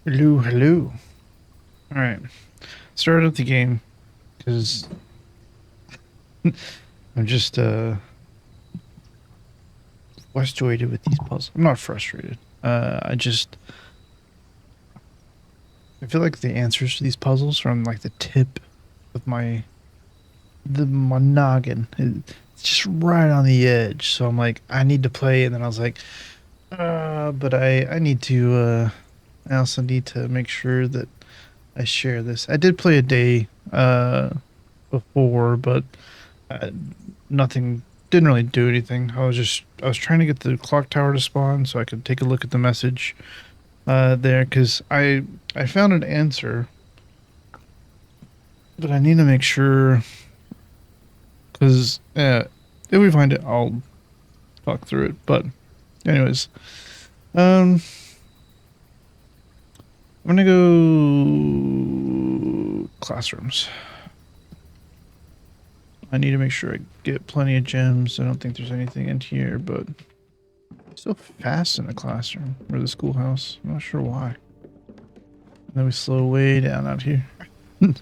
Hello, hello. All right, start up the game because I'm just frustrated with these puzzles. I'm not frustrated. I feel like the answers to these puzzles are on like the tip of my noggin. It's just right on the edge. So I'm like, I need to play, and then I was like, but I need to. I also need to make sure that I share this. I did play a day before, but Uh, nothing didn't really do anything. I was trying to get the clock tower to spawn so I could take a look at the message there because I found an answer, but I need to make sure because if we find it, I'll talk through it. But anyways, um, I'm gonna go classrooms. I need to make sure I get plenty of gems. I don't think there's anything in here, but so fast in the classroom or the schoolhouse. I'm not sure why. And then we slow way down out here. All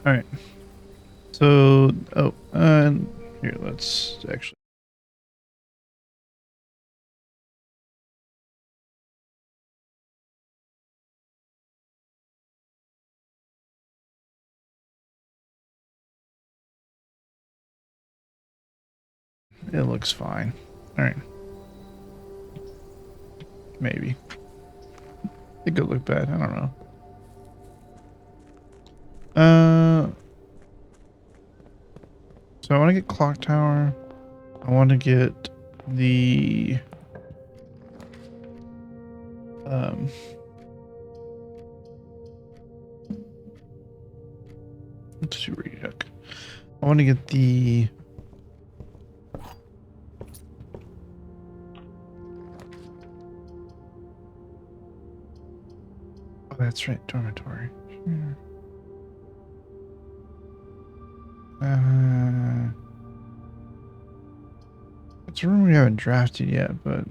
right. So, here, let's actually. It looks fine. All right. Maybe. It could look bad. I don't know. Uh, so I want to get clock tower. I want to get the um. Let's see where you look. I want to get the. Oh, that's right, dormitory. Sure. It's a room we haven't drafted yet, but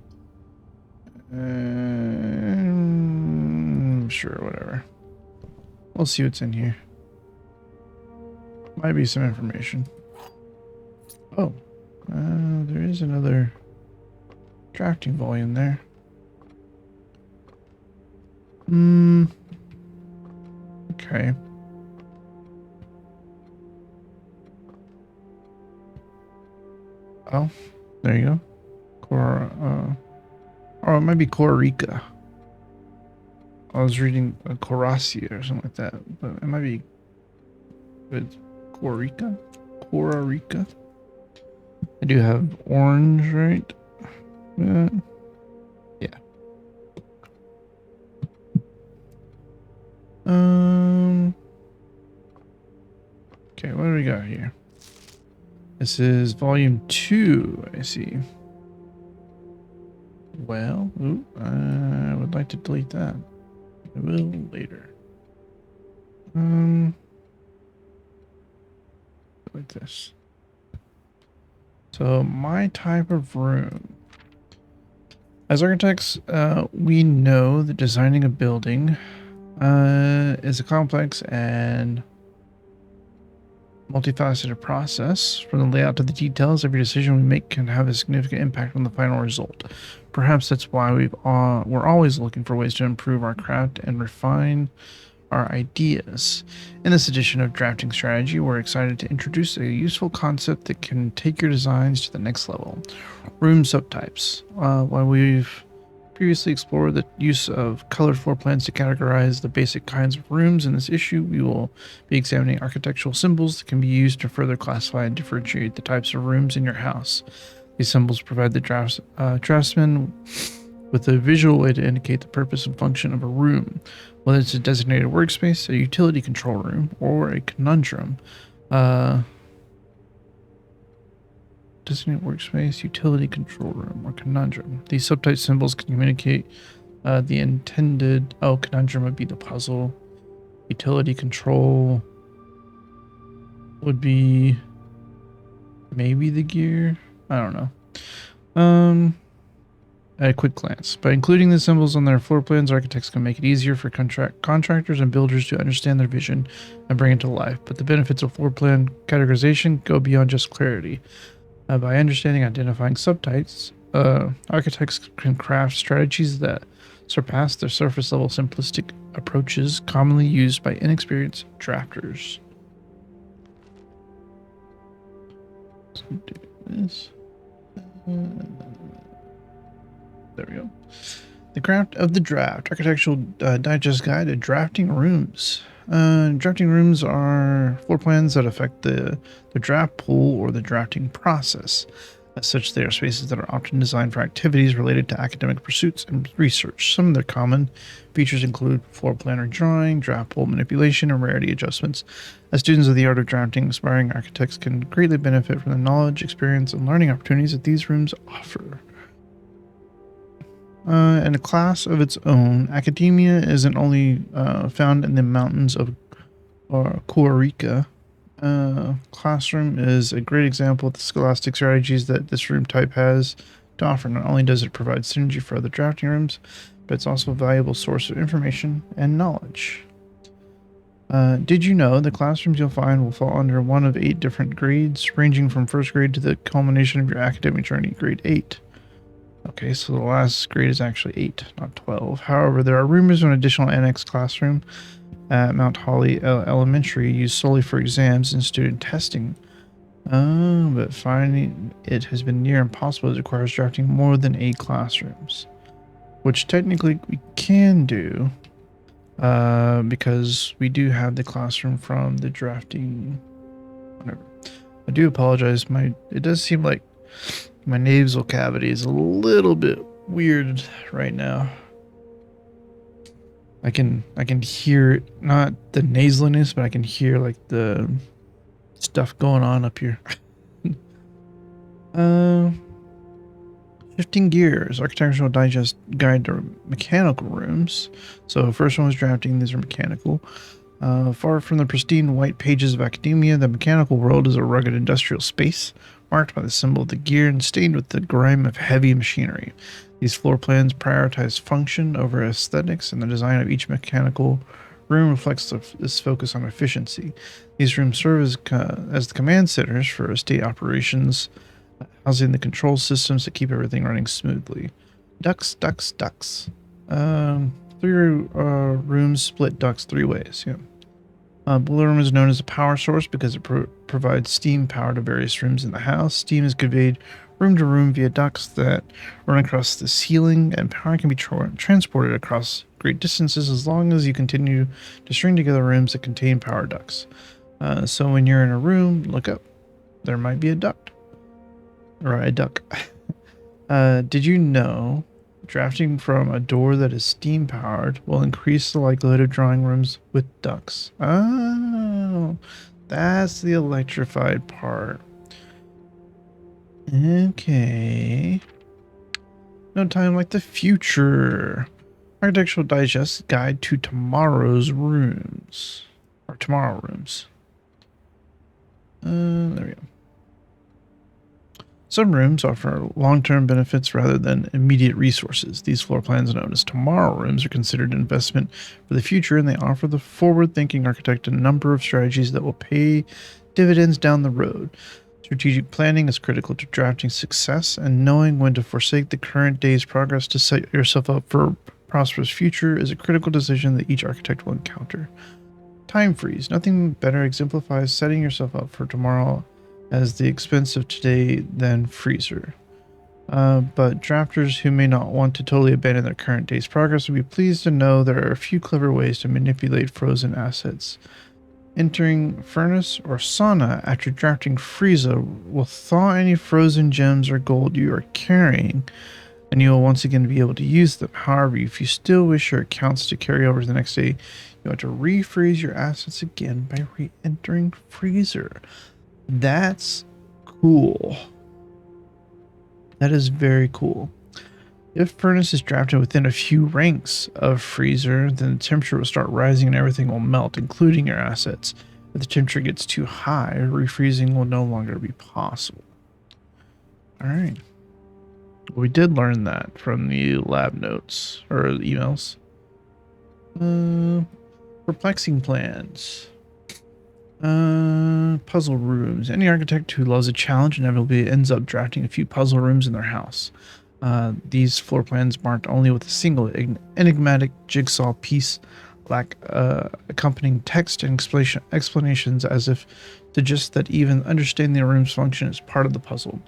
sure, whatever. We'll see what's in here. Might be some information. Oh, there is another drafting volume there. Okay. Oh, there you go. Oh, it might be Corica. I was reading Coracia or something like that, but it might be with Corica. Corarica. I do have orange, right? Yeah. Okay, what do we got here? This is volume 2, I see. Well, I would like to delete that. I will later. Like this. So my type of room. As architects, we know that designing a building is a complex and multifaceted process. From the layout to the details, every decision we make can have a significant impact on the final result. Perhaps that's why we're always looking for ways to improve our craft and refine our ideas. In this edition of Drafting Strategy, we're excited to introduce a useful concept that can take your designs to the next level. Room subtypes. While we've previously explored the use of colored floor plans to categorize the basic kinds of rooms, in this issue we will be examining architectural symbols that can be used to further classify and differentiate the types of rooms in your house. These symbols provide the draftsman with a visual way to indicate the purpose and function of a room, whether it's a designated workspace, a utility control room, or a conundrum. Designated workspace, utility control room, or conundrum. These subtype symbols can communicate the intended. Oh, conundrum would be the puzzle. Utility control would be maybe the gear. I don't know. at a quick glance. By including the symbols on their floor plans, architects can make it easier for contractors and builders to understand their vision and bring it to life. But the benefits of floor plan categorization go beyond just clarity. By understanding and identifying subtypes, architects can craft strategies that surpass their surface level simplistic approaches commonly used by inexperienced drafters. So do this. There we go. The Craft of the Draft, Architectural Digest Guide to Drafting Rooms. Drafting rooms are floor plans that affect the draft pool or the drafting process. As such, they are spaces that are often designed for activities related to academic pursuits and research. Some of their common features include floor planner drawing, draft pool manipulation, and rarity adjustments. As students of the art of drafting, aspiring architects can greatly benefit from the knowledge, experience, and learning opportunities that these rooms offer. In a class of its own, academia isn't only found in the mountains of Costa Rica. Classroom is a great example of the scholastic strategies that this room type has to offer. Not only does it provide synergy for other drafting rooms, but it's also a valuable source of information and knowledge. Did you know the classrooms you'll find will fall under one of 8 different grades, ranging from first grade to the culmination of your academic journey, grade 8. Okay, so the last grade is actually 8, not 12. However, there are rumors of an additional annex classroom at Mount Holly Elementary used solely for exams and student testing. But finding it has been near impossible as it requires drafting more than 8 classrooms. Which technically we can do, because we do have the classroom from the drafting. Whatever. I do apologize. It does seem like my nasal cavity is a little bit weird right now. I can hear it, not the nasaliness, but I can hear like the stuff going on up here. Shifting gears, Architectural Digest Guide to Mechanical Rooms. So first one was drafting, these are mechanical. Far from the pristine white pages of academia, the mechanical world is a rugged industrial space, marked by the symbol of the gear and stained with the grime of heavy machinery. These floor plans prioritize function over aesthetics, and the design of each mechanical room reflects this focus on efficiency. These rooms serve as the command centers for estate operations, housing the control systems that keep everything running smoothly. Ducts. 3 rooms split ducts 3 ways. Yeah. Boiler room is known as a power source because it provides steam power to various rooms in the house. Steam is conveyed room to room via ducts that run across the ceiling, and power can be transported across great distances as long as you continue to string together rooms that contain power ducts. So when you're in a room, look up. There might be a duct. Or a duct. Did you know drafting from a door that is steam powered will increase the likelihood of drawing rooms with ducts? Oh, that's the electrified part. Okay. No time like the future. Architectural Digest Guide to Tomorrow's Rooms. Or Tomorrow Rooms. There we go. Some rooms offer long-term benefits rather than immediate resources. These floor plans, known as tomorrow rooms, are considered an investment for the future, and they offer the forward-thinking architect a number of strategies that will pay dividends down the road. Strategic planning is critical to drafting success, and knowing when to forsake the current day's progress to set yourself up for a prosperous future is a critical decision that each architect will encounter. Time freeze. Nothing better exemplifies setting yourself up for tomorrow as the expense of today than freezer. But drafters who may not want to totally abandon their current day's progress will be pleased to know there are a few clever ways to manipulate frozen assets. Entering furnace or sauna after drafting freezer will thaw any frozen gems or gold you are carrying, and you will once again be able to use them. However, if you still wish your accounts to carry over to the next day, you have to refreeze your assets again by re-entering freezer. That's cool. That is very cool. If furnace is drafted within a few ranks of freezer, then the temperature will start rising and everything will melt, including your assets. If the temperature gets too high, refreezing will no longer be possible. All right. We did learn that from the lab notes or emails. Perplexing plans. Puzzle rooms. Any architect who loves a challenge inevitably ends up drafting a few puzzle rooms in their house. These floor plans marked only with a single enigmatic jigsaw piece lack accompanying text and explanations as if to suggest that even understanding the room's function is part of the puzzle.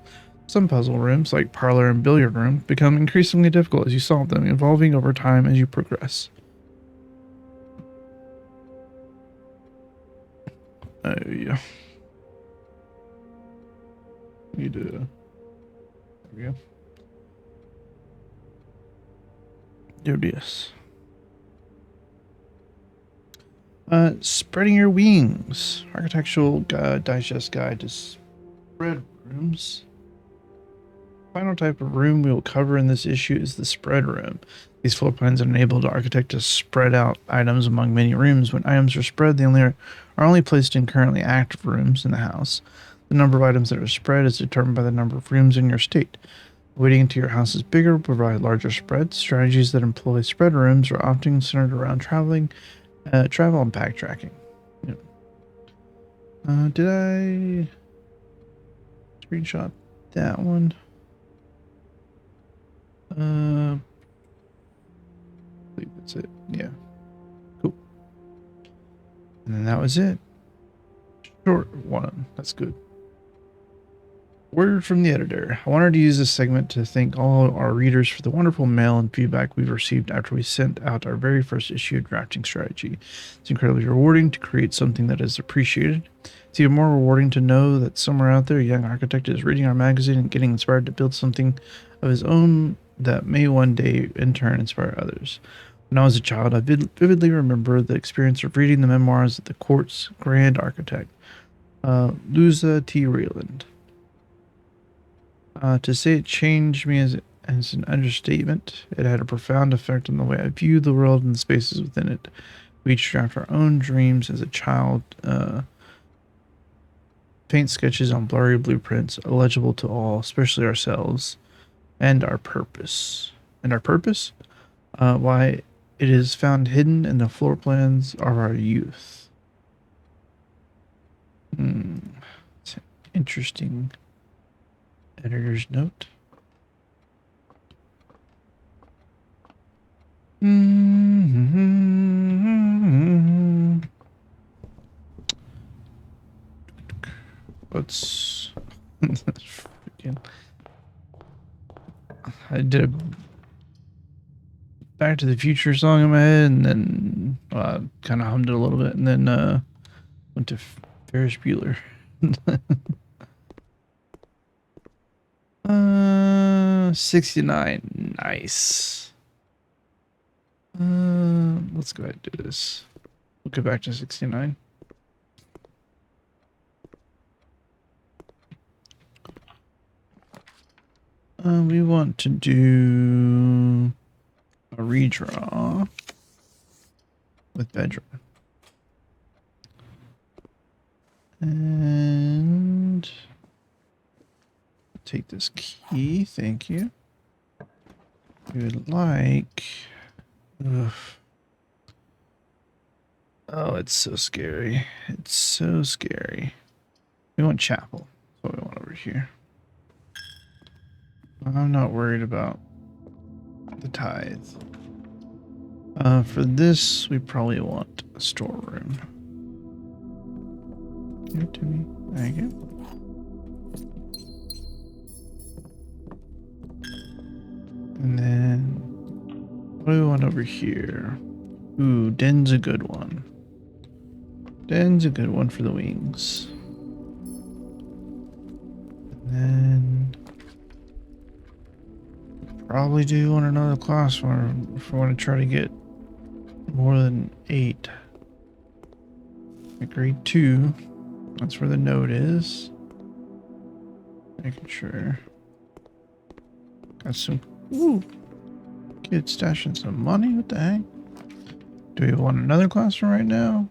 Some puzzle rooms, like parlor and billiard room, become increasingly difficult as you solve them, evolving over time as you progress. Yeah. Need to. There we go. There it is. Spreading your wings. Architectural digest guide to spread rooms. Final type of room we will cover in this issue is the spread room. These floor plans enable the architect to spread out items among many rooms. When items are spread, they are only placed in currently active rooms in the house. The number of items that are spread is determined by the number of rooms in your state. Waiting until your house is bigger will provide larger spreads. Strategies that employ spread rooms are often centered around travel and pack tracking. Yep. Did I screenshot that one? I believe that's it. Yeah. Cool. And then that was it. Short one. That's good. Word from the editor. I wanted to use this segment to thank all our readers for the wonderful mail and feedback we've received after we sent out our very first issue of Drafting Strategy. It's incredibly rewarding to create something that is appreciated. It's even more rewarding to know that somewhere out there a young architect is reading our magazine and getting inspired to build something of his own that may one day in turn inspire others. When I was a child, I vividly remember the experience of reading the memoirs of the court's grand architect, Luza T. Reland. To say it changed me as an understatement. It had a profound effect on the way I viewed the world and the spaces within it. We each draft our own dreams as a child, paint sketches on blurry blueprints, illegible to all, especially ourselves, and our purpose. And our purpose? Why, it is found hidden in the floor plans of our youth. It's an interesting editor's note. Let's freaking. I did a Back to the Future song in my head, and then kind of hummed it a little bit, and then went to Ferris Bueller. 69. Nice. Let's go ahead and do this. We'll go back to 69. We want to do a redraw with bedroom. And take this key, thank you. We would like... Ugh. Oh, it's so scary. It's so scary. We want chapel. That's what we want over here. I'm not worried about the tithe. For this, we probably want a storeroom. Give it to me. Thank you. And then, what do we want over here? Ooh, den's a good one. Den's a good one for the wings. And then, probably do want another class one if we want to try to get more than 8. At grade 2, that's where the note is. Making sure. Got some. Ooh, kid stashing some money. What the heck? Do we want another classroom right now?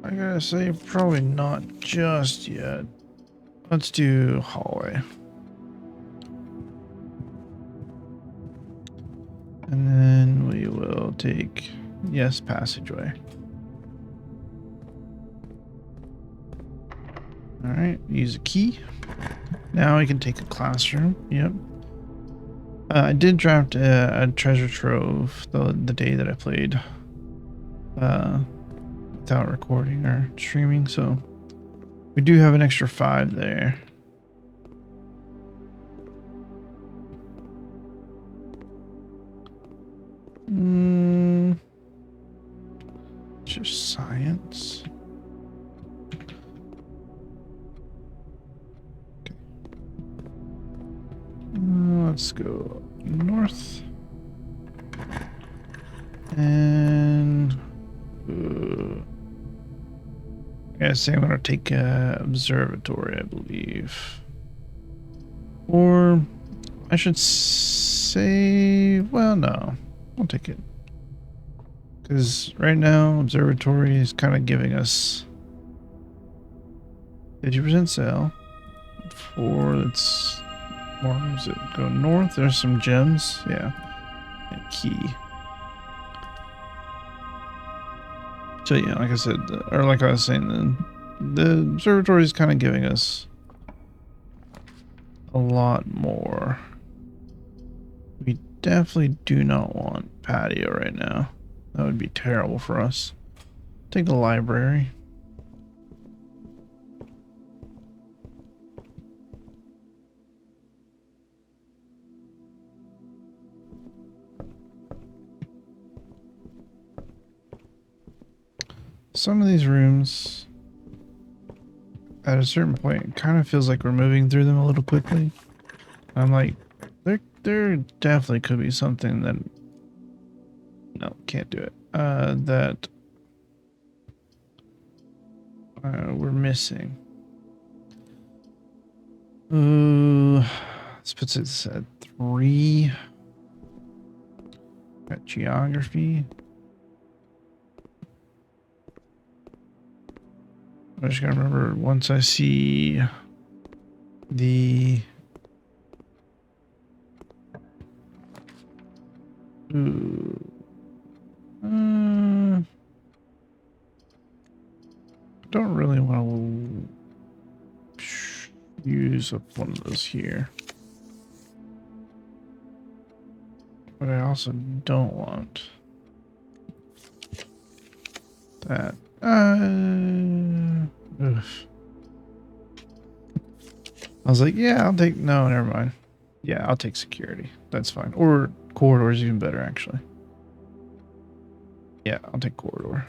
I gotta say, probably not just yet. Let's do hallway. And then we will take, yes, passageway. All right, use a key. Now we can take a classroom. Yep. I did draft a treasure trove the day that I played without recording or streaming, so we do have an extra 5 there. Just science. Okay. Let's go north. And I gotta say I'm gonna take observatory, I believe. Or I should say, well, no, I'll take it. Because right now, observatory is kind of giving us 50% sale. Let's more, is it go north? There's some gems, yeah, and key. So yeah, like I said, or like I was saying, the observatory is kind of giving us a lot more. We definitely do not want patio right now. That would be terrible for us. Take the library. Some of these rooms, at a certain point, it kind of feels like we're moving through them a little quickly. I'm like, there definitely could be something that, no, can't do it. That we're missing. This puts it at 3. Got geography. I just gotta remember once I see the don't really want to use up one of those here, but I also don't want that. I was like, yeah, I'll take, no, never mind. Yeah, I'll take security. That's fine. Or corridor is even better, actually. Yeah, I'll take corridor.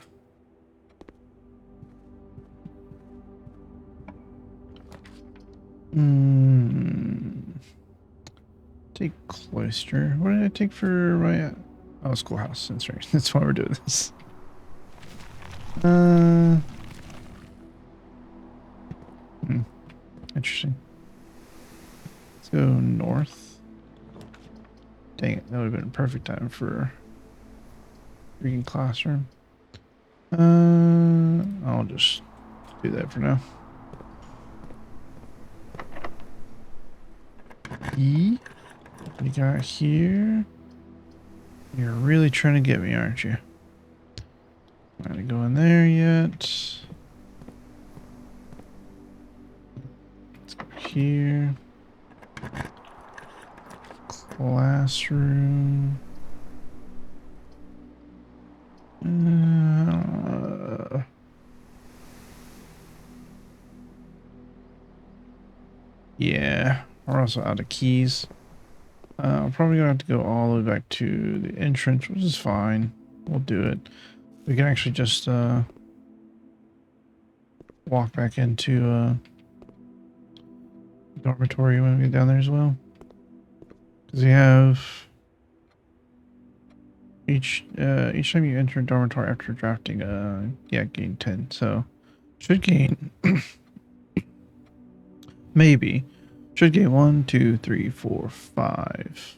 Take cloister. What did I take for my... Oh, schoolhouse. That's right. That's why we're doing this. Interesting. Let's go north. Dang it, that would have been a perfect time for freaking classroom. I'll just do that for now. E? What do you got here? You're really trying to get me, aren't you? Not gonna go in there yet. Let's go here. Classroom. Yeah, we're also out of keys. I'm probably gonna have to go all the way back to the entrance, which is fine. We'll do it. We can actually just walk back into dormitory when we get down there as well. Because we have each time you enter a dormitory after drafting, yeah, gain 10. So should gain maybe should gain 1, 2, 3, 4, 5.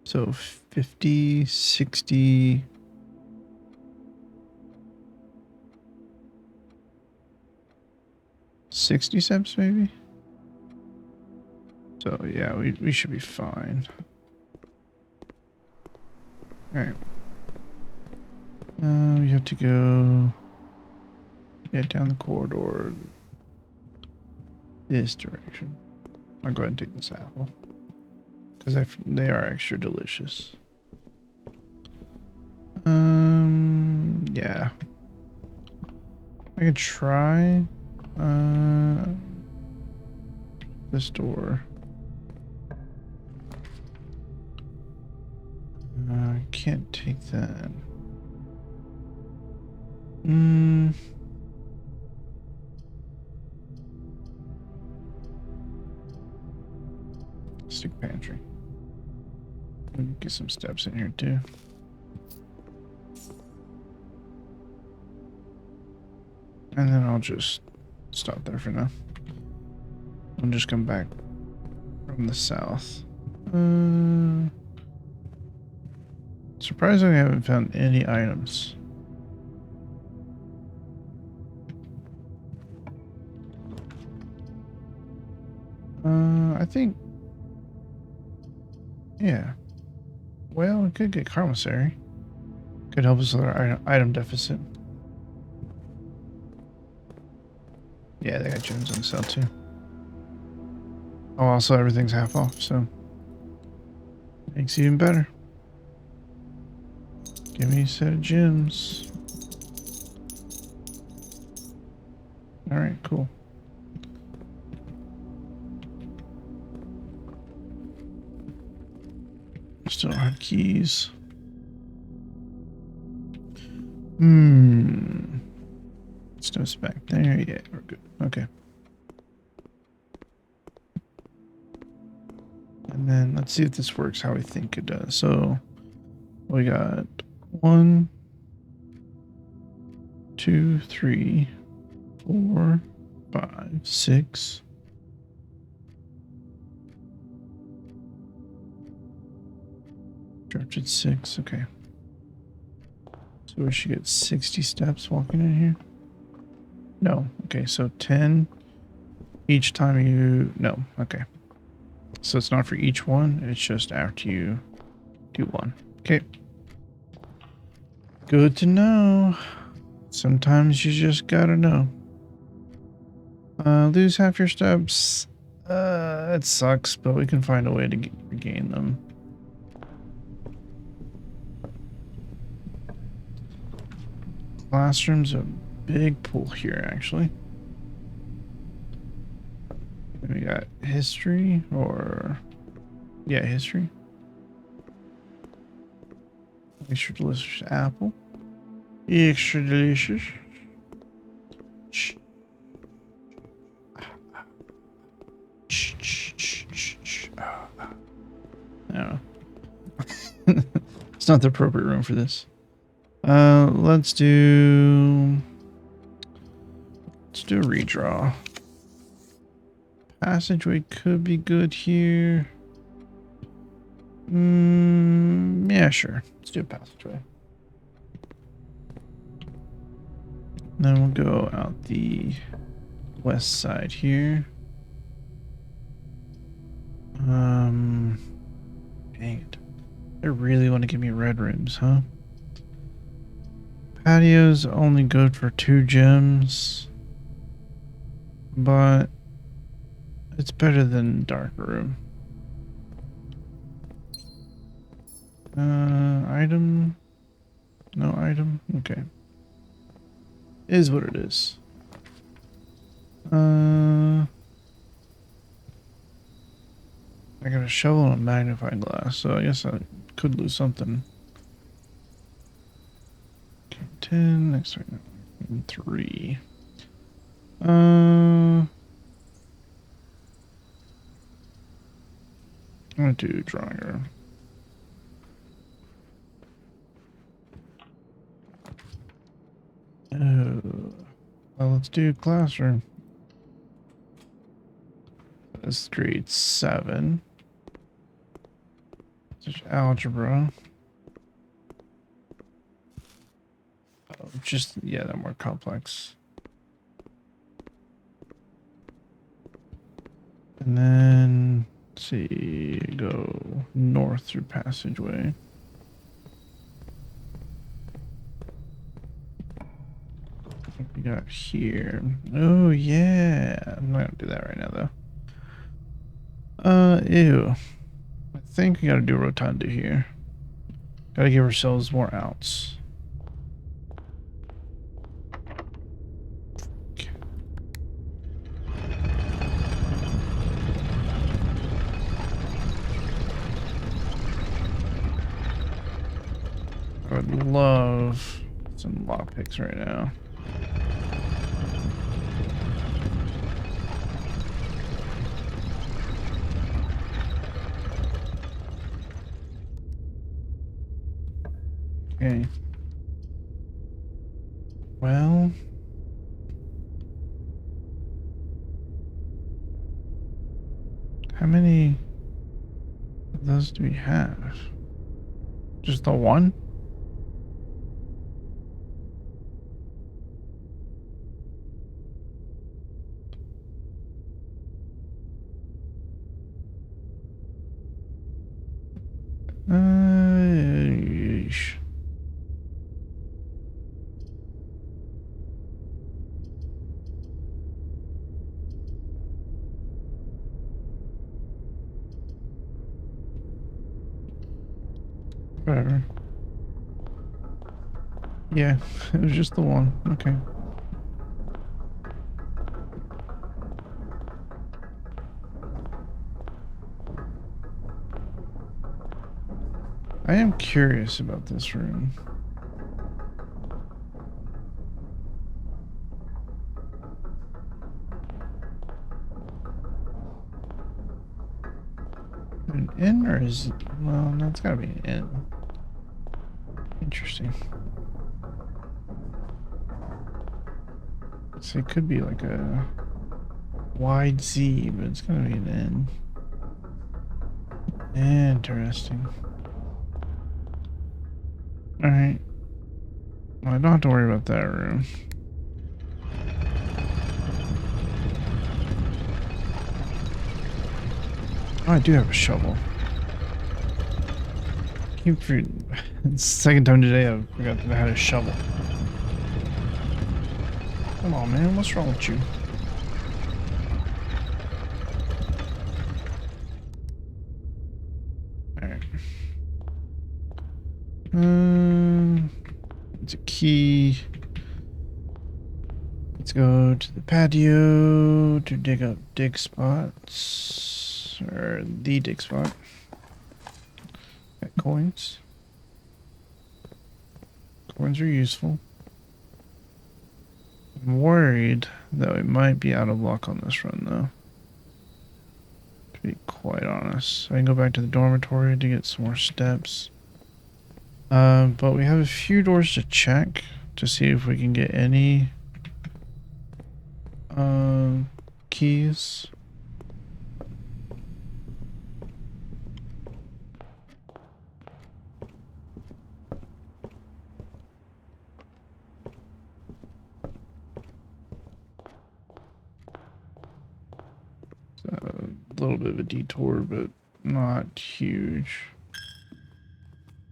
So 50, 60. $60 maybe. So yeah, we should be fine. Alright. We have to go down the corridor this direction. I'll go ahead and take this apple. Because they are extra delicious. Yeah. I could try this door. I can't take that. Stick pantry. Get some steps in here too. And then I'll just stop there for now. I'll just come back from the south. Surprisingly, I haven't found any items. I think... Yeah. Well, we could get commissary. Could help us with our item deficit. Yeah, they got gems on sale too. Oh, also everything's half off, so makes it even better. Give me a set of gems. Alright, cool. Still don't have keys. Stuff's back there. Yeah, we're good. Okay. And then let's see if this works how we think it does. So we got 1, 2, 3, 4, 5, 6. Dropped at 6. Okay. So we should get 60 steps walking in here. No. Okay, so 10 each time you... No. Okay. So it's not for each one. It's just after you do one. Okay. Good to know. Sometimes you just gotta know. Lose half your steps. It sucks, but we can find a way to regain them. Classroom's a big pool here, actually. We got history, or... Yeah, history. Extra delicious apple. Extra delicious. I don't know. It's not the appropriate room for this. Let's do a redraw. Passageway could be good here. Yeah, sure. Let's do a passageway. Then we'll go out the west side here. Dang it. They really want to give me red rooms, huh? Patio's only good for 2 gems. But it's better than dark room. Item? No item? Okay. Is what it is. I got a shovel and a magnifying glass, so I guess I could lose something. Okay, 10, next one, 3. I'm gonna do drawing room. Oh, well, let's do classroom. That's grade 7. There's algebra. Oh, just, yeah, they're more complex. And then Let's see, go north through passageway. What we got here? Oh yeah, I'm not gonna do that right now though. Ew. I think we gotta do a rotunda here. Gotta give ourselves more outs. I would love some lockpicks right now. Okay. Well, how many of those do we have? Just the one? Yeesh. Whatever. Yeah, it was just the one. Okay. I am curious about this room. An inn or is it? Well, no, it's gotta be an inn. Interesting. So it could be like a wide Z, but it's gonna be an inn. Interesting. Alright. Well, I don't have to worry about that room. Oh, I do have a shovel. Keep forgetting. It's the second time today I forgot that I had a shovel. Come on, man. What's wrong with you? Alright. It's a key. Let's go to the patio to dig up dig spots. Or the dig spot. Got coins. Coins are useful. I'm worried that we might be out of luck on this run, though. To be quite honest. I can go back to the dormitory to get some more steps. But we have a few doors to check to see if we can get any keys. A little bit of a detour, but not huge.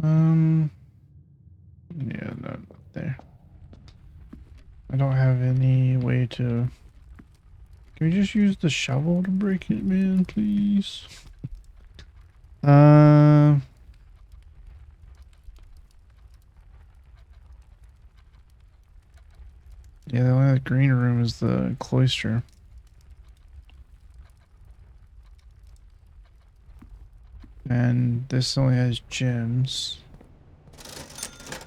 Yeah, not there. I don't have any way to... Can we just use the shovel to break it, man, please? Yeah, the only other green room is the cloister. And this only has gems.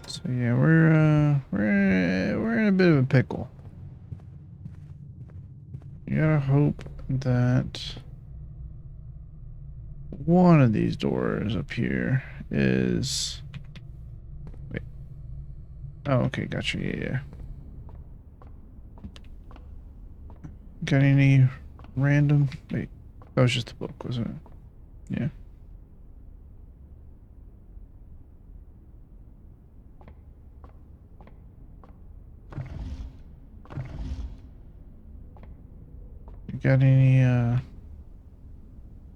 So yeah, we're in a bit of a pickle. You gotta hope that one of these doors up here is... Wait. Oh, okay, gotcha. Yeah. Got any random... Wait, that was just a book, wasn't it? Yeah. You got any,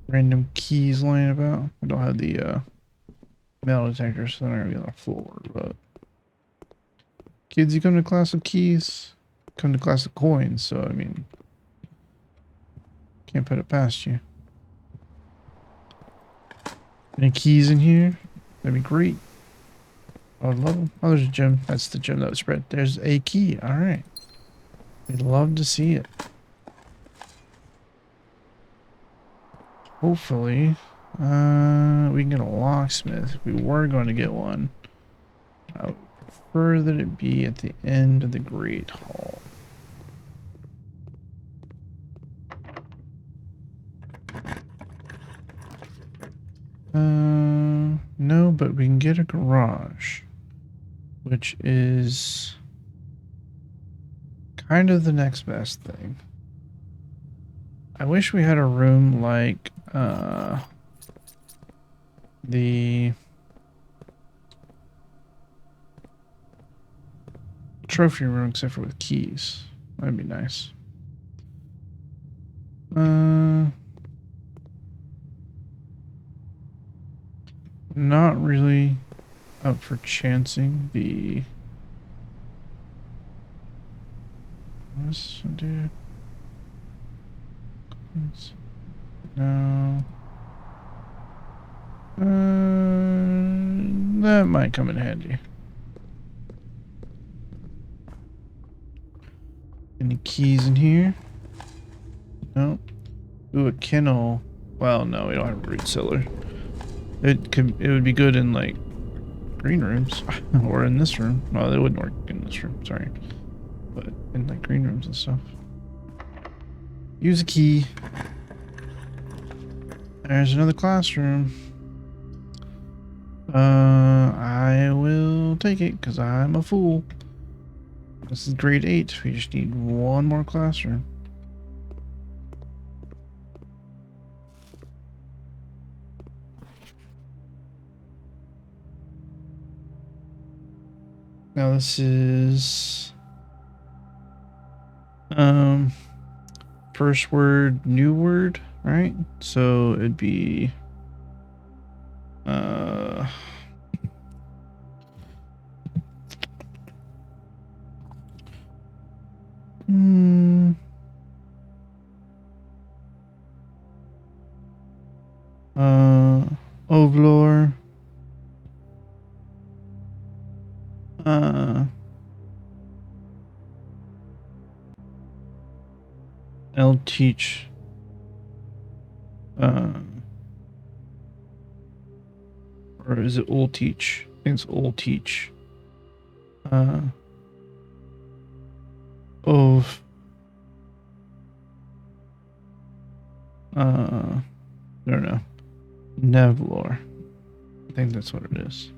Random keys lying about. I don't have the metal detector, so they're gonna be on the floor. But kids, you come to class with keys, come to class with coins. So I mean, can't put it past you. Any keys in here? That'd be great. I would love them. Oh, there's a gem. That's the gem that was spread. There's a key. All right. We'd love to see it. Hopefully, we can get a locksmith. If we were going to get one, I would prefer that it be at the end of the Great Hall. No, but we can get a garage, which is kind of the next best thing. I wish we had a room like, the trophy room, except for with keys. That'd be nice. Not really up for chancing the... What's dude? No. That might come in handy. Any keys in here? No. Ooh, a kennel. Well, no, we don't have a root cellar. It would be good in like green rooms or in this room. Well, it wouldn't work in this room, sorry. But in like green rooms and stuff. Use a key. There's another classroom. I will take it because I'm a fool. This is grade 8. We just need one more classroom. Now this is first word, new word, right? So it'd be Ovlor, I'll teach, or is it ul teach? I think it's ul teach. Of, I don't know, Nevlor. I think that's what it is.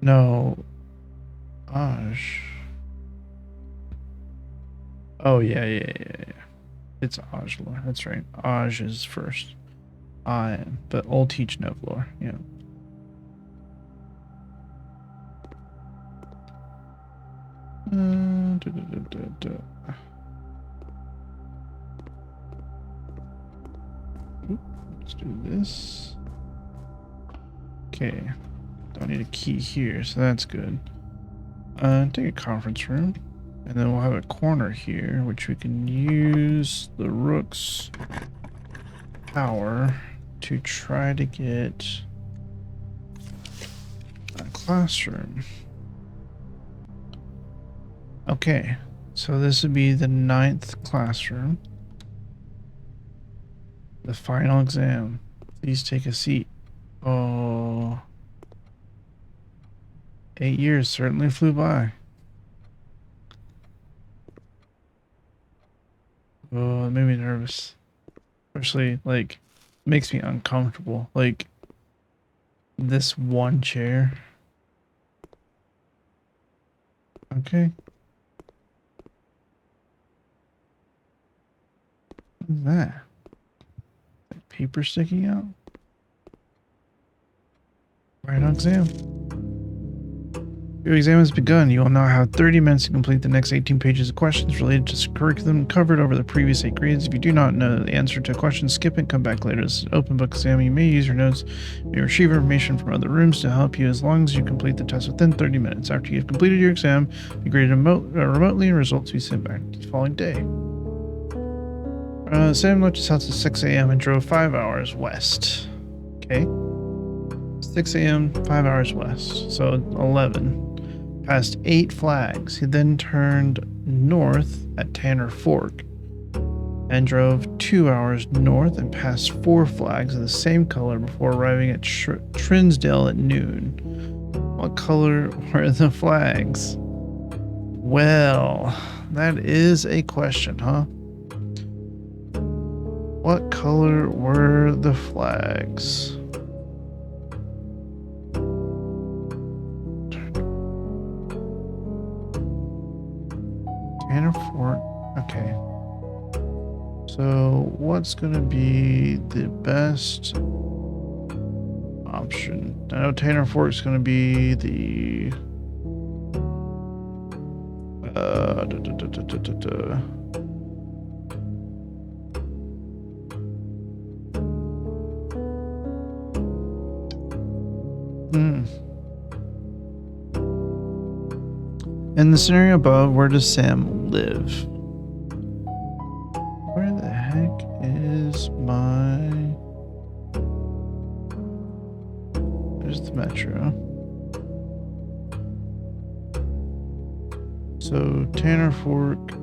No, Aj. Oh yeah. It's Ajlor. That's right. Aj is first. But I'll teach Nevlor. Yeah. Let's do this. Okay. Don't need a key here, so that's good. Take a conference room. And then we'll have a corner here, which we can use the rook's power to try to get a classroom. Okay, so this would be the 9th classroom. The final exam. Please take a seat. Oh, 8 years certainly flew by. Oh, it made me nervous. Especially, like, makes me uncomfortable. Like, this one chair. Okay. What is that? Like paper sticking out? Final exam. Your exam has begun. You will now have 30 minutes to complete the next 18 pages of questions related to curriculum covered over the previous 8 grades. If you do not know the answer to a question, skip it, come back later. This is an open book exam. You may use your notes. You may retrieve information from other rooms to help you as long as you complete the test within 30 minutes. After you have completed your exam, be graded remotely and results will be sent back the following day. Sam left his house at 6 a.m. and drove 5 hours west. Okay. 6 a.m., 5 hours west. So 11. Passed 8 flags. He then turned north at Tanner Fork and drove 2 hours north and passed 4 flags of the same color before arriving at Trinsdale at noon. What color were the flags? Well, that is a question, huh? What color were the flags? Tanner Fort. Okay. So what's going to be the best option? I know Tanner Fort is going to be the... In the scenario above, where does Sam live? Where the heck is my... There's the metro. So Tanner Fork,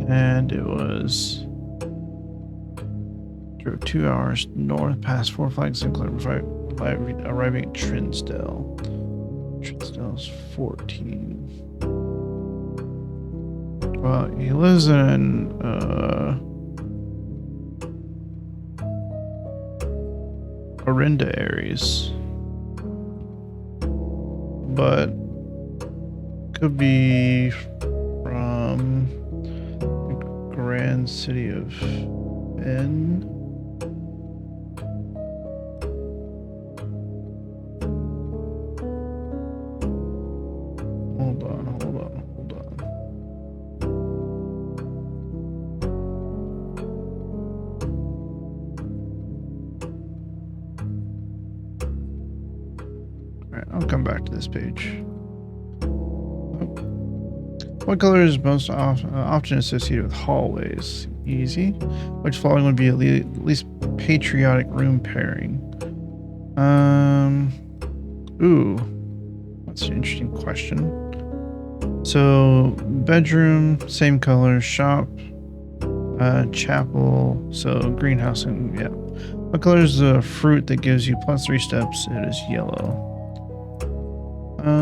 and it was... Drove 2 hours north, past 4 flags and arriving at Trinsdale. Trinsdale's 14. Well, he lives in Orinda Aries, but could be from the Grand City of N. Hold on. Alright, I'll come back to this page. What color is most often associated with hallways? Easy. Which following would be at least patriotic room pairing? Ooh. That's an interesting question. So, bedroom, same color, shop, chapel, so greenhouse, and yeah. What color is the fruit that gives you plus 3 steps? It is yellow.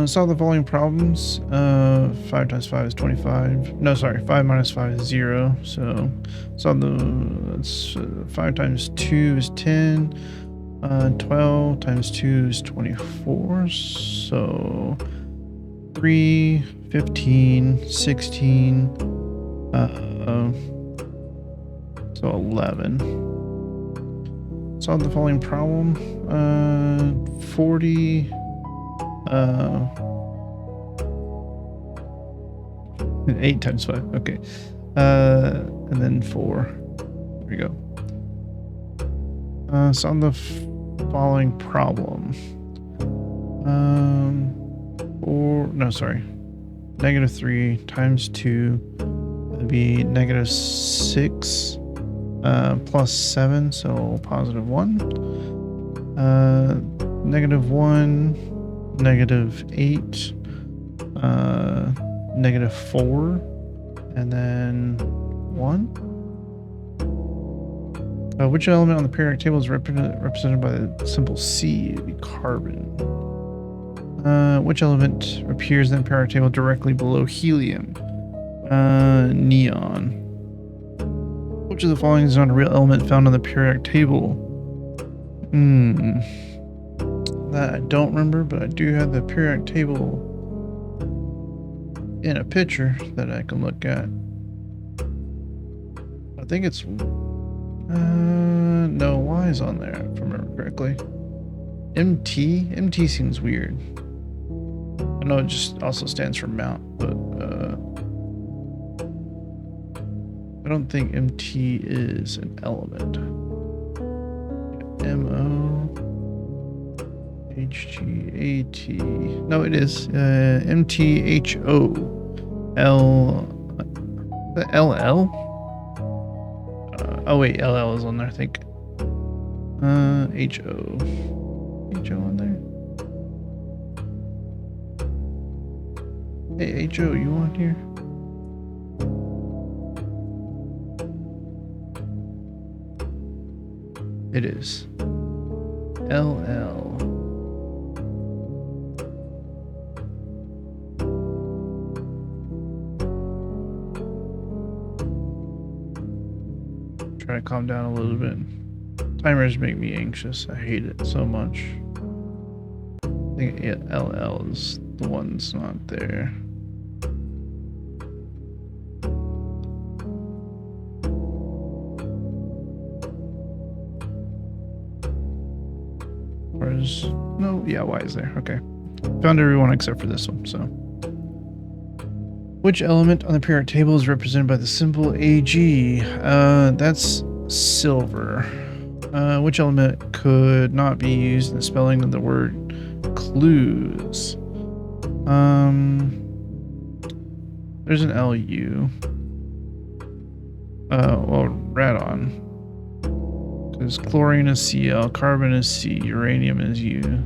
Solve the following problems. 5 times 5 is 25. No, sorry, 5 minus 5 is 0. So, solve that's 5 times 2 is 10. 12 times 2 is 24. So, 3, 15, 16, so 11. Solve the following problem. 40, 8 times 5, okay. And then 4. There we go. Solve the following problem. -3 times 2 would be -6 plus 7, so +1. -1, -8, -4, and then 1. Which element on the periodic table is represented by the symbol C? It would be carbon. Which element appears in the periodic table directly below helium? Neon. Which of the following is not a real element found on the periodic table? That I don't remember, but I do have the periodic table in a picture that I can look at. I think it's... no, Y is on there, if I remember correctly. MT? MT seems weird. I know it just also stands for mount, but I don't think MT is an element. MOHGAT. No, it is MTHO. The LL? Oh wait, LL is on there, I think. HO. HO on there? Hey, HO, you on here? It is. LL. Try to calm down a little bit. Timers make me anxious. I hate it so much. I think LL is the one that's not there. No, yeah, Y is there. Okay. Found everyone except for this one, so. Which element on the periodic table is represented by the symbol AG? That's silver. Which element could not be used in the spelling of the word clues? There's an LU. Well, radon. Because chlorine is Cl, carbon is C, uranium is U.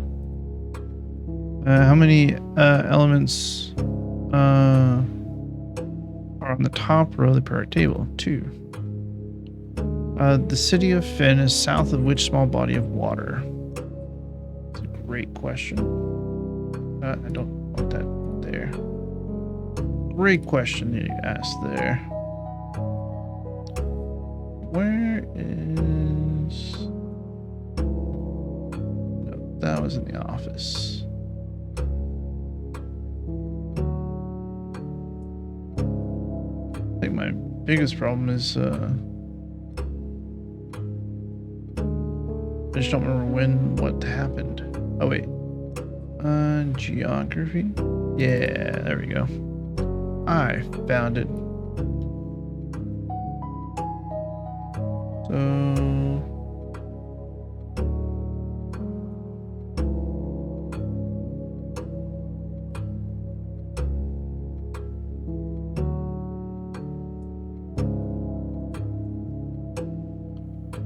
How many elements are on the top row of the periodic table? 2. The city of Finn is south of which small body of water? That's a great question. I don't want that there. Great question you asked there. Where is... No, that was in the office. I think my biggest problem is I just don't remember what happened. Oh wait. Geography? Yeah, there we go. I found it. So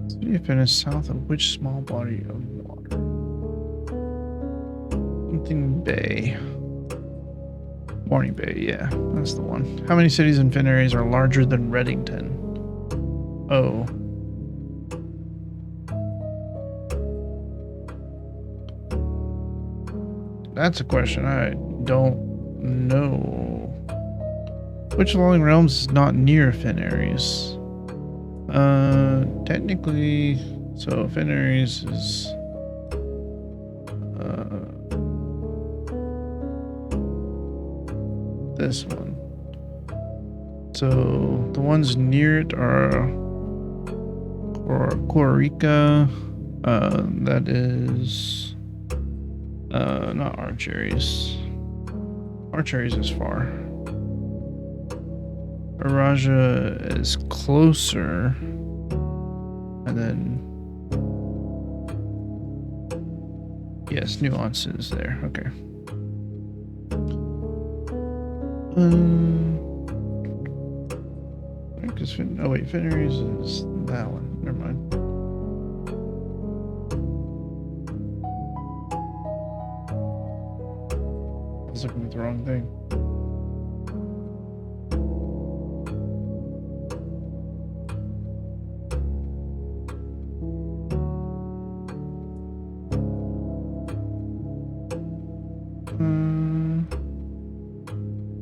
city of Finn is south of which small body of water? Something Bay. Morning Bay, yeah, that's the one. How many cities in Finn areas are larger than Reddington? Oh. That's a question I don't know. Which Lolling Realms is not near Finn areas? Technically, so Finn areas is this one. So the ones near it are Corica, that is not Archeries. Archeries is far. Araja is closer. And then yes, nuances there. Okay. Because oh wait, Finn areas is that one. Never mind. I was looking at the wrong thing.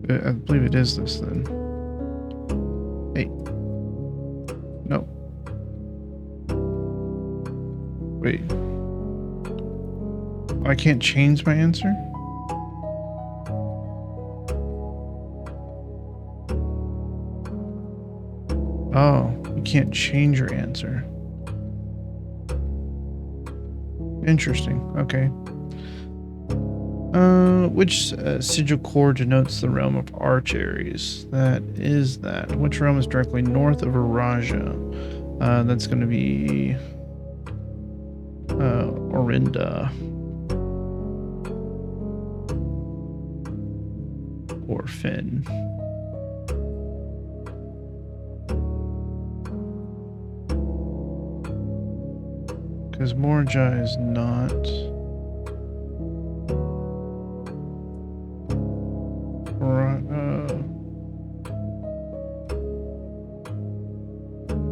I believe it is this then. Hey. No. Wait. I can't change my answer? Oh, you can't change your answer. Interesting. Okay. Which sigil core denotes the realm of Archaries? That is that. Which realm is directly north of Araja? That's going to be Orinda. Or Finn. Because Morja is not.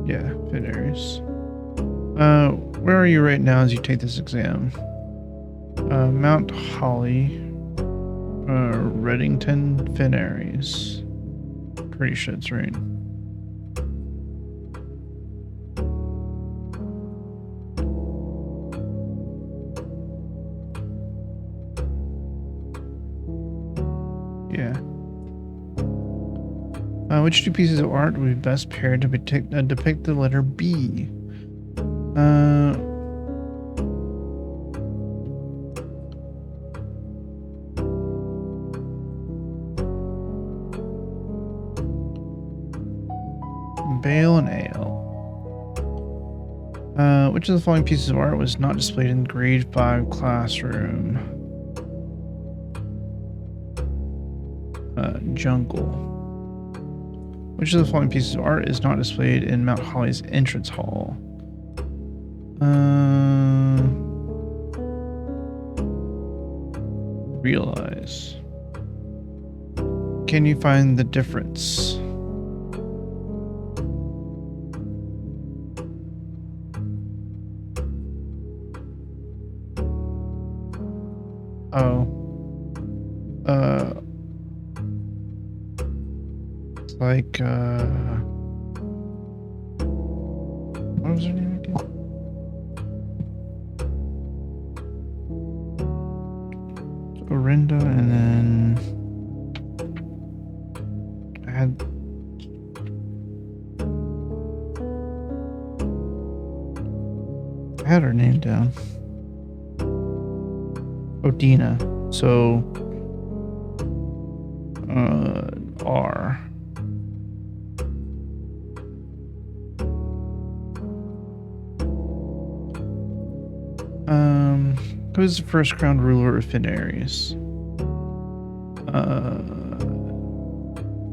Yeah, Finn Aries. Where are you right now as you take this exam? Mount Holly. Reddington, Finn Aries. Pretty sure it's right. Yeah. Which two pieces of art would be best paired to depict the letter B? Bale and Ale. Which of the following pieces of art was not displayed in grade 5 classroom? Jungle. Which of the following pieces of art is not displayed in Mount Holly's entrance hall? Realize. Can you find the difference? Oh. It's like, what was her name again? Orinda, and then I had her name down. Odina. So R. Who's the first crowned ruler of Finn Aries?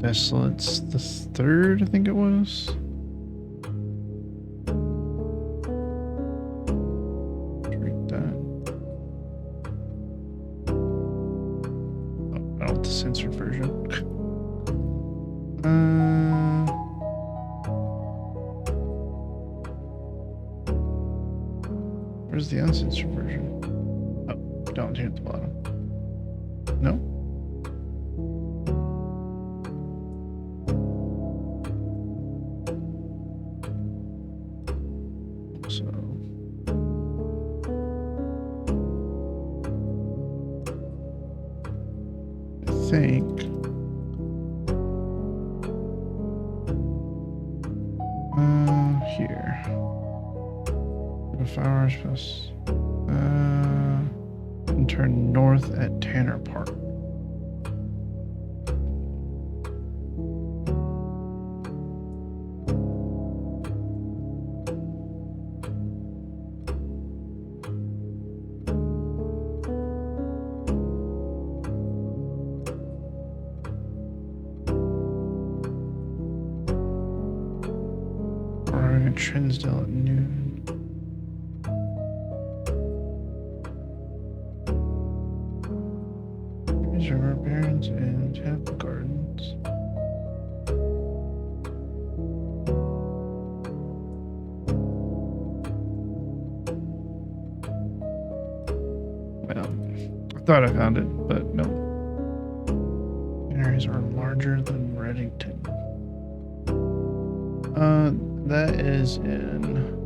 Desolate's the third, I think it was. Read that. Oh, I want the censored version. Where's the uncensored version? Oh, down here at the bottom. No? So I think here. 5 hours plus. And turn north at Tanner Park. Arriving at Trinsdale at noon. River Barrens and Chapel Gardens. Well, I thought I found it, but no. Areas are larger than Reddington. That is in.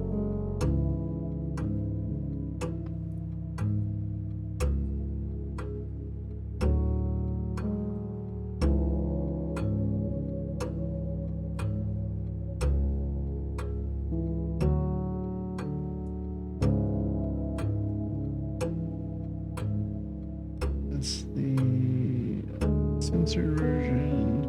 Censored version.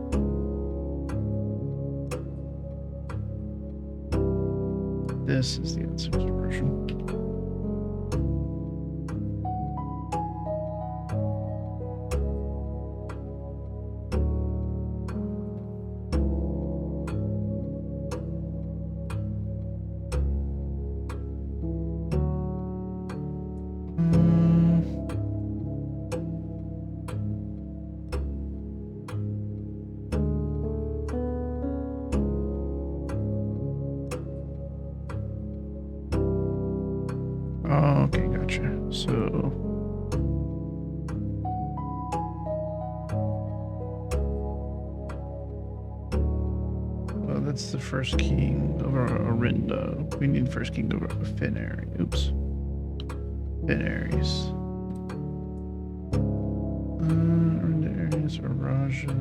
This is the uncensored version. Okay, gotcha. So that's the first king of Orinda. We need first king of Finary. Oops. Finaries. Orinda areas or Raja.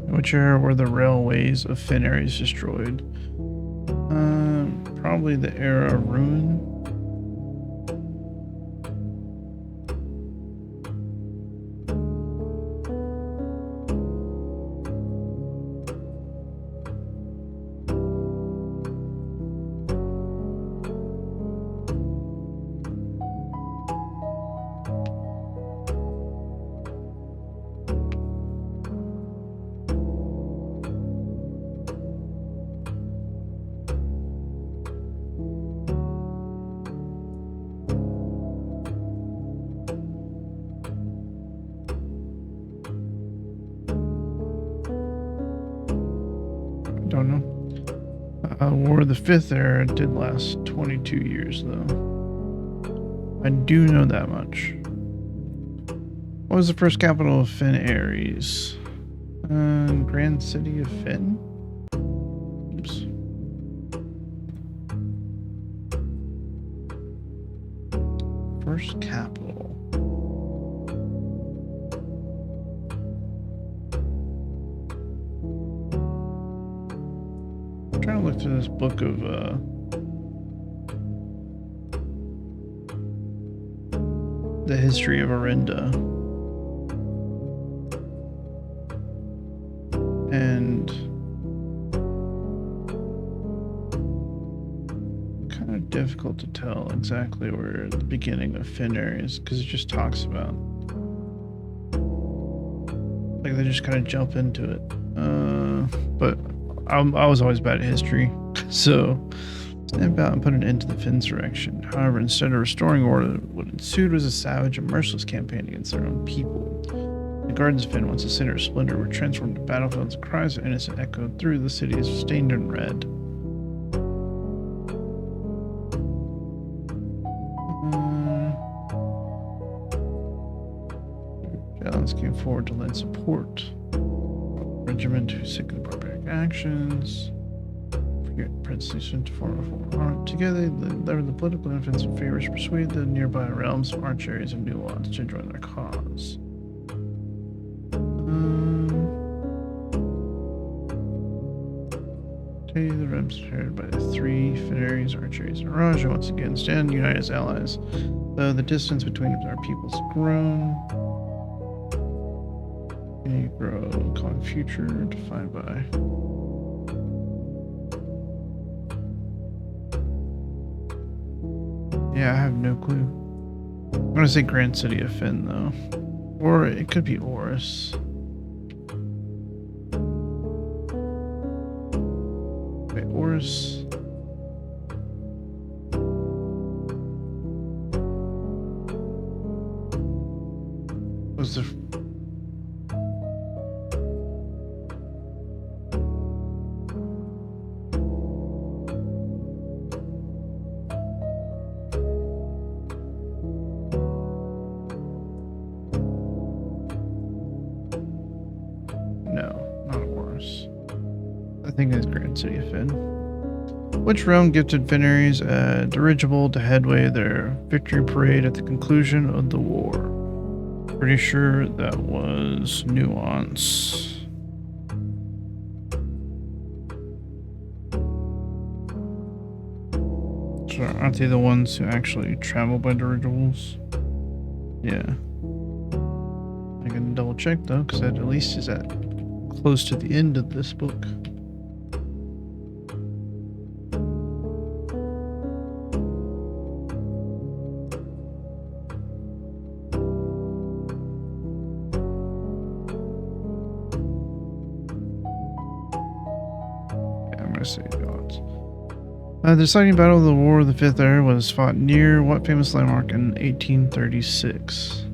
Which era were the railways of Finaries destroyed? Probably the era of ruin. Don't know. War of the Fifth Era did last 22 years, though. I do know that much. What was the first capital of Finn Ares? Grand City of Finn? Oops. First capital. I'm trying to look through this book of the history of Orinda. And kind of difficult to tell exactly where the beginning of Finnair is, because it just talks about, like, they just kind of jump into it. But I was always bad at history, so snap out and put an end to the Finsurrection. However, instead of restoring order, what ensued was a savage and merciless campaign against their own people. The gardens of Finn, once a center of splendor, were transformed into battlefields. Cries of innocent echoed through the cities, stained in red. Gallants came forward to lend support. Regiment who sickened barbaric actions. Princess to form together, they levered the political influence in favor to persuade the nearby realms of archeries and nuance to join their cause. The realms shared by the three Finaries, archeries, and Raja once again stand united as allies, though the distance between our peoples has grown. You grow, calling future, defined by. Yeah, I have no clue. I'm gonna say Grand City of Finn, though. Or it could be Oris. Wait, Oris. Was the... No, not Horus. I think it's Grand City of Finn. Which realm gifted Finnaries a dirigible to headway their victory parade at the conclusion of the war? Pretty sure that was Nuance. So aren't they the ones who actually travel by dirigibles? Yeah. I can double check though, because that at least is at close to the end of this book. The deciding battle of the War of the Fifth Era was fought near what famous landmark in 1836?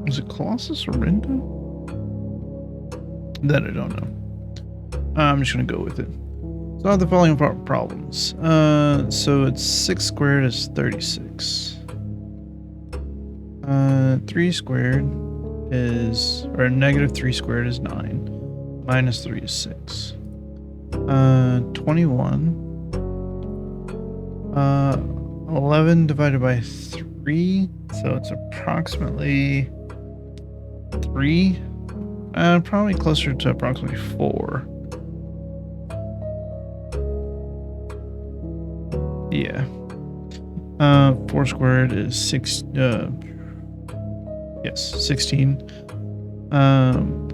Was it Colossus or Rinda? That I don't know. I'm just gonna go with it. Solve the following problems. So it's 6 squared is 36. 3 squared is, or negative 3 squared is 9. Minus 3 is 6. 21. 11 divided by 3. So it's approximately 3. Probably closer to approximately 4. Yeah. 4 squared is 6. Yes, 16.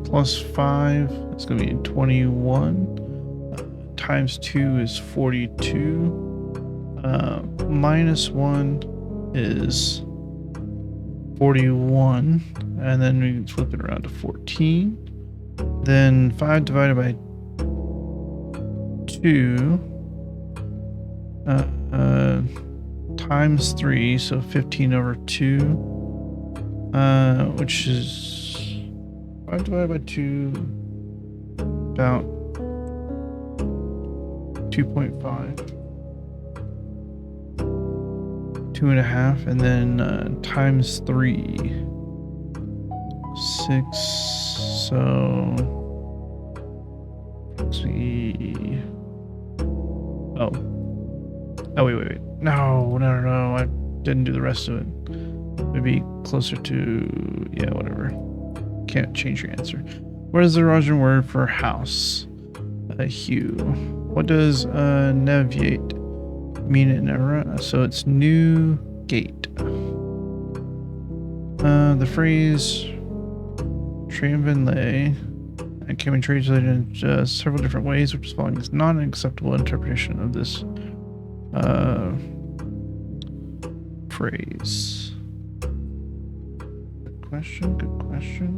Plus 5. It's gonna be 21. Times 2 is 42. Minus 1 is 41, and then we can flip it around to 14. Then 5 divided by 2 times 3, so 15 over 2, which is 5 divided by 2, about 2.5. 2.5, and then times 3, 6. So see. Oh, wait. No. I didn't do the rest of it. Maybe closer to, yeah, whatever. Can't change your answer. What is the Rojan word for house? Hue. What does neviate mean in era? So it's new gate. The phrase triumvirate can be translated in several different ways, which is following is not an acceptable interpretation of this phrase. Good question.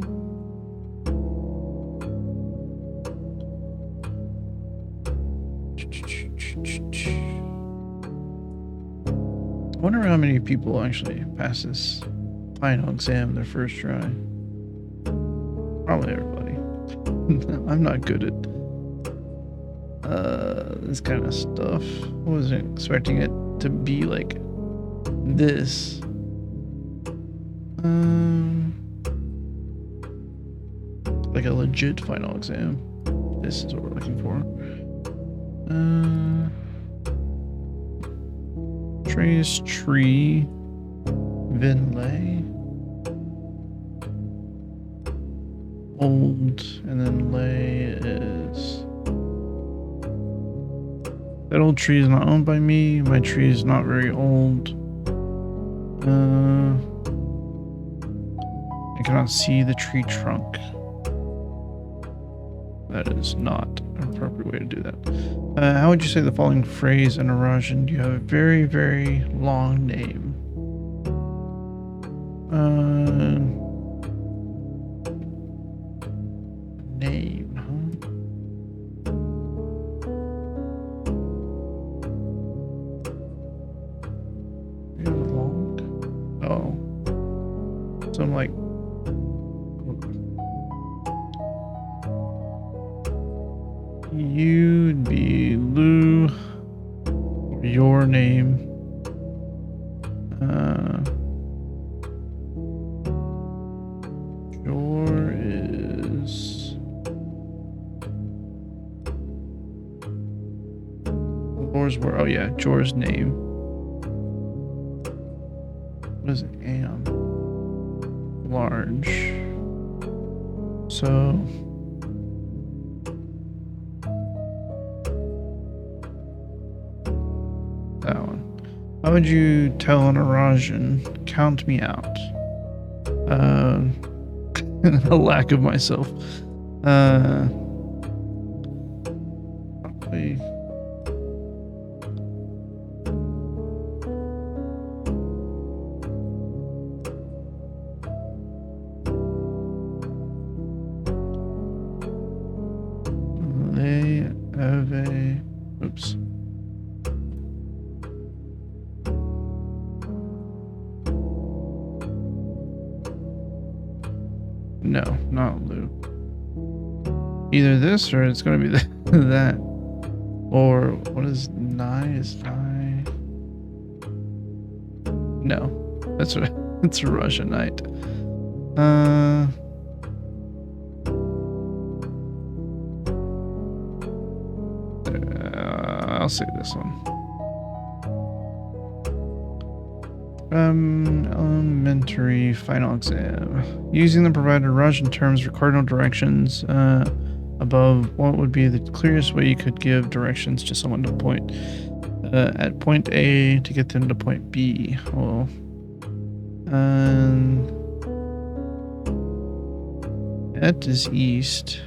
I wonder how many people actually pass this final exam their first try. Probably everybody. I'm not good at this kind of stuff. I wasn't expecting it to be like this. Like a legit final exam. This is what we're looking for. Trace tree Vinlay. Old, and then lay is... That old tree is not owned by me. My tree is not very old. I cannot see the tree trunk. That is not an appropriate way to do that. How would you say the following phrase in Russian? You have a very, very long name. Name, huh? Very long? Oh. So I'm like... You'd be Lou, or your name. Jor is... Jor's where? Oh yeah, Jor's name. What is am? Large. So... that one. How would you tell an Arajan, count me out? A lack of myself. Probably... Oops. No, not Lou. Either this or it's going to be that. Or what is Nye? Is Nye? No, that's a it's a Russian knight. I'll say this one. Elementary final exam. Using the provided Russian terms for cardinal directions above, what would be the clearest way you could give directions to someone to point at point A to get them to point B? Well, that is east.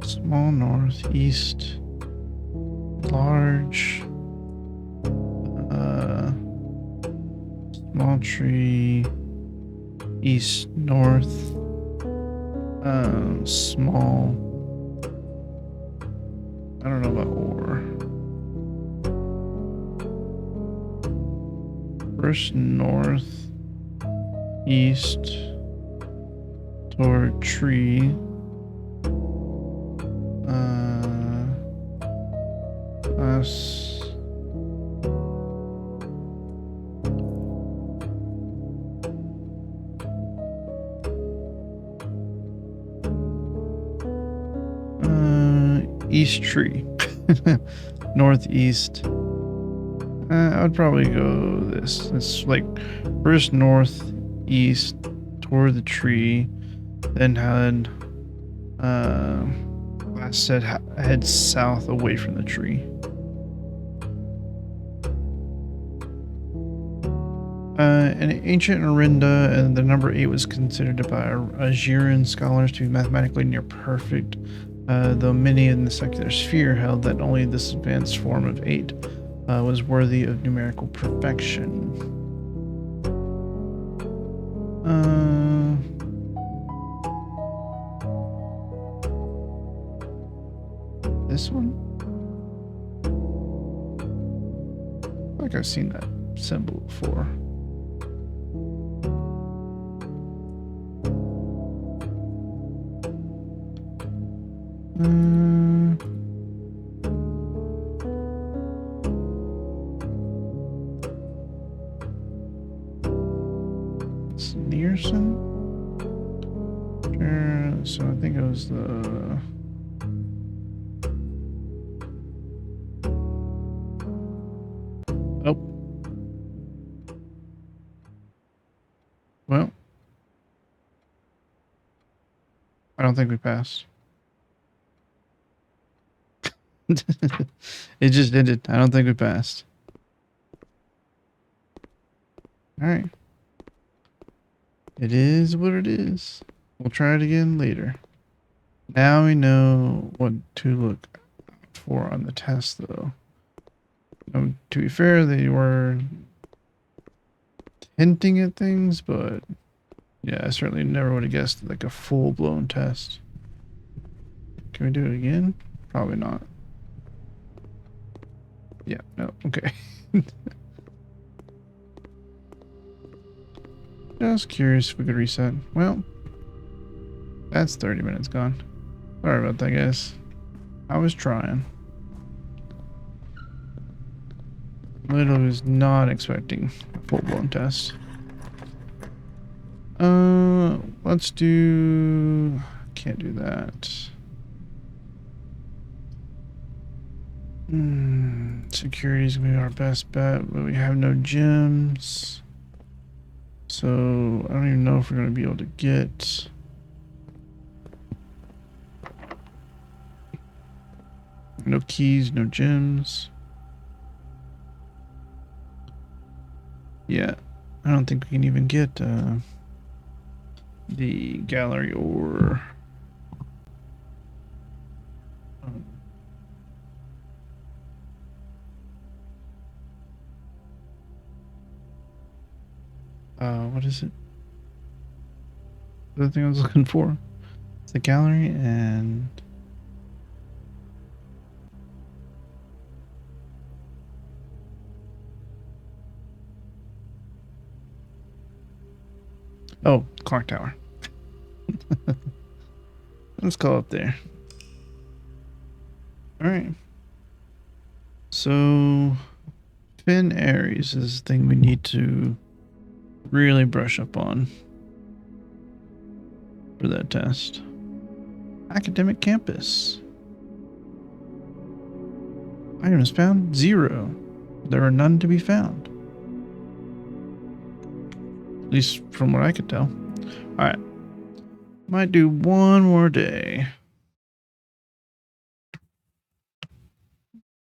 Small northeast, large, small tree, east, north, small, I don't know about or. First north, east, toward tree, east tree. Northeast. I would probably go this. It's like first northeast toward the tree, then head last said head south away from the tree. In ancient Orinda, and the number 8 was considered by Ajiran scholars to be mathematically near perfect, though many in the secular sphere held that only this advanced form of 8 was worthy of numerical perfection. This one? I feel like I've seen that symbol before. It's Nearson? Sure, so I think it was the... Oh. Well. I don't think we passed. It just ended. I don't think we passed. Alright. It is what it is. We'll try it again later. Now we know what to look for on the test, though. To be fair, they were hinting at things, but yeah, I certainly never would have guessed like a full-blown test. Can we do it again? Probably not. Yeah, no, okay. Just curious if we could reset. Well, that's 30 minutes gone. Sorry about that, guys. I was trying. Literally was not expecting a full-blown test. Let's do... Can't do that. Security's gonna be our best bet, but we have no gems. So, I don't even know if we're gonna be able to get... No keys, no gems. Yeah, I don't think we can even get the gallery or what is it? The thing I was looking for. It's the gallery and oh, clock tower. Let's go up there. All right. So, Finn Aries is the thing we need to really brush up on for that test. Academic campus. Items found 0. There are none to be found. At least from what I could tell. Alright. Might do one more day.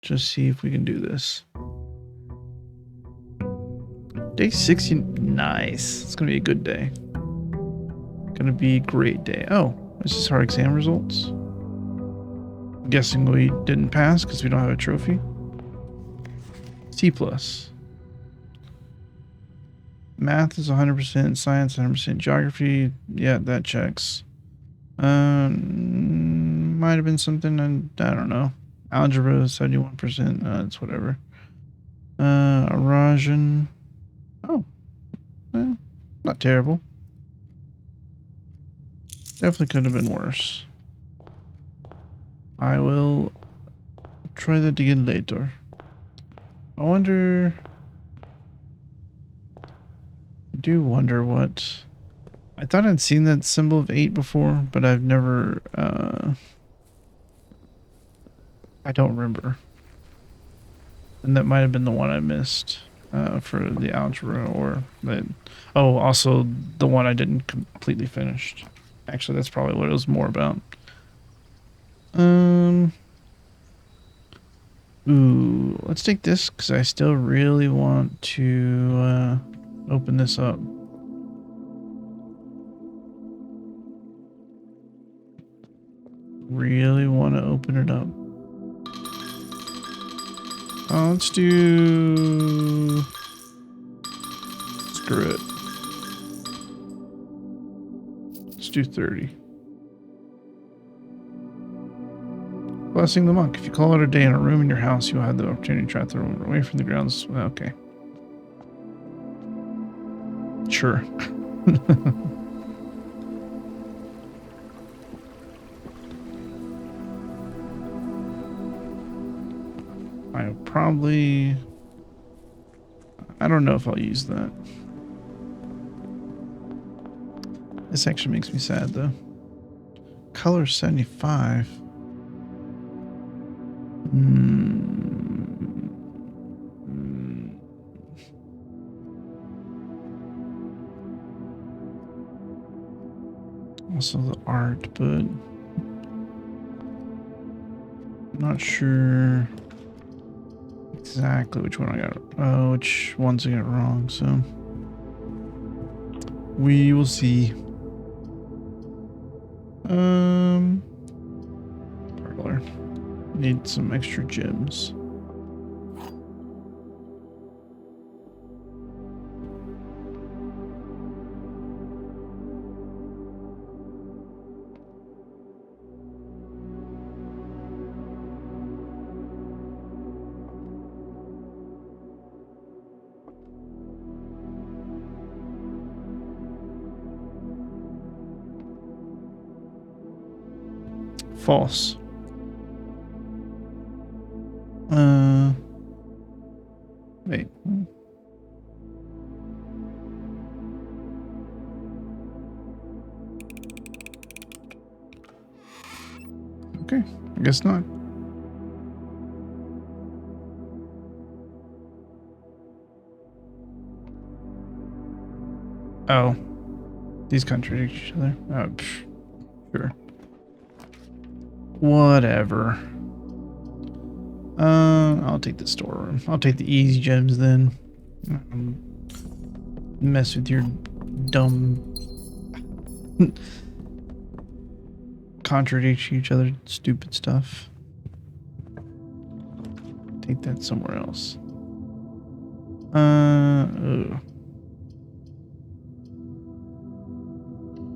Just see if we can do this. Day 60. Nice. It's going to be a good day. Going to be a great day. Oh, this is our exam results. I'm guessing we didn't pass because we don't have a trophy. C+. Math is 100%, science 100%, geography, yeah, that checks. Might have been something, I don't know. Algebra 71%, it's whatever. Erosion. Oh, well, not terrible. Definitely could have been worse. I will try that again later. I wonder... I do wonder what... I thought I'd seen that symbol of 8 before, but I've never... I don't remember. And that might have been the one I missed for the algebra or... the, oh, also the one I didn't completely finish. Actually, that's probably what it was more about. Ooh, let's take this because I still really want to open this up. Really want to open it up. Oh, let's do... Screw it. Let's do 30. Blessing the monk. If you call it a day in a room in your house, you'll have the opportunity to track the room away from the grounds. Okay. Sure. I'll probably... I don't know if I'll use that. This actually makes me sad, though. Color 75. Also the art, but... Not sure exactly which one I got. Which ones I got wrong. So we will see. Parlor. Need some extra gems. False. Wait. Okay, I guess not. Oh, these contradict each other. Oh, sure. Whatever. I'll take the storeroom. I'll take the easy gems then. Mess with your dumb contradict each other stupid stuff. Take that somewhere else. Ugh.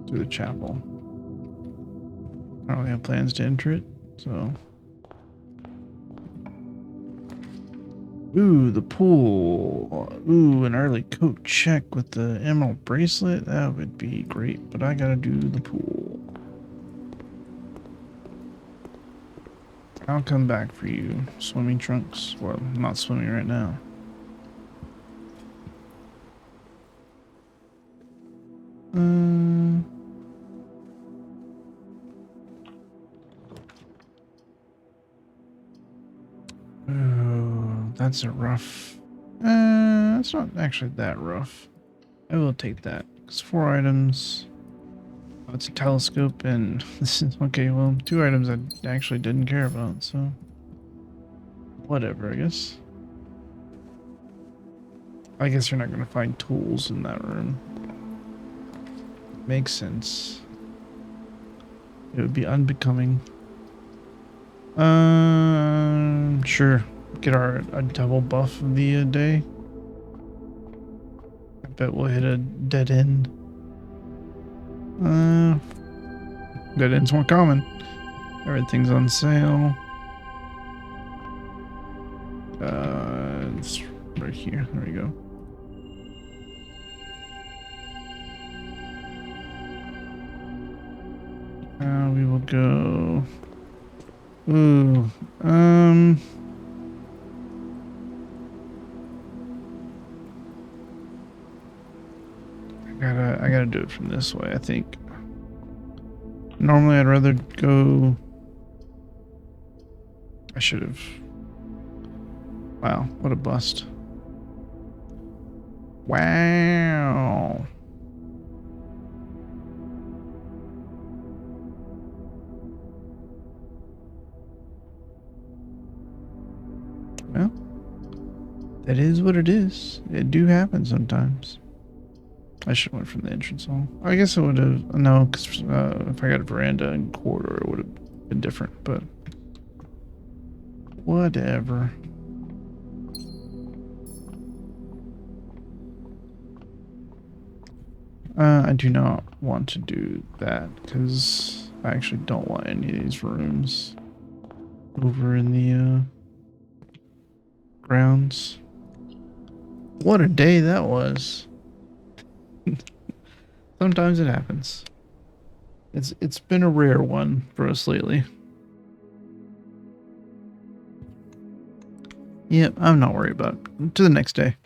To the chapel. I don't really have plans to enter it, so. Ooh, the pool. Ooh, an early coat check with the emerald bracelet. That would be great, but I gotta do the pool. I'll come back for you, swimming trunks. Well, I'm not swimming right now. Oh, that's a rough. It's not actually that rough. I will take that. It's 4 items. Oh, it's a telescope, and this is okay. Well, 2 items I actually didn't care about, so whatever, I guess. I guess you're not gonna find tools in that room. Makes sense. It would be unbecoming. Sure. Get a double buff of the day. I bet we'll hit a dead end. Dead end's more common. Everything's on sale. It's right here. There we go. We will go. Ooh. I gotta do it from this way, I think. Normally I'd rather go. I should have. Wow, what a bust. Wow. Well, that is what it is. It do happen sometimes. I should have went from the entrance hall. I guess I would have. No, because if I got a veranda and corridor, it would have been different, but whatever. I do not want to do that because I actually don't want any of these rooms over in the grounds. What a day that was. Sometimes it happens. It's been a rare one for us lately. Yep, I'm not worried about it. To the next day.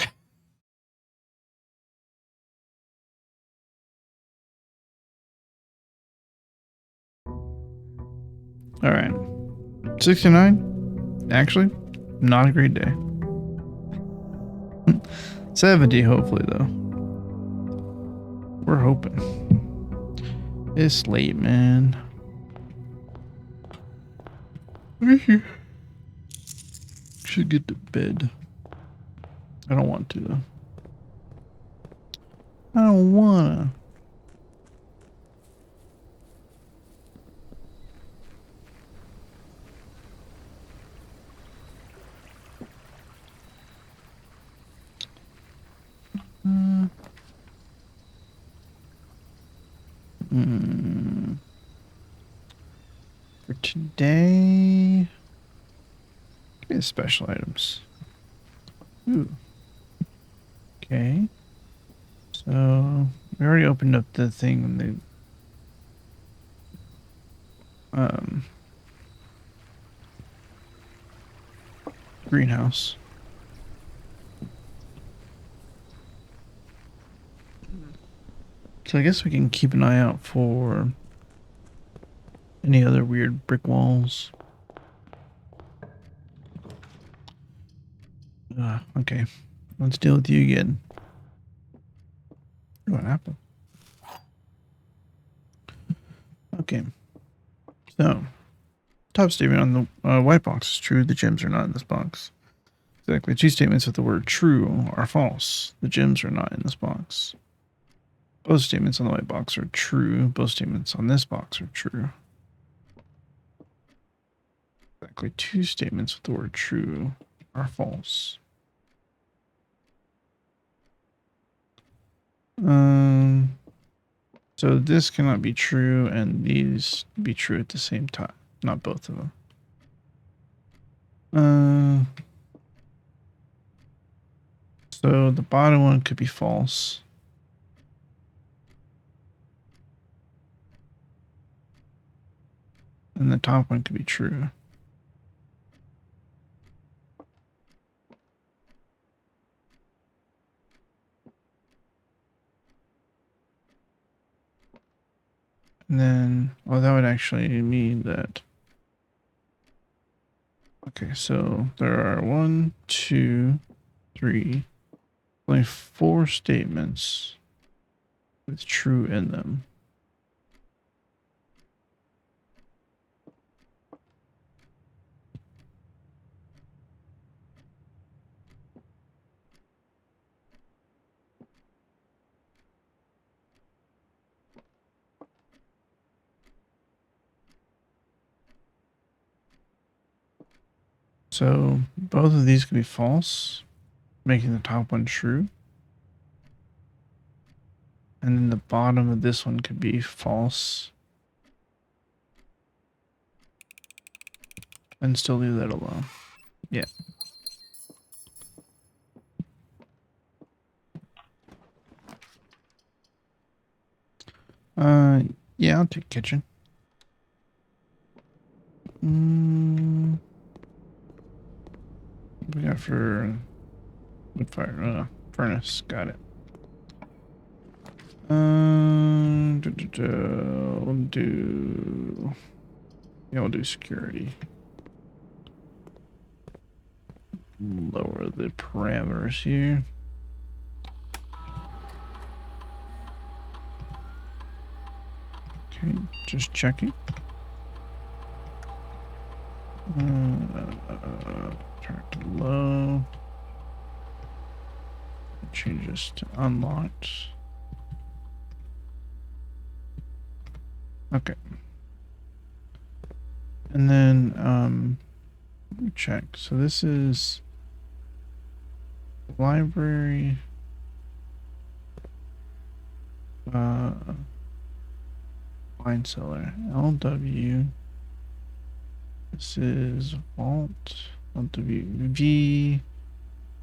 Alright. 69? Actually, not a great day. 70 hopefully though. We're hoping. It's late, man. should get to bed. I don't want to though. I don't wanna. For today, get special items. Ooh. Okay. So we already opened up the thing when they greenhouse. So I guess we can keep an eye out for any other weird brick walls. Okay. Let's deal with you again. What happened? Okay. So, top statement on the white box is true. The gems are not in this box. Exactly. Two statements with the word true are false. The gems are not in this box. Both statements on the white box are true. Both statements on this box are true. Exactly. Two statements with the word true are false. So this cannot be true and these be true at the same time. Not both of them. So the bottom one could be false. And the top one could be true. And then, well, that would actually mean that. Okay, so there are 1, 2, 3, only 4 statements with true in them. So both of these could be false, making the top one true. And then the bottom of this one could be false. And still leave that alone. Yeah. Yeah, I'll take kitchen. We got for wood fire, furnace. Got it. We'll do. Yeah, we'll do security. Lower the parameters here. Okay, just checking. Turn it to low. Change this to unlocked. Okay. And then let me check. So this is library. Wine cellar. LW. This is vault. LW. V.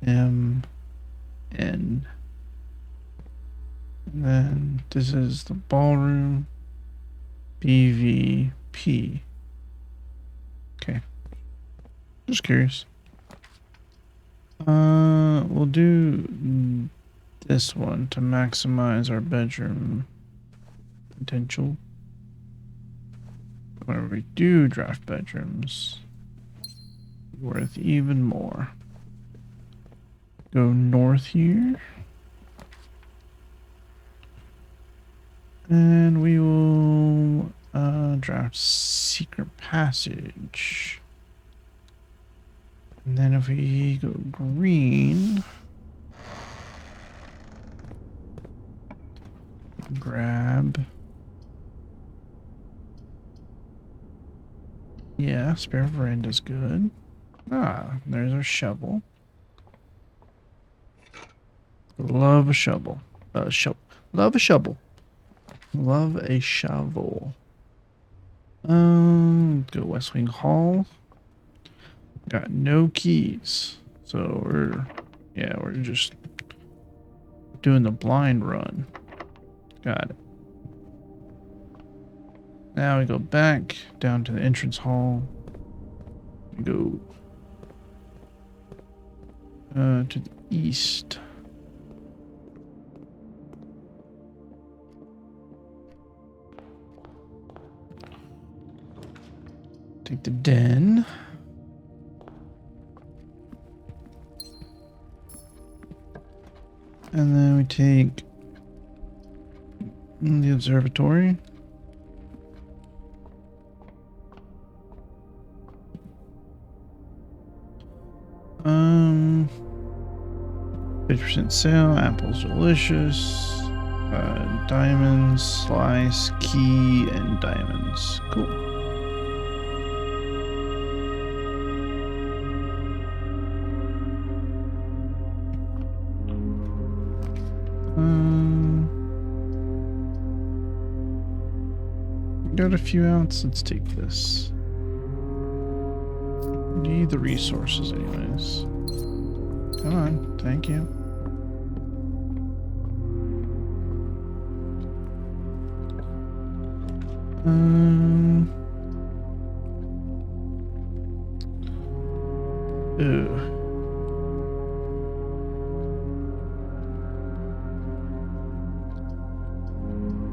M. N. And then this is the ballroom. BVP. Okay. Just curious. We'll do this one to maximize our bedroom potential. Whenever we do draft bedrooms, worth even more. Go north here. And we will draft secret passage. And then if we go green, grab. Yeah, spare veranda's good. Ah, there's our shovel. Love a shovel. Love a shovel. Love a shovel. Go West Wing Hall. Got no keys. So we're just doing the blind run. Got it. Now we go back down to the entrance hall. We go to the east. Take the den. And then we take the observatory. 50% sale, apples delicious, diamonds, slice, key, and diamonds. Cool. Got a few outs. Let's take this. Need the resources anyways. Come on, thank you.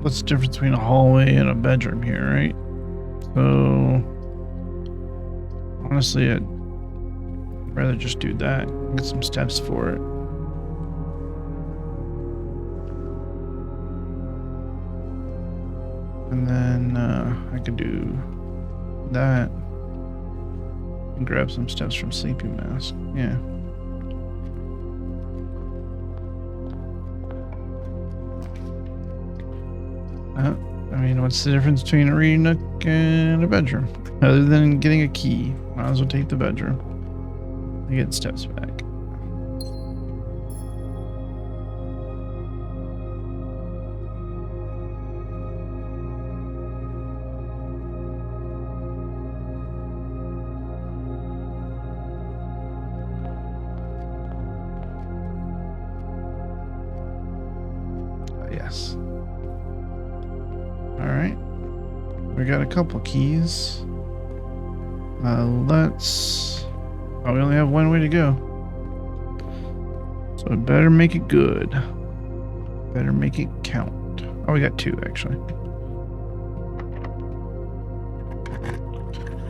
What's the difference between a hallway and a bedroom here, right? So honestly, I'd rather just do that. Get some steps for it. And then I could do that and grab some steps from Sleeping Mask. Yeah. I mean, what's the difference between a reading nook and a bedroom? Other than getting a key, might as well take the bedroom. I get steps back. Yes. All right. We got a couple keys. Let's... Oh, we only have one way to go. So I better make it good. Better make it count. Oh, we got two, actually.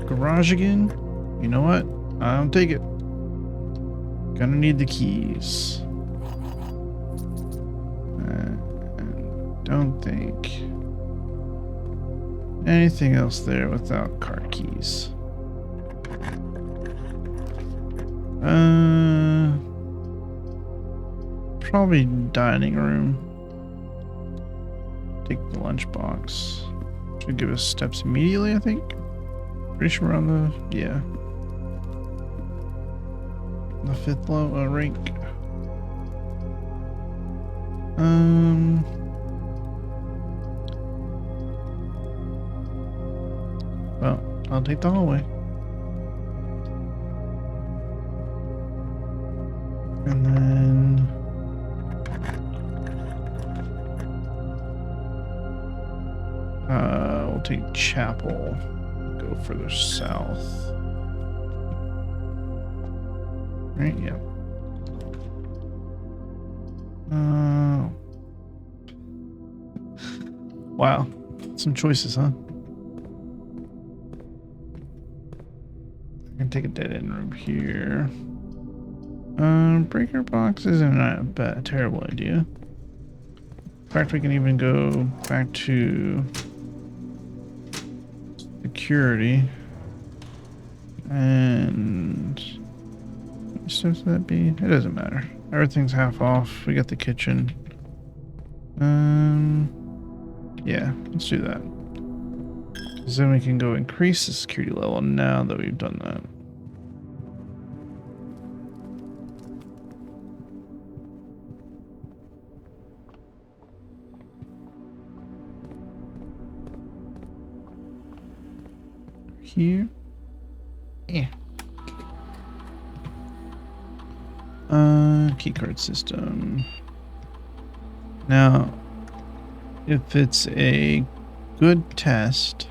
Garage again? You know what? I'll take it. Gonna need the keys. Don't think anything else there without car keys. Probably dining room. Take the lunchbox. Should give us steps immediately, I think. Pretty sure we're on the, yeah. The 5th low rank. Well, I'll take the hallway. And then we'll take chapel. Go further south. Right, yeah. Wow. Some choices, huh? I can take a dead end room here. Breaker box isn't a terrible idea. In fact, we can even go back to security and steps would that be? It doesn't matter. Everything's half off. We got the kitchen. Yeah, let's do that. Because then we can go increase the security level now that we've done that. Here. Yeah. Keycard system. Now, if it's a good test,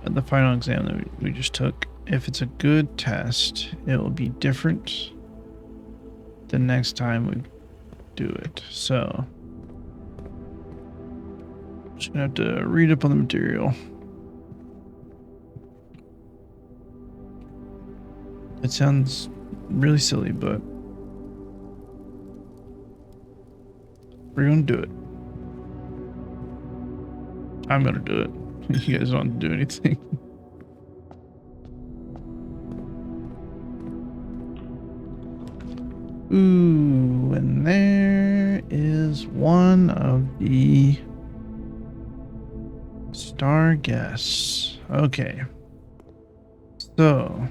the final exam that we just took, if it's a good test, it will be different the next time we do it. So, just gonna have to read up on the material. It sounds really silly, but we're gonna do it. I'm gonna do it. You guys don't do anything. Ooh, and there is one of the star guests. Okay. So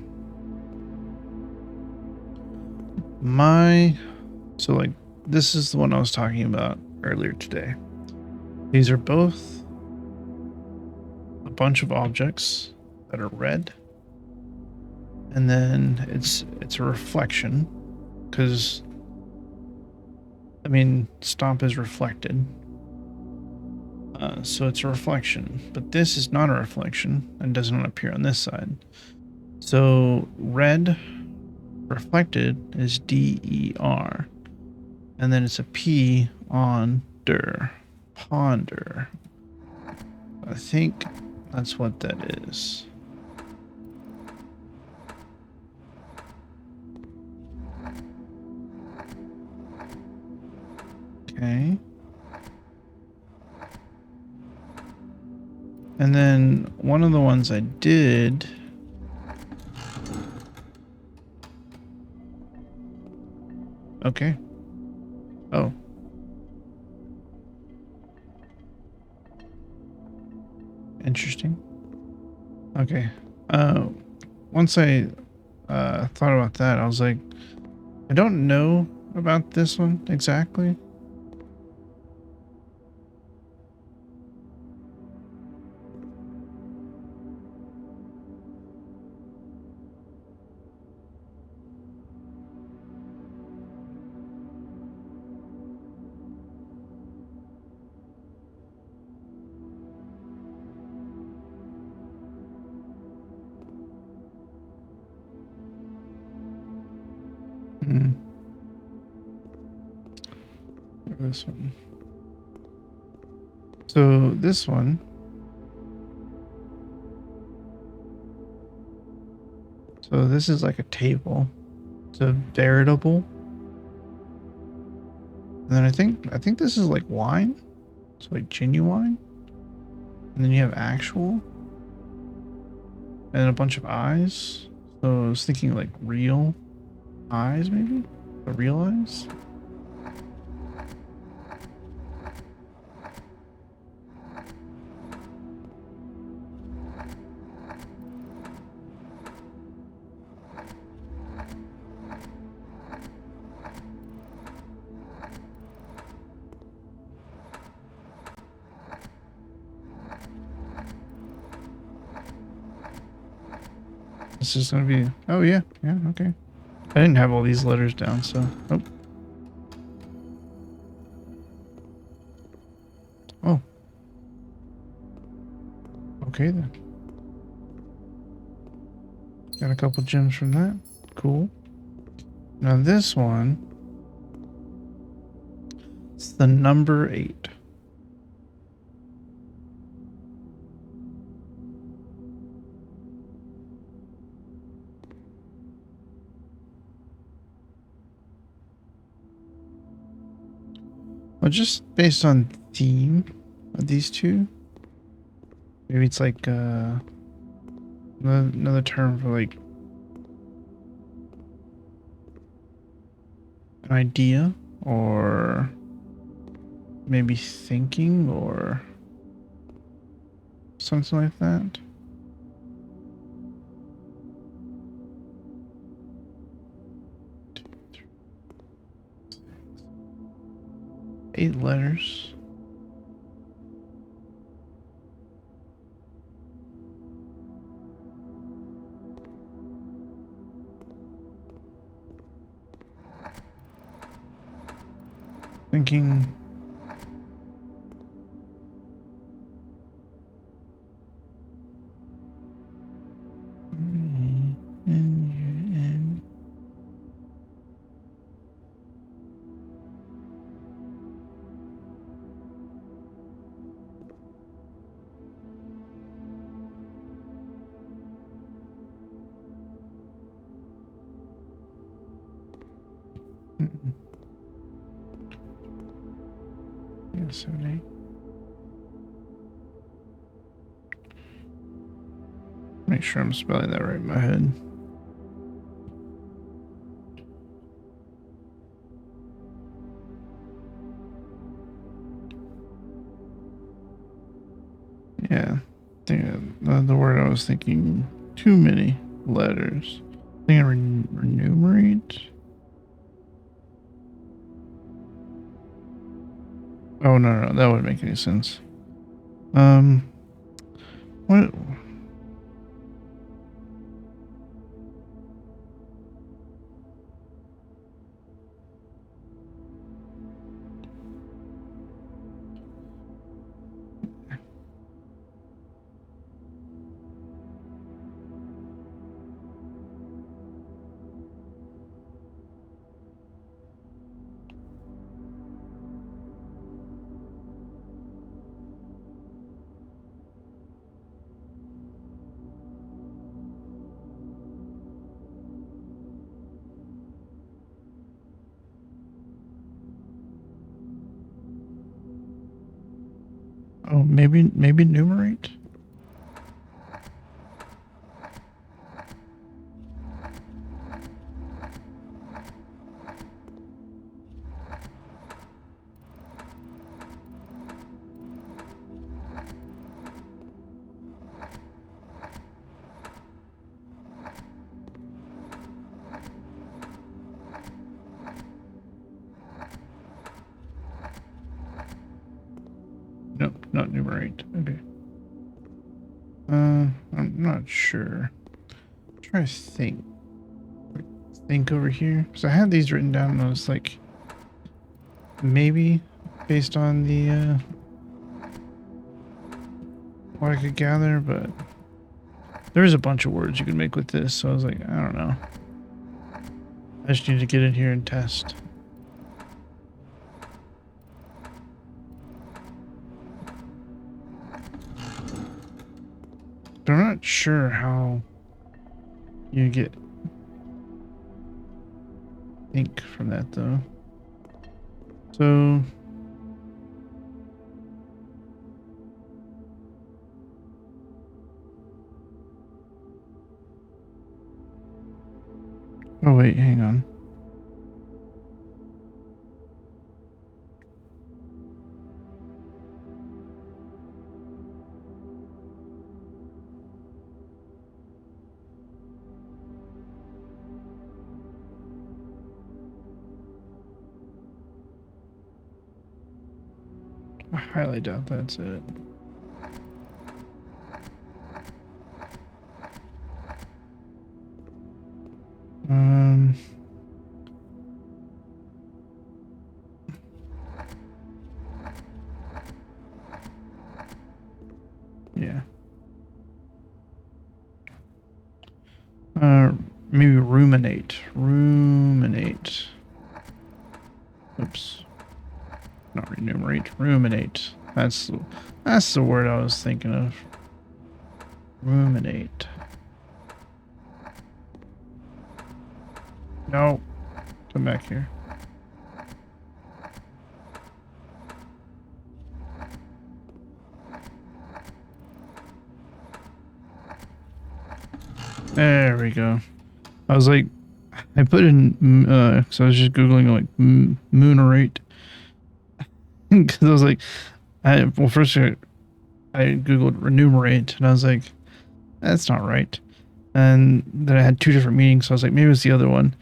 like this is the one I was talking about earlier today. These are both a bunch of objects that are red, and then it's a reflection, because I mean stomp is reflected, so it's a reflection, but this is not a reflection and does not appear on this side. So red reflected is DER, and then it's a P on der, ponder. I think that's what that is. Okay. And then one of the ones I did, okay. Oh. Interesting. Okay. Once I thought about that, I was like, I don't know about this one exactly. This one. So this one. So this is like a table. It's a veritable. And then I think this is like wine. It's like genuine. And then you have actual. And a bunch of eyes. So I was thinking like real eyes, maybe? The real eyes? This is gonna be, oh yeah, okay. I didn't have all these letters down, so, oh. Oh. Okay then. Got a couple gems from that. Cool. Now this one, it's the number 8. Well, just based on theme of these two, maybe it's like another term for like an idea or maybe thinking or something like that. Eight letters. Thinking. Yeah, 7, 8. Make sure I'm spelling that right in my head. Yeah, I think the word I was thinking, too many letters. I think I renumerate. Oh no, that wouldn't make any sense. What? Oh, maybe numerate. No, not numerate. Okay. I'm not sure. Try to think. Think over here. So I had these written down and I was like, maybe based on the what I could gather, but there's a bunch of words you could make with this. So I was like, I don't know. I just need to get in here and test. But I'm not sure how you get ink from that though. So oh wait, hang on. I highly doubt that's it. Yeah. Maybe ruminate. Ruminate. Oops. Not renumerate. Ruminate. That's the word I was thinking of. Ruminate. No. Come back here. There we go. I was like, I put in, so I was just Googling like moonerate. Because I was like, well, first I Googled remunerate and I was like, that's not right. And then I had two different meanings. So I was like, maybe it's the other one.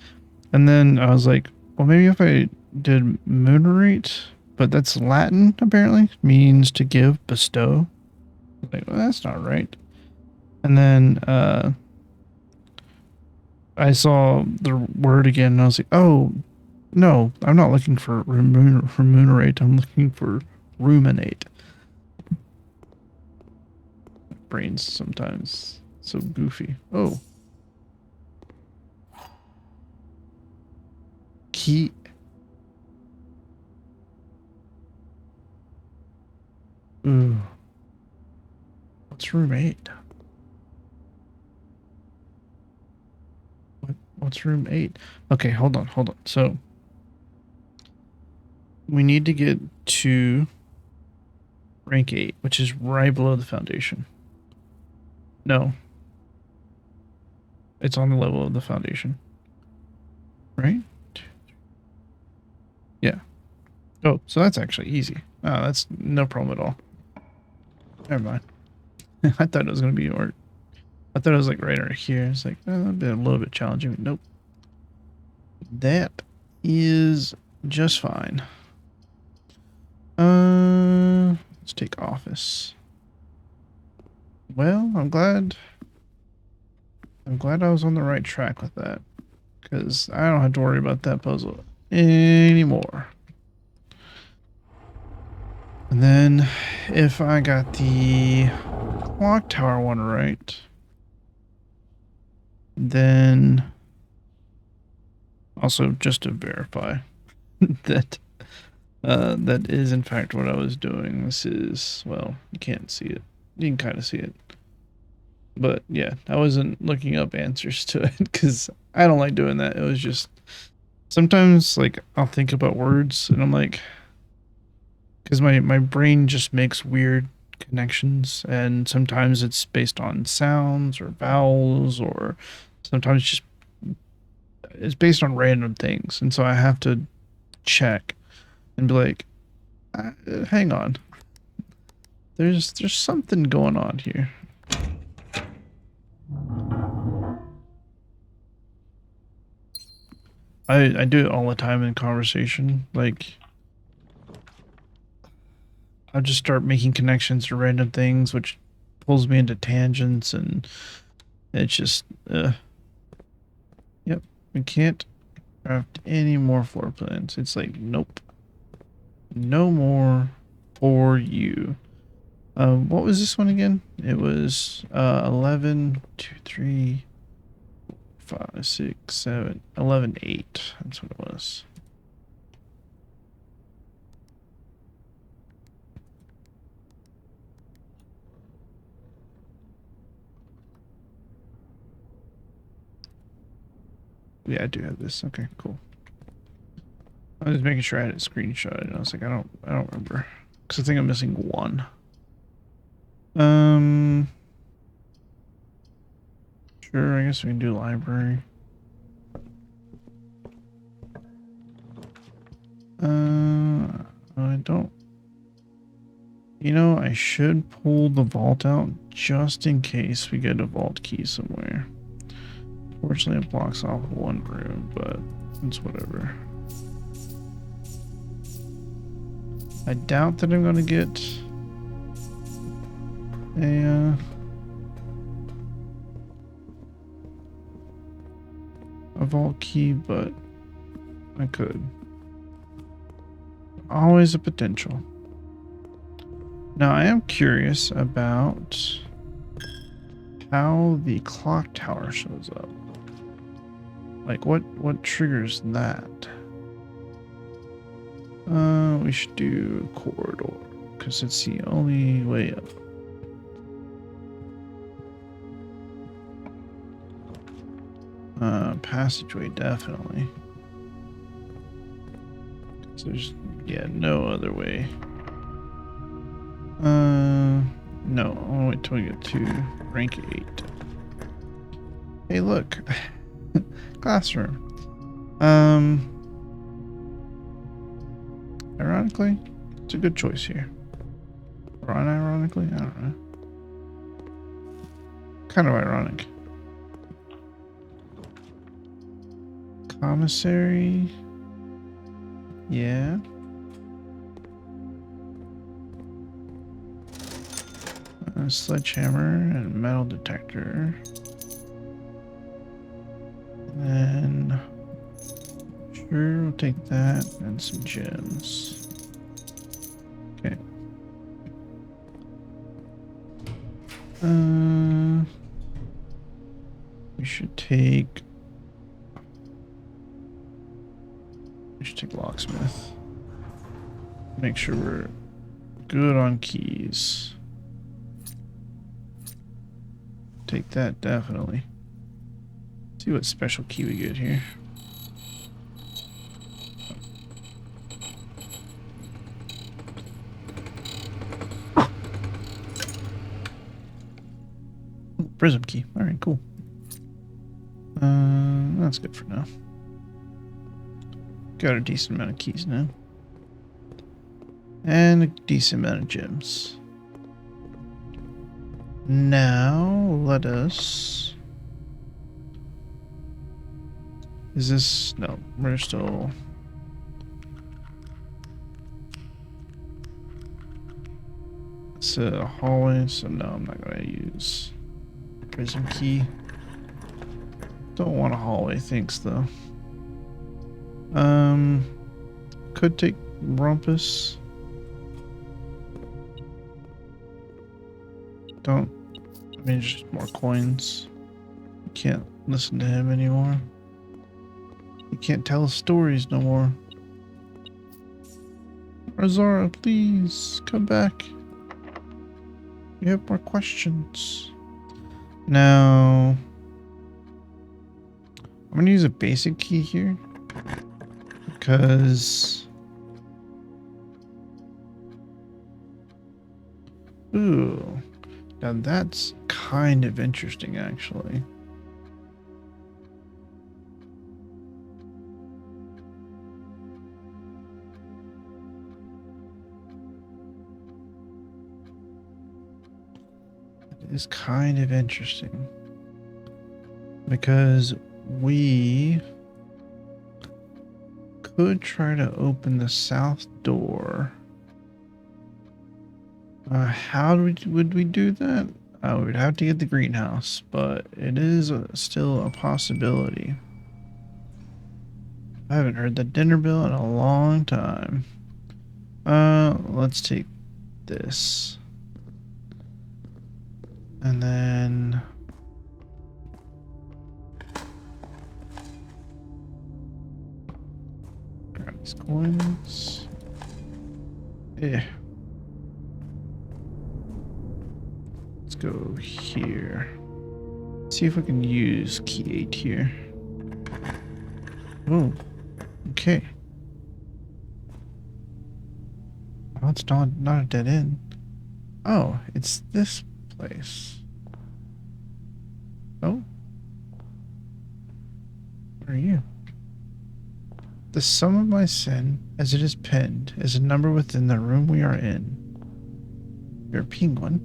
And then I was like, well, maybe if I did moonerate, but that's Latin apparently, means to give, bestow. I was like, well, that's not right. And then I saw the word again and I was like, oh, no, I'm not looking for remunerate. I'm looking for ruminate. Brains sometimes so goofy. Oh. Key. Ooh. What's room 8? What's room 8? Okay, hold on. So we need to get to rank 8, which is right below the foundation. No. It's on the level of the foundation. Right? Yeah. Oh, so that's actually easy. Oh, that's no problem at all. Never mind. I thought it was going to be, or I thought it was like right over here. It's like, that'd be a little bit challenging. Nope. That is just fine. Let's take office. Well, I'm glad I was on the right track with that, because I don't have to worry about that puzzle anymore. And then if I got the clock tower one right, then also just to verify that that is in fact what I was doing. This is, well, you can't see it. You can kind of see it. But yeah, I wasn't looking up answers to it because I don't like doing that. It was just sometimes like I'll think about words and I'm like, because my brain just makes weird connections, and sometimes it's based on sounds or vowels, or sometimes just it's based on random things, and so I have to check and be like, hang on, there's something going on here. I do it all the time in conversation. Like, I'll just start making connections to random things, which pulls me into tangents, and it's just, yep, we can't craft any more floor plans. It's like, nope, no more for you. What was this one again? It was 11, 2, 3, 5, 6, 7, 11, 8. That's what it was. Yeah, I do have this. Okay, cool. I was making sure I had it screenshotted, and I was like, I don't remember, because I think I'm missing one. Sure, I guess we can do library. I don't. You know, I should pull the vault out just in case we get a vault key somewhere. Fortunately, it blocks off one room, but it's whatever. I doubt that I'm gonna get a vault key, but I could. Always a potential. Now, I am curious about how the clock tower shows up. Like, what triggers that? We should do corridor, because it's the only way up. Passageway, definitely. There's, yeah, no other way. No, I'll wait till we get to rank 8. Hey, look. Classroom. Ironically, it's a good choice here. Or unironically, I don't know. Kind of ironic. Commissary. Yeah. A sledgehammer and a metal detector. And then sure, we'll take that and some gems. Okay. We should take locksmith. Make sure we're good on keys. Take that definitely. See what special key we get here. Prism key. All right, cool. That's good for now. Got a decent amount of keys now. And a decent amount of gems. Now, let us... Is this... No, we're still... It's a hallway, so no, I'm not going to use prism key. Don't want a hallway, thanks, though. Could take Rumpus. Don't. I mean, just more coins. You can't listen to him anymore. You can't tell us stories no more. Azara, please come back. We have more questions. Now, I'm gonna use a basic key here because ooh, now that's kind of interesting actually. It is kind of interesting because we could try to open the south door. How would we do that? We'd have to get the greenhouse, but it is still a possibility. I haven't heard the dinner bell in a long time. Let's take this. And then... grab these coins. Yeah. Let's go here. See if we can use key 8 here. Oh, okay. Well, it's not a dead end. Oh, it's this place. Oh. What are you? The sum of my sin, as it is penned, is a number within the room we are in. You're a penguin.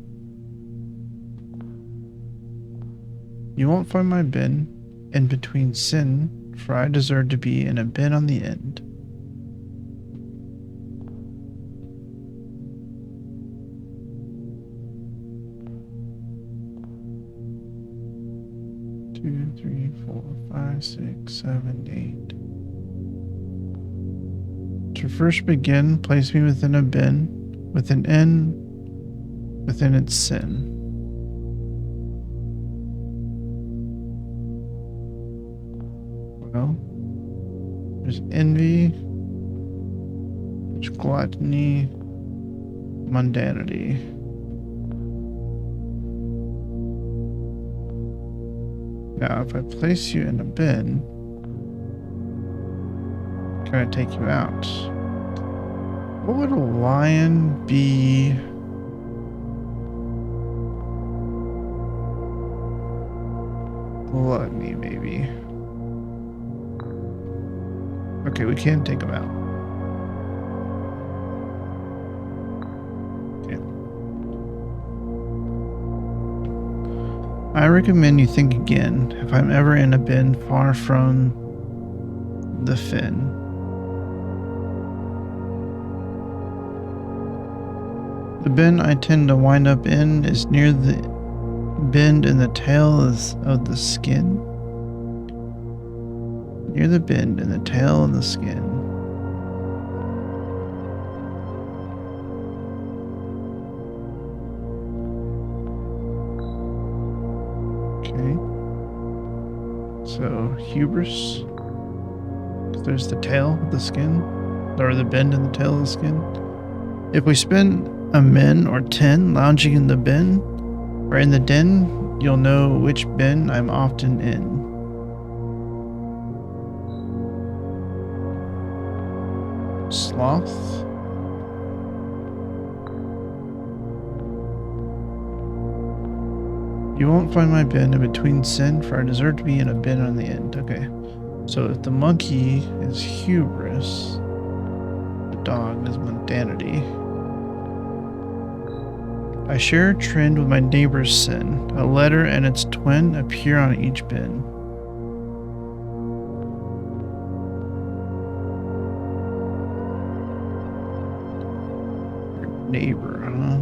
You won't find my bin in between sin, for I deserve to be in a bin on the end. Two, 3, 4, 5, 6, 7, 8. To first begin, place me within a bin, with an N, within its sin. Well, there's envy, there's gluttony, mundanity. Now, if I place you in a bin, can I take you out? What would a lion be? Gluttony, maybe. Okay, we can take them out. Okay. I recommend you think again if I'm ever in a bin far from the fin. The bin I tend to wind up in is near the bend in the tail of the skin. Near the bend in the tail of the skin. Okay. So, hubris. There's the tail of the skin. Or the bend in the tail of the skin. If we spend a min or 10 lounging in the bin, or in the den, you'll know which bin I'm often in. Sloth. You won't find my bin in between sin, for I deserve to be in a bin on the end. Okay. So if the monkey is hubris, the dog is mundanity. I share a trend with my neighbor's sin. A letter and its twin appear on each bin. Your neighbor, huh?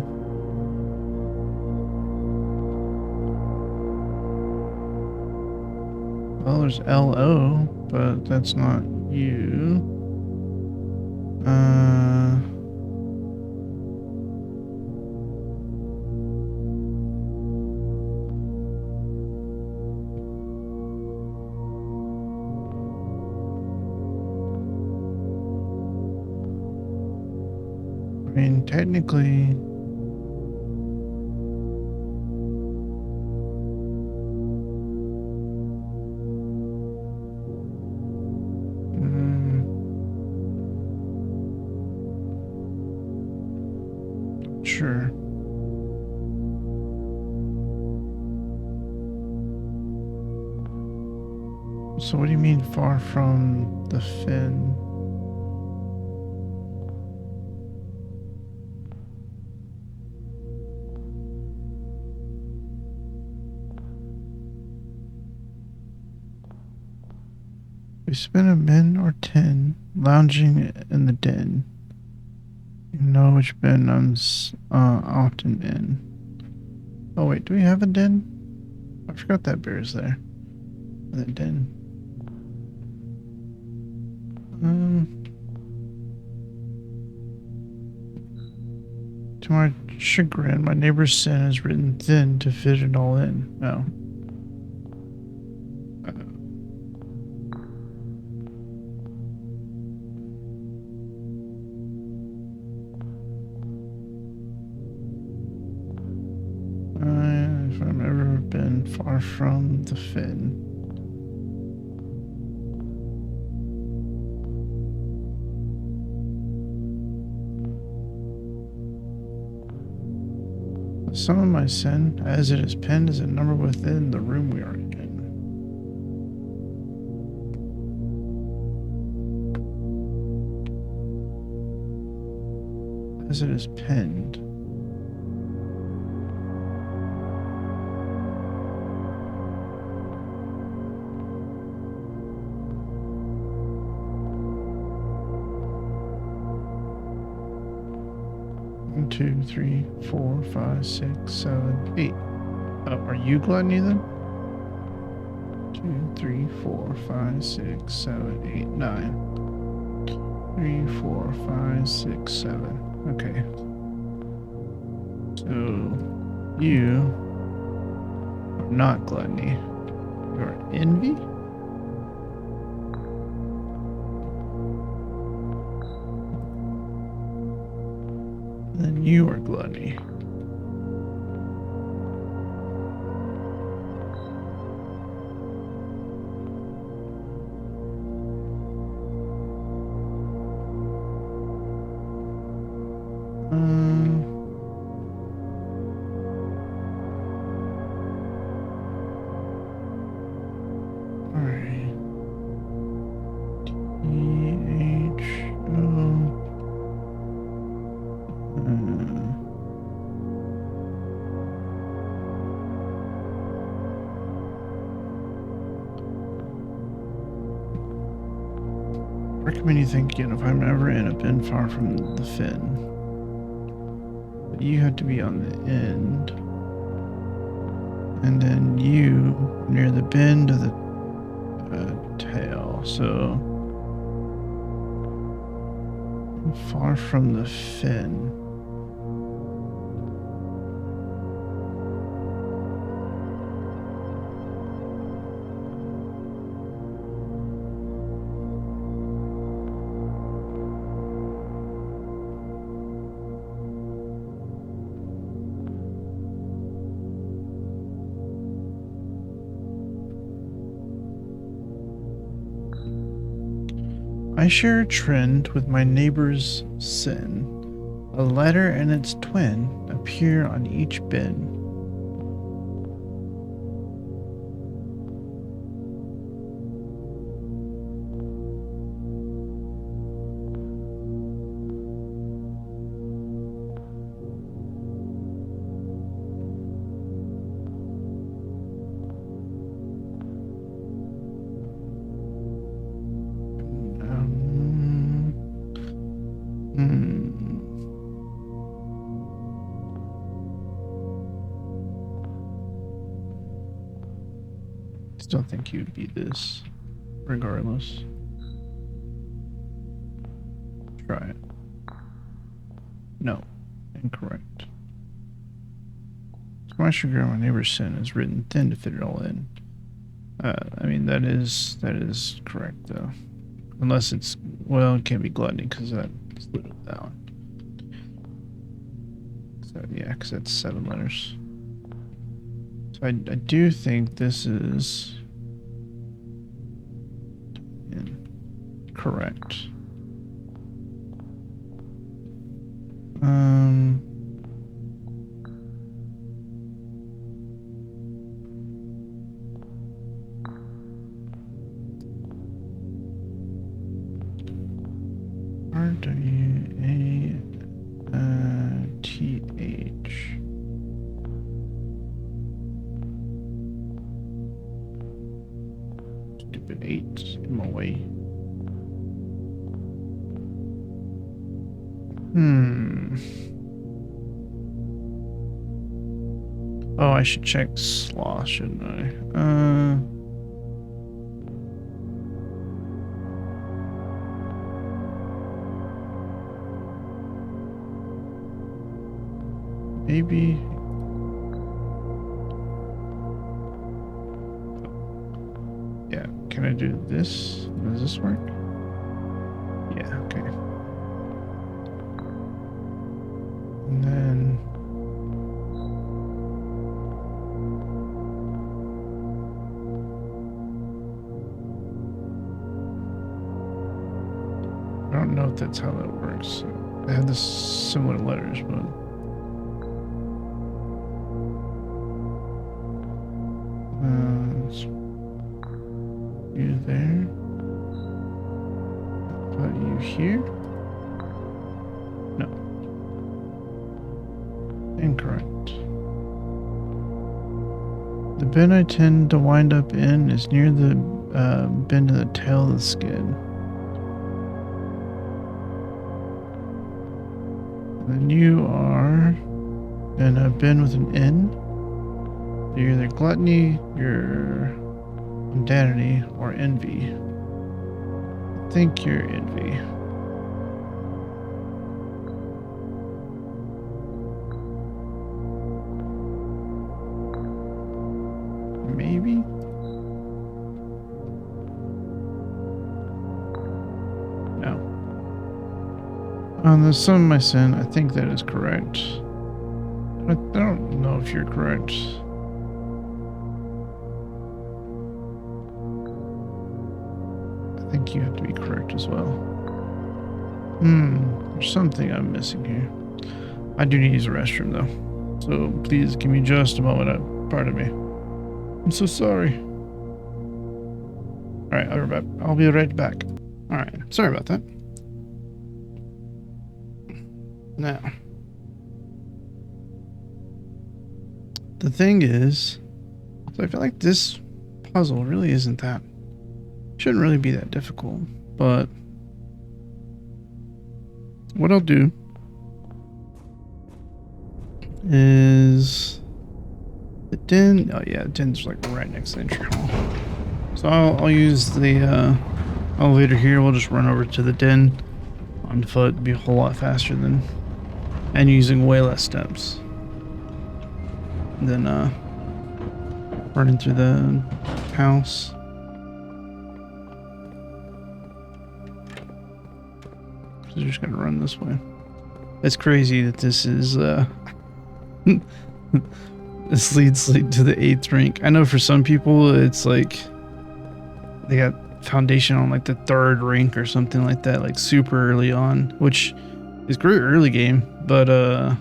Well, there's LO, but that's not you. I mean, technically, sure. So what do you mean far from the fin? We spend a min or 10 lounging in the den. You know which bin I'm often in. Oh wait, do we have a den? I forgot that bear is there. In the den. To my chagrin, my neighbor's sin is written thin to fit it all in. Oh. If I've ever been far from the fin. The sum of my sin, as it is penned, is a number within the room we are in. As it is penned. One, 2, 3, 4, 5, 6, 7, 8. Oh, are you gluttony then? 2, 3, 4, 5, 6, 7, 8, 9. 3, 4, 5, 6, 7. Okay. So you are not gluttony. You are envy? Then you are gluttony. Alright. Recommend you think again if I'm ever in a bin far from the fin. But you have to be on the end. And then you near the bend of the tail. So far from the fin. I share a trend with my neighbor's sin. A letter and its twin appear on each bin. Still think you'd be this, regardless. Try it. No, incorrect. Smash your grandma neighbor's sin is written thin to fit it all in. I mean that is correct though, unless it's well, it can't be gluttony because that's literally that one. So yeah, because that's 7 letters. So I do think this is correct. R-W-A-T-H. Stupid 8 in my way. Oh, I should check sloth, shouldn't I? Maybe. Yeah, can I do this? Does this work? Yeah, okay. And then I don't know if that's how that works. They have the similar letters, but you there? Put you here? No. Incorrect. The bin I tend to wind up in is near the bend of the tail of the skin. And then you are in a bin with an N. You're either gluttony, you're mundanity, or envy. I think you're envy. Maybe? No. On the sum of my sin, I think that is correct. I don't know if you're correct. I think you have to be correct as well. There's something I'm missing here. I do need to use the restroom though. So please give me just a moment. Pardon me. I'm so sorry. Alright, I'll be right back. Alright, sorry about that. Now, the thing is, so I feel like this puzzle really isn't that, shouldn't really be that difficult, but what I'll do is the den. Oh yeah, the den's like right next to the entry hall. So I'll use the elevator here. We'll just run over to the den on foot. It'd be a whole lot faster than, and using way less steps than running through the house. So you're just gonna run this way. It's crazy that this is this leads like to the 8th rank. I know for some people it's like they got foundation on like the 3rd rank or something like that, like super early on, which is great early game, but I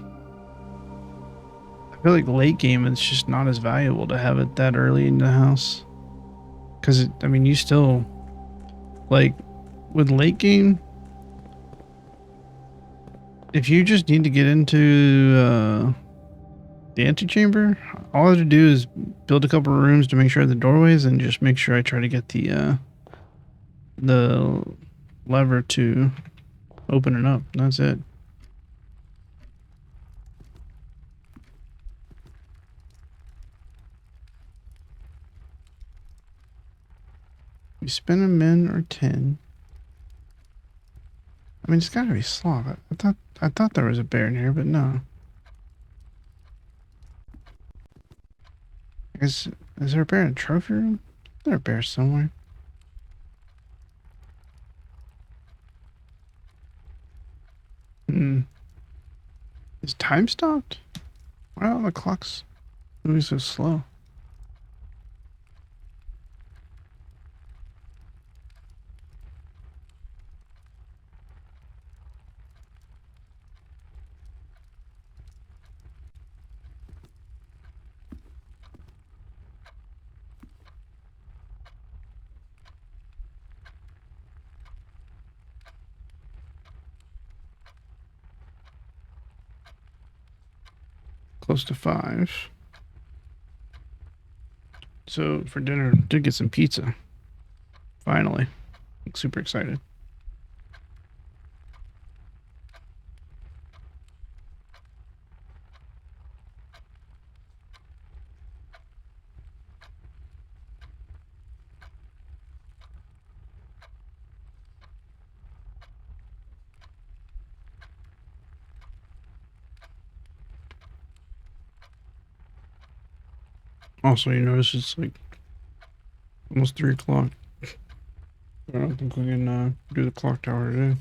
feel like late game it's just not as valuable to have it that early in the house. Cause I mean you still like with late game, if you just need to get into the antechamber, all I have to do is build a couple of rooms to make sure the doorways, and just make sure I try to get the lever to open it up. That's it. You spend a min or 10. I mean, it's gotta be sloth. I thought there was a bear in here, but no. Is there a bear in a trophy room? Is there a bear somewhere? Is time stopped? Why are the clocks moving so slow? Close to 5. So for dinner, did get some pizza. Finally. I'm super excited. Also, you notice it's like almost 3 o'clock. I don't think we can do the clock tower today.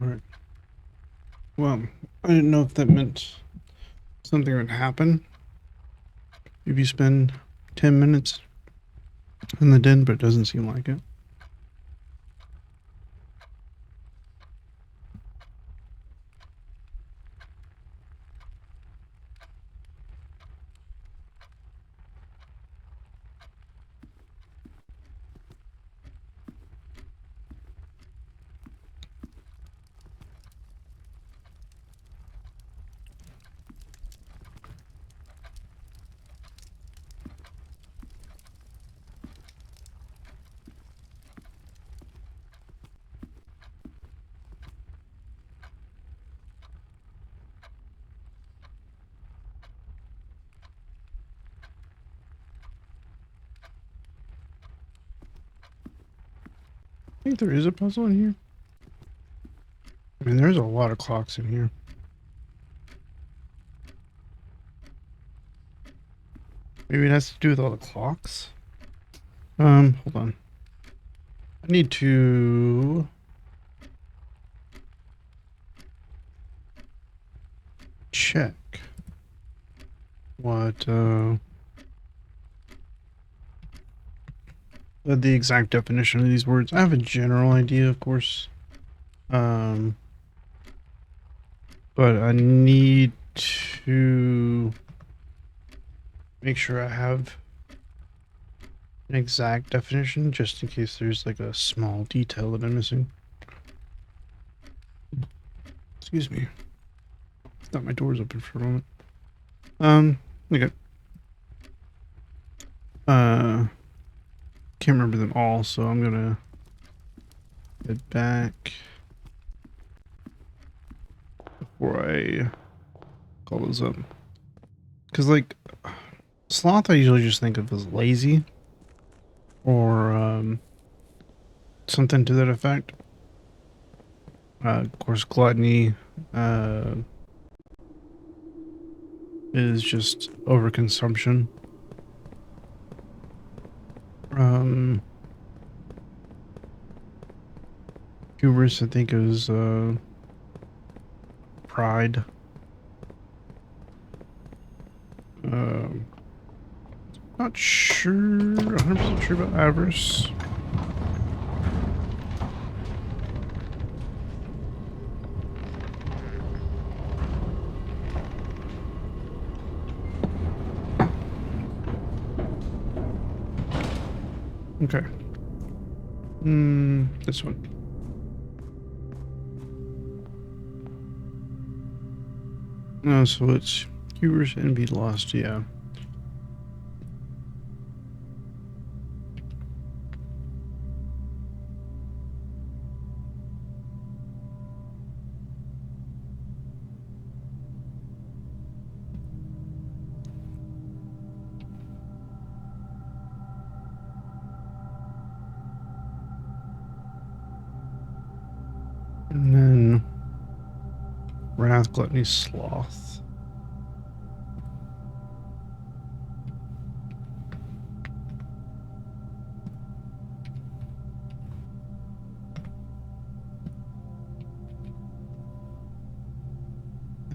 Alright. Well, I didn't know if that meant something would happen if you spend 10 minutes in the den, but it doesn't seem like it. I think there is a puzzle in here. I mean, there's a lot of clocks in here. Maybe it has to do with all the clocks. Hold on. I need to check what the exact definition of these words. I have a general idea, of course. But I need to make sure I have an exact definition, just in case there's like a small detail that I'm missing. Excuse me. Thought my door's open for a moment. Okay. Can't remember them all, so I'm gonna head back before I call those up. Because, like, sloth I usually just think of as lazy. Or, something to that effect. Of course, gluttony, is just overconsumption. Hubris, I think, is, pride. Not sure, 100% sure about avarice. Okay. This one. No, so it's hubris, envy, lust, yeah. And then wrath, gluttony, sloth.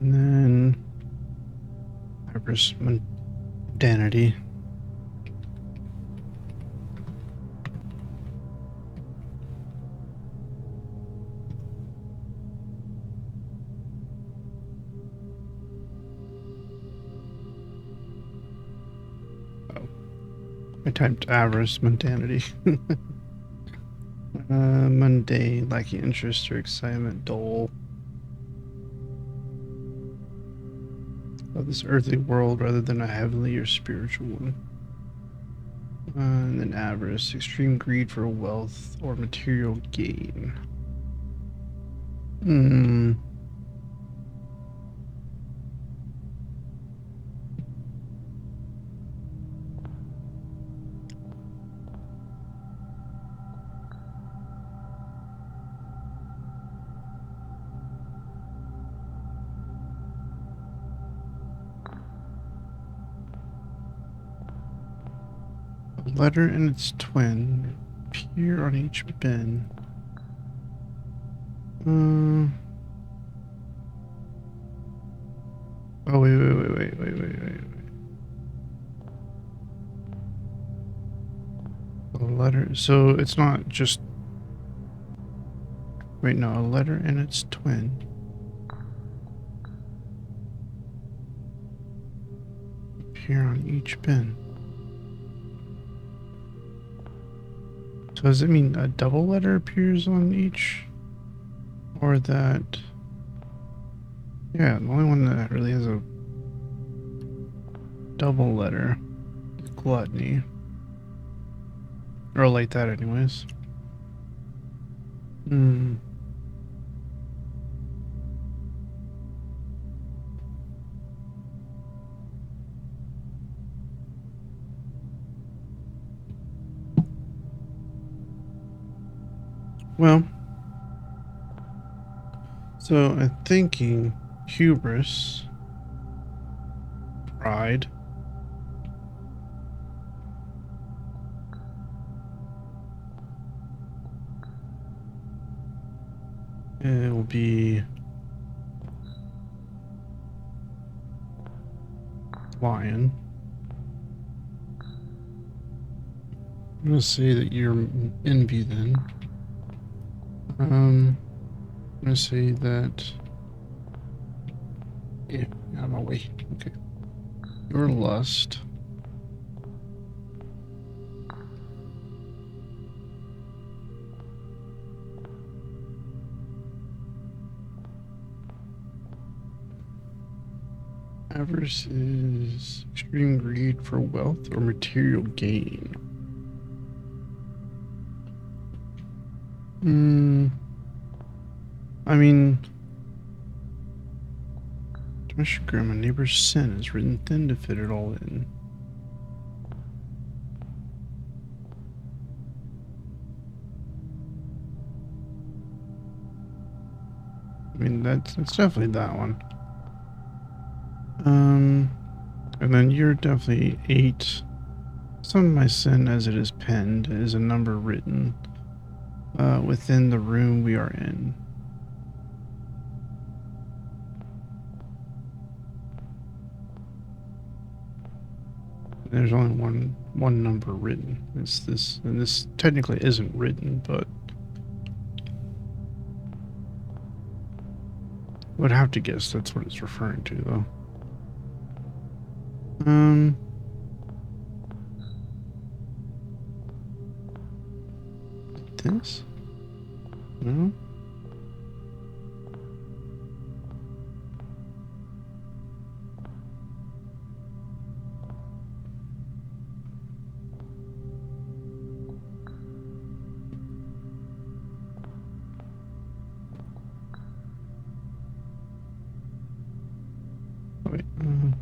And then avarice, mundanity. I typed avarice, mundanity. Mundane, lacking interest or excitement, dull. Of this earthly world rather than a heavenly or spiritual one. And then avarice, extreme greed for wealth or material gain. A letter and its twin appear on each bin. Oh, wait. A letter, so it's not just... Wait, no, a letter and its twin. Appear on each bin. So does it mean a double letter appears on each? Or that... Yeah, the only one that really has a double letter is gluttony. Or like that anyways. Well, so I'm thinking hubris, pride, and it will be lion. I'm gonna say that you're envy then. I'm gonna say that... Yeah, out of my way. Okay. Your lust. Avarice is extreme greed for wealth or material gain. I mean, Domestic Grim, a neighbor's sin is written thin to fit it all in. I mean, that's definitely that one. And then you're definitely 8. Some of my sin, as it is penned, is a number written within the room we are in. There's only one number written. It's this, and this technically isn't written, but would have to guess that's what it's referring to, though. This? No? Wait, no?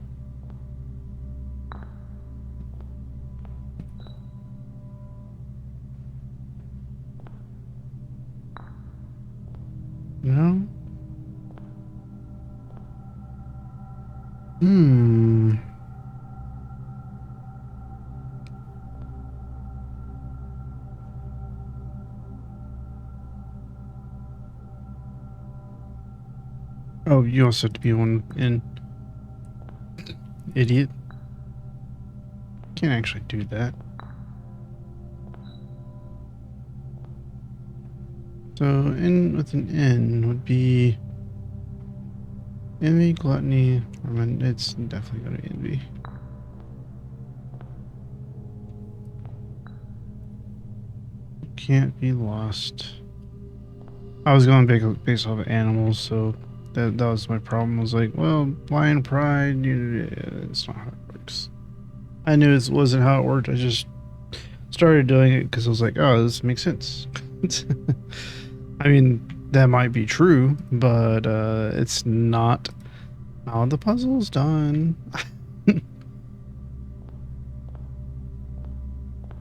Oh, you also have to be one in. Idiot. Can't actually do that. So, in with an N would be envy, gluttony. I mean, it's definitely going to be envy. Can't be lost. I was going based off of animals, so that was my problem. I was like, well, lion pride, it's not how it works. I knew it wasn't how it worked. I just started doing it because I was like, oh, this makes sense. I mean, that might be true, but it's not how the puzzle's done.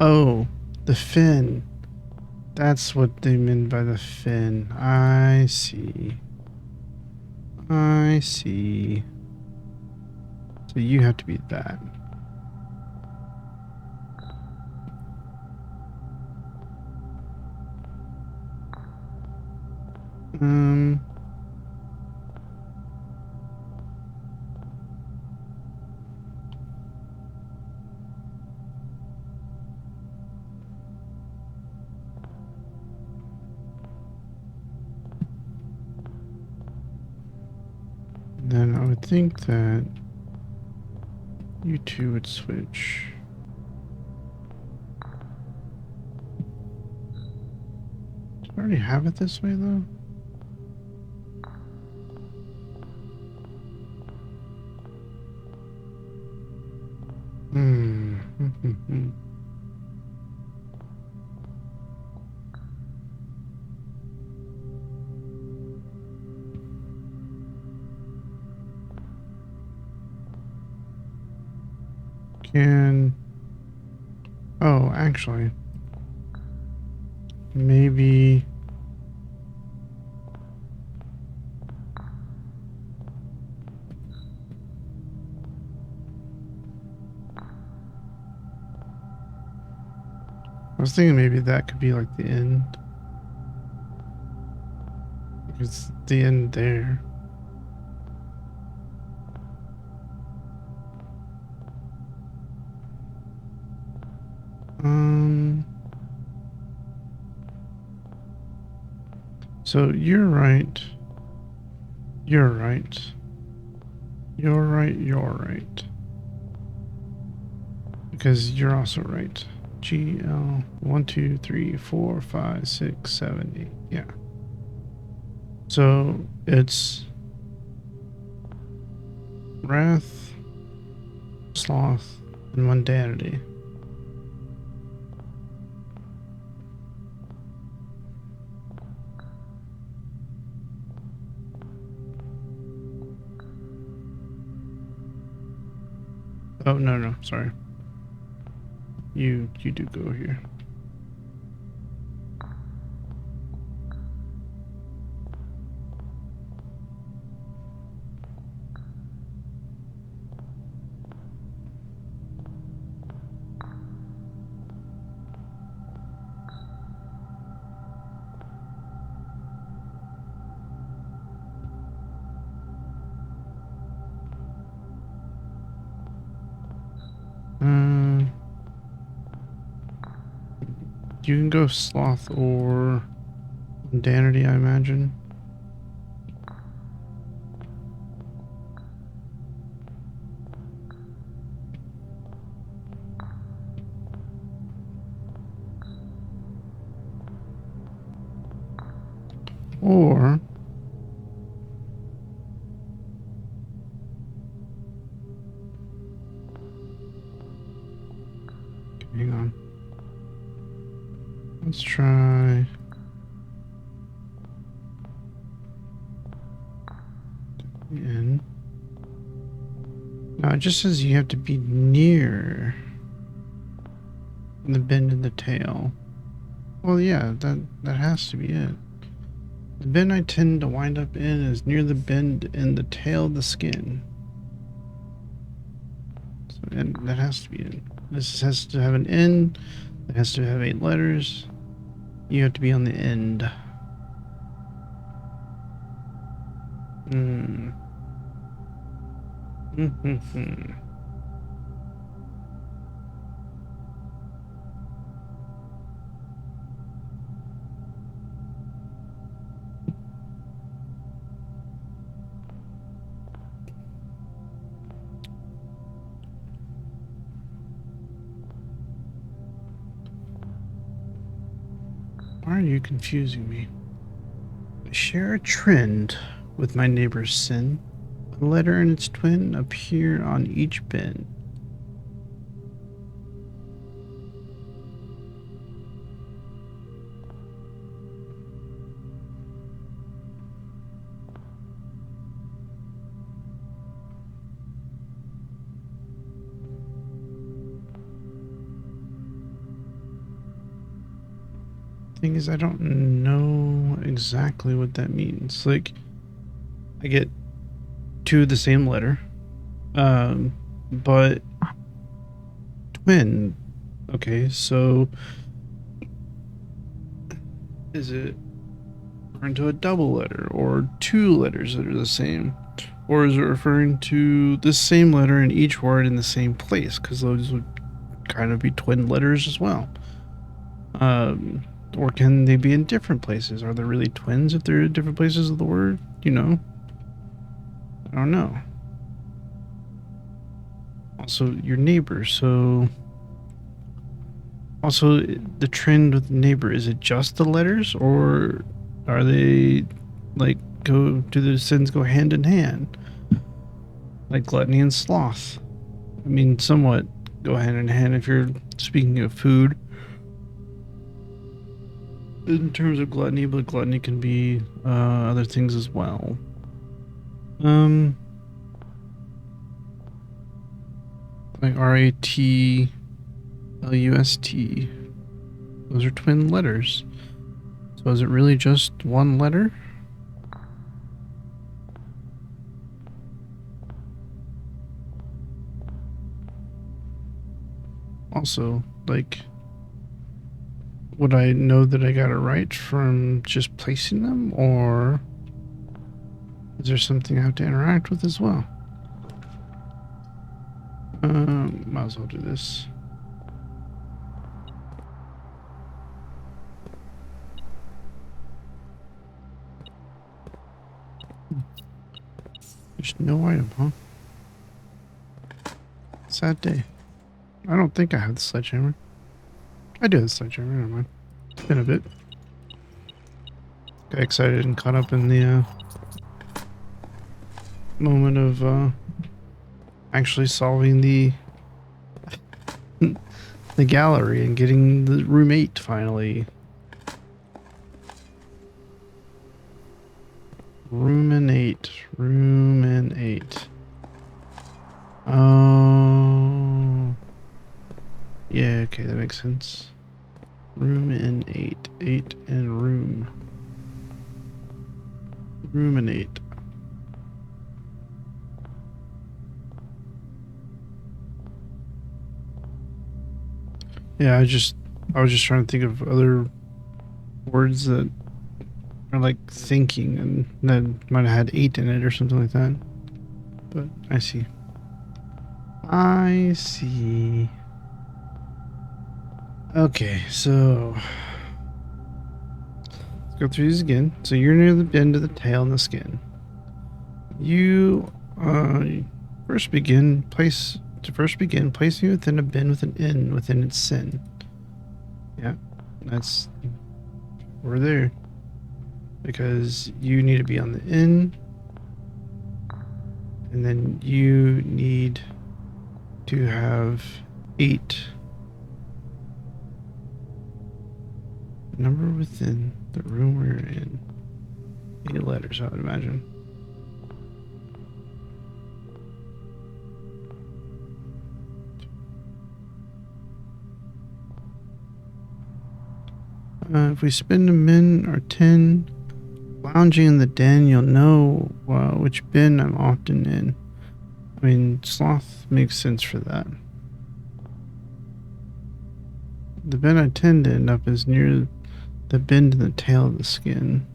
Oh, the fin. That's what they mean by the fin. I see. I see. So you have to be that. Then I would think that you two would switch. Do I already have it this way, though? Oh, actually, maybe. I was thinking maybe that could be like the end. It's the end there. So you're right. You're right. You're right. You're right. Because you're also right. GL 1, 2, 3, 4, 5, 6, 7, 8. Yeah. So it's Wrath. sloth, and mundanity. Oh, no, sorry. You do go here. You can go sloth or mundanity, I imagine. Or hang on. Let's try in. Now it just says you have to be near the bend in the tail. Well, yeah, that has to be it. The bend I tend to wind up in is near the bend in the tail of the skin. So, and that has to be it. This has to have an N. It has to have 8 letters. You have to be on the end. Why are you confusing me? I share a trend with my neighbor's sin. A letter and its twin appear on each bin. Thing is, I don't know exactly what that means. Like, I get 2 of the same letter, but twin. Okay, so is it referring to a double letter or 2 letters that are the same? Or is it referring to the same letter in each word in the same place? Because those would kind of be twin letters as well. Or can they be in different places? Are they really twins if they're in different places of the word? You know? I don't know. Also, your neighbor, so... Also, the trend with neighbor, is it just the letters? Or are they, like, do the sins go hand in hand? Like gluttony and sloth. I mean, somewhat go hand in hand if you're speaking of food. In terms of gluttony, but gluttony can be other things as well. Like RATLUST. Those are twin letters. So is it really just one letter? Also, like, would I know that I got it right from just placing them, or is there something I have to interact with as well? Might as well do this. There's no item, huh? Sad day. I don't think I have the sledgehammer. I do have the sledgehammer, never mind. It's been a bit. Got excited and caught up in the moment of actually solving the the gallery and getting the room 8 finally. Ruminate. Oh. Yeah, okay, that makes sense. Ruminate. 8 and room. Ruminate. Yeah, I was just trying to think of other words that are like thinking and that might have had 8 in it or something like that. But I see. Okay, so let's go through these again. So you're near the end of the tail and the skin. You first begin placing you within a bin with an N within its sin. Yeah, we're there. Because you need to be on the N, and then you need to have 8 number within the room we're in. 8 letters, I would imagine. If we spend a min or 10 lounging in the den, you'll know which bin I'm often in. I mean, sloth makes sense for that. The bin I tend to end up is near the bend in the tail of the skin.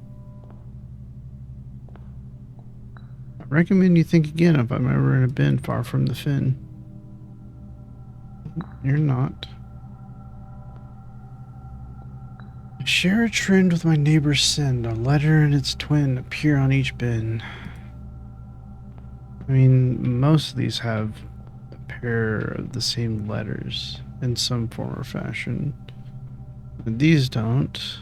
I recommend you think again if I'm ever in a bin far from the fin. You're not. I share a trend with my neighbor's sin. A letter and its twin appear on each bin. I mean, most of these have a pair of the same letters in some form or fashion. And these don't.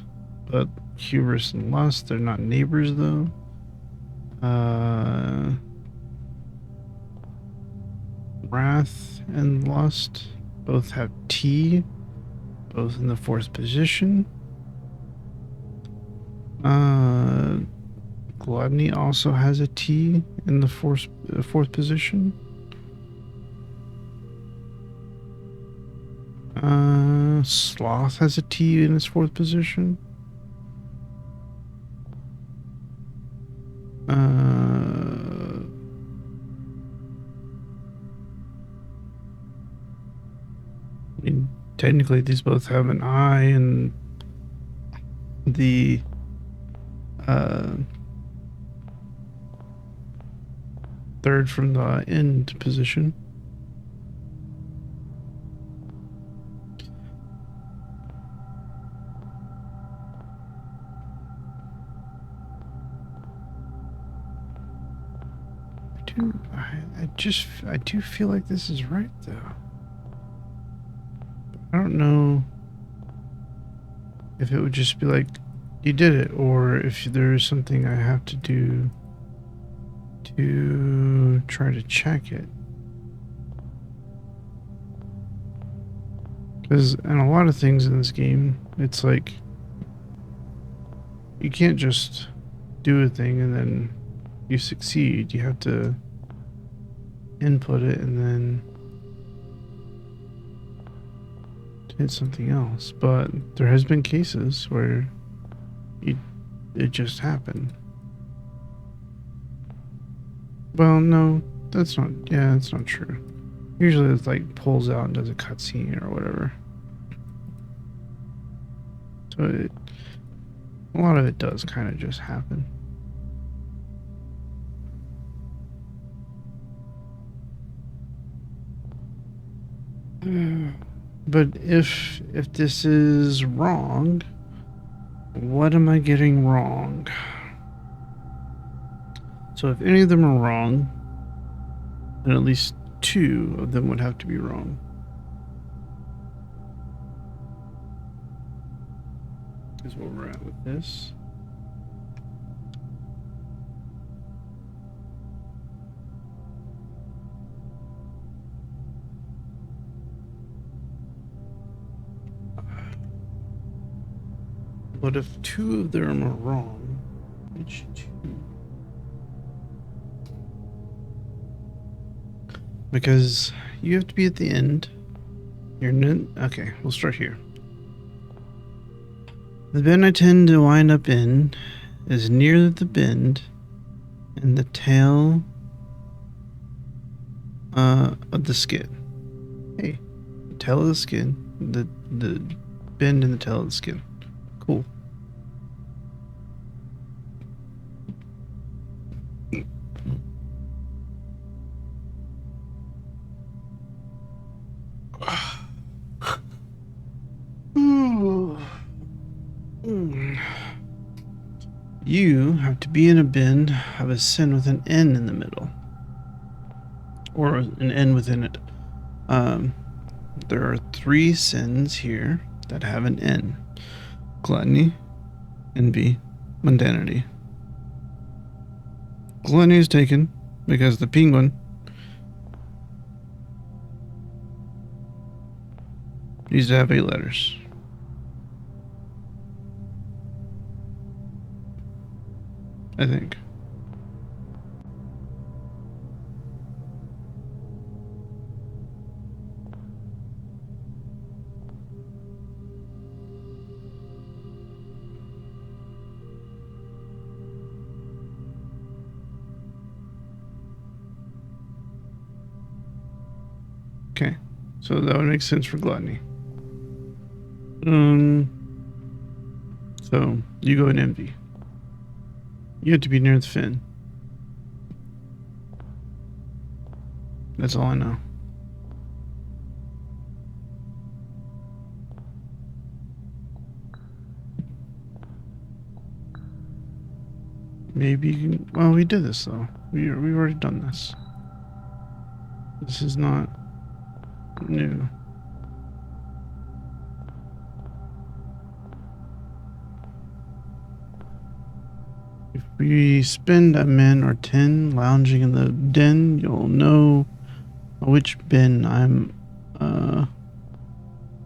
But hubris and lust, they're not neighbors though. Wrath and lust both have T, both in the 4th position. Gluttony also has a T in the 4th position. Sloth has a T in its 4th position. I mean, technically these both have an I in the 3rd from the end position. I do feel like this is right though. I don't know if it would just be like you did it, or if there's something I have to do to try to check it. Because in a lot of things in this game, it's like you can't just do a thing and then you succeed. You have to input it and then hit something else. But there has been cases where it just happened. Well, no, that's not. Yeah, that's not true. Usually it's like pulls out and does a cutscene or whatever. So a lot of it does kind of just happen. But if this is wrong, what am I getting wrong? So if any of them are wrong, then at least 2 of them would have to be wrong. Is where we're at with this. But if 2 of them are wrong, which 2? Because you have to be at the end. Okay, we'll start here. The bin I tend to wind up in is near the bend and the tail of the skin. Hey, the tail of the skin, the bend in the tail of the skin. Cool. You have to be in a bend of a sin with an N in the middle, or an N within it. There are 3 sins here that have an N: gluttony, envy, mundanity. Gluttony is taken because the penguin needs to have 8 letters. I think. Okay, so that would make sense for gluttony. So you go in envy. You have to be near the fin. That's all I know. Maybe you can. Well, we did this though. We've already done this. This is not new. If we spend a min or 10 lounging in the den, you'll know which bin I'm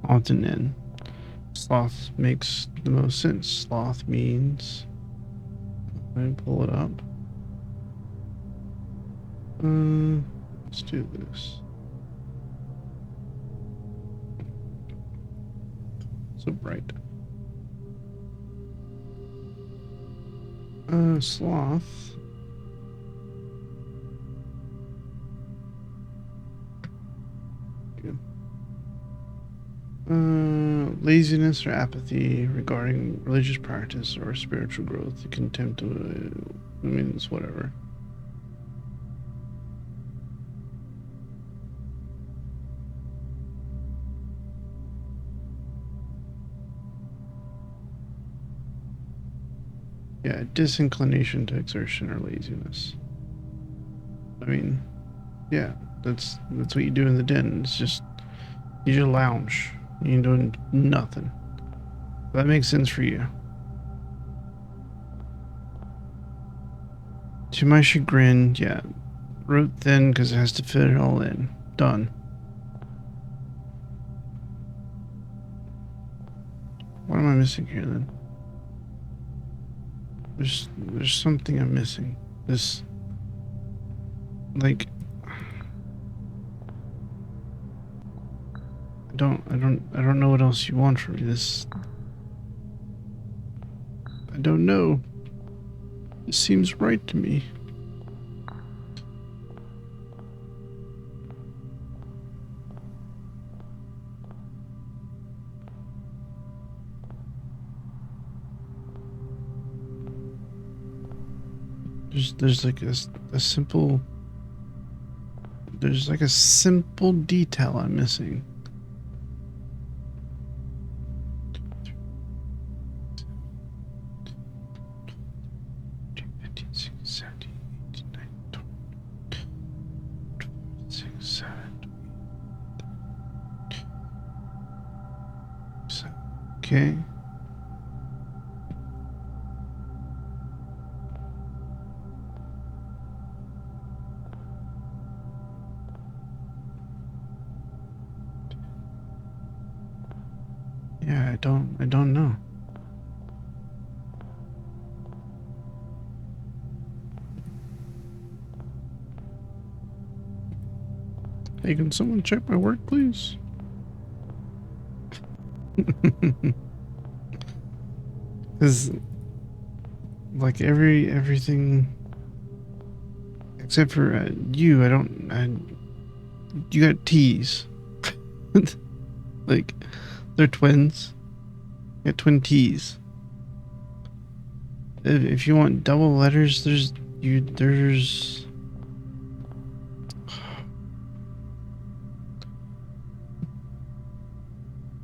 often in. Sloth makes the most sense. Sloth means, let me pull it up. Let's do this. So bright. Sloth. Good. Laziness or apathy regarding religious practice or spiritual growth, contempt of, I mean, it's whatever. Yeah, disinclination to exertion or laziness. I mean, yeah, that's what you do in the den. It's just, you just lounge. You ain't doing nothing. That makes sense for you. To my chagrin, yeah, wrote thin because it has to fit it all in. Done. What am I missing here then? There's something I'm missing. This, like, I don't know what else you want from me. This, I don't know. It seems right to me. There's like a simple, there's like a simple detail I'm missing. Okay. Yeah, I don't know. Hey, can someone check my work, please? Because, like, everything except for you, you got T's. Like, they're twins. You got twin T's. If you want double letters, there's.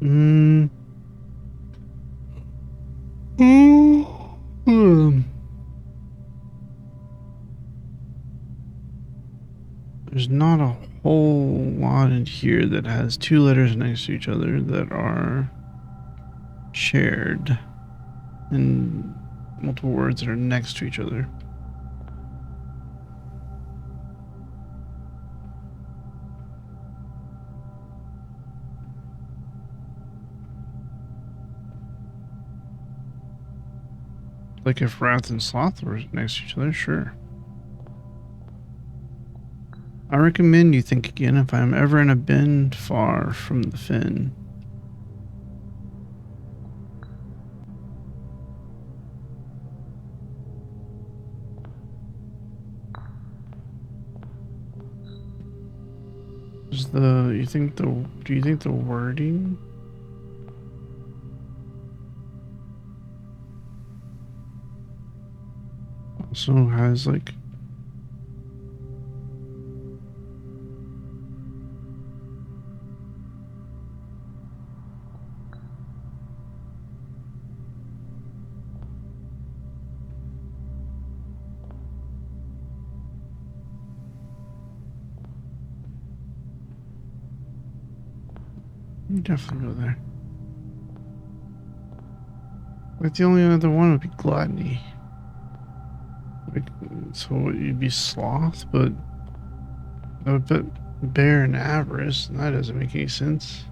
Hmm. There's not a whole lot in here that has two letters next to each other that are shared and multiple words that are next to each other. Like if wrath and sloth were next to each other, sure. I recommend you think again if I'm ever in a bend far from the fin. Do you think the wording also has like you definitely go there. Like the only other one would be gluttony. Like, so you'd be sloth, but that would put bear and avarice, and that doesn't make any sense.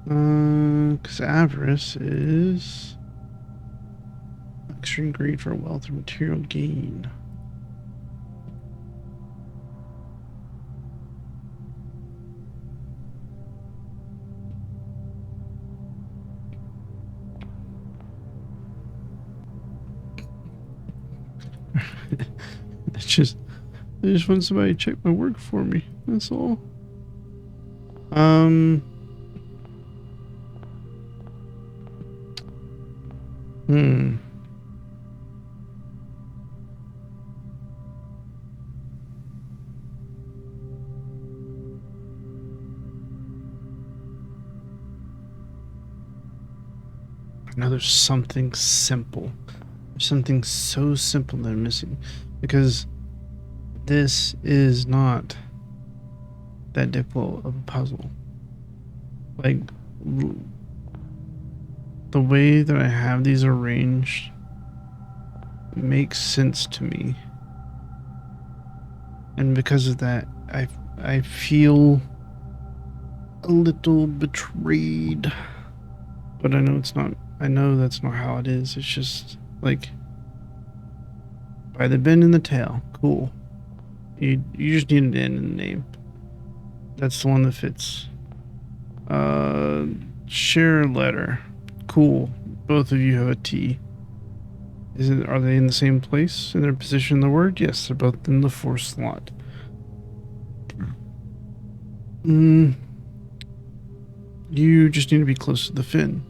Because avarice is extreme greed for wealth or material gain. I just want somebody to check my work for me. That's all. I know there's something simple. There's something so simple that I'm missing. Because this is not that difficult of a puzzle. Like, the way that I have these arranged makes sense to me. And because of that, I feel a little betrayed. But I know it's not, I know that's not how it is. It's just like by the bend in the tail. Cool. You just need an N in the name. That's the one that fits. Share letter. Cool. Both of you have a T. Are they in the same place in their position in the word? Yes, they're both in the fourth slot. You just need to be close to the fin.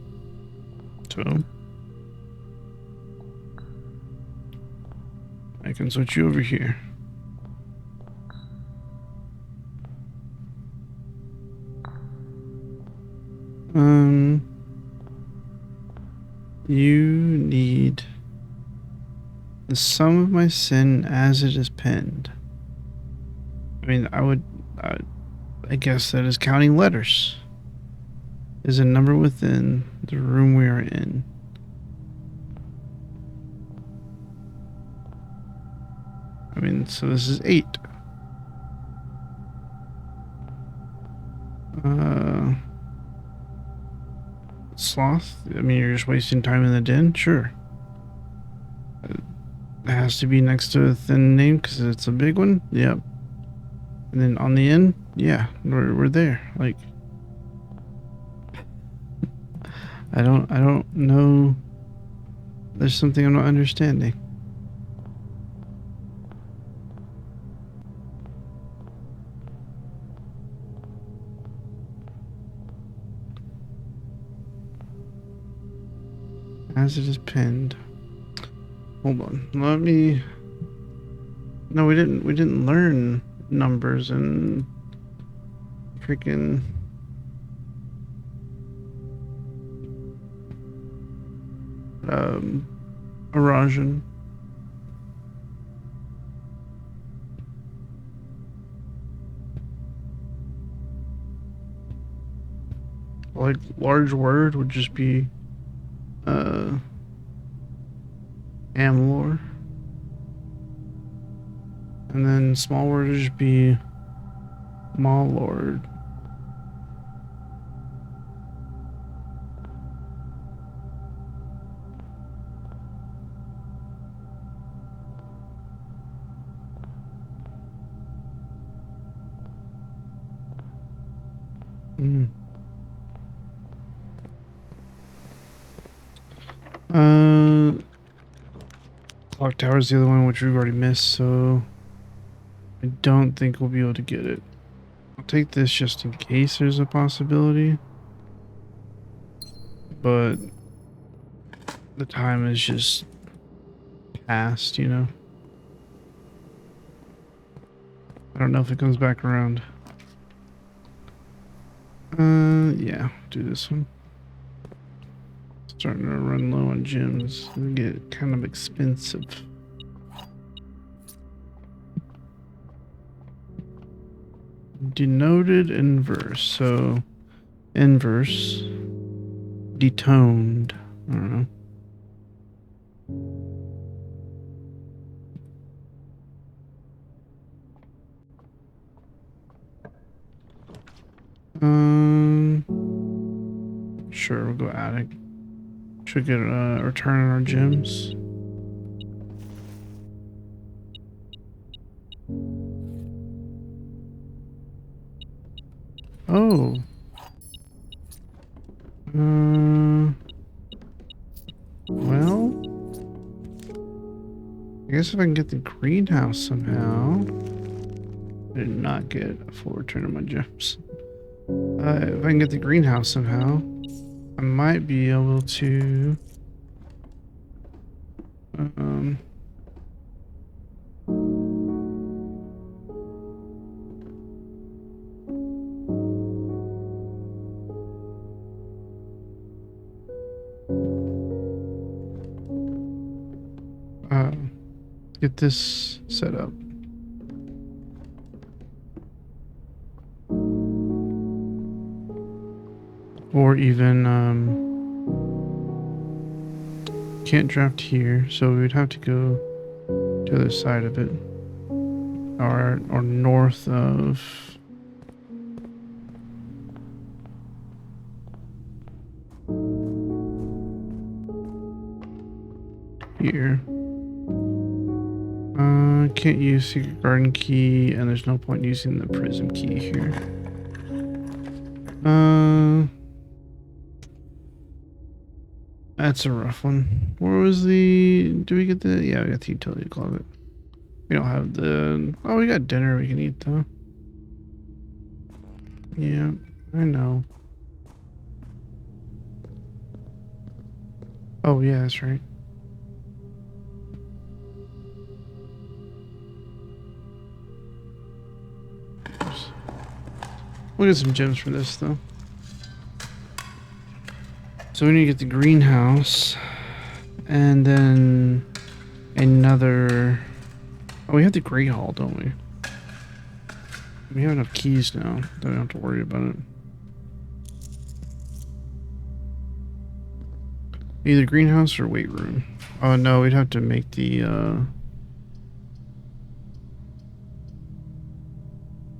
So I can switch you over here. You need the sum of my sin as it is penned. I mean, I guess that is counting letters. Is a number within the room we are in. I mean, so this is 8. Sloth? I mean, you're just wasting time in the den? Sure. It has to be next to a thin name because it's a big one? Yep. And then on the end, yeah, we're there. Like, I don't know. There's something I'm not understanding. As it is pinned. Hold on. Let me. No, we didn't. We didn't learn numbers and freaking. Erosion. Like large word would just be Amlor. And then small word would just be Mallord. Mm. Clock tower is the other one, which we've already missed, so I don't think we'll be able to get it. I'll take this just in case there's a possibility. But the time is just past, you know? I don't know if it comes back around. Yeah, do this one. Starting to run low on gems. It'll get kind of expensive. Denoted inverse. So, inverse. Detoned. I don't know. Sure, we'll go attic. Should get a return on our gems. Oh. Well. I guess if I can get the greenhouse somehow. I did not get a full return on my gems. If I can get the greenhouse somehow, I might be able to get this set up. Or even can't draft here, so we would have to go to the other side of it, or north of here. Can't use secret garden key, and there's no point using the prism key here. That's a rough one. Where was the... Do we get the... Yeah, we got the utility closet. We don't have the... Oh, we got dinner we can eat, though. Yeah, I know. Oh, yeah, that's right. We'll get some gems for this, though. So we need to get the greenhouse. And then another... Oh, we have the Great Hall, don't we? We have enough keys now that we don't have to worry about it. Either greenhouse or weight room. Oh no, we'd have to make the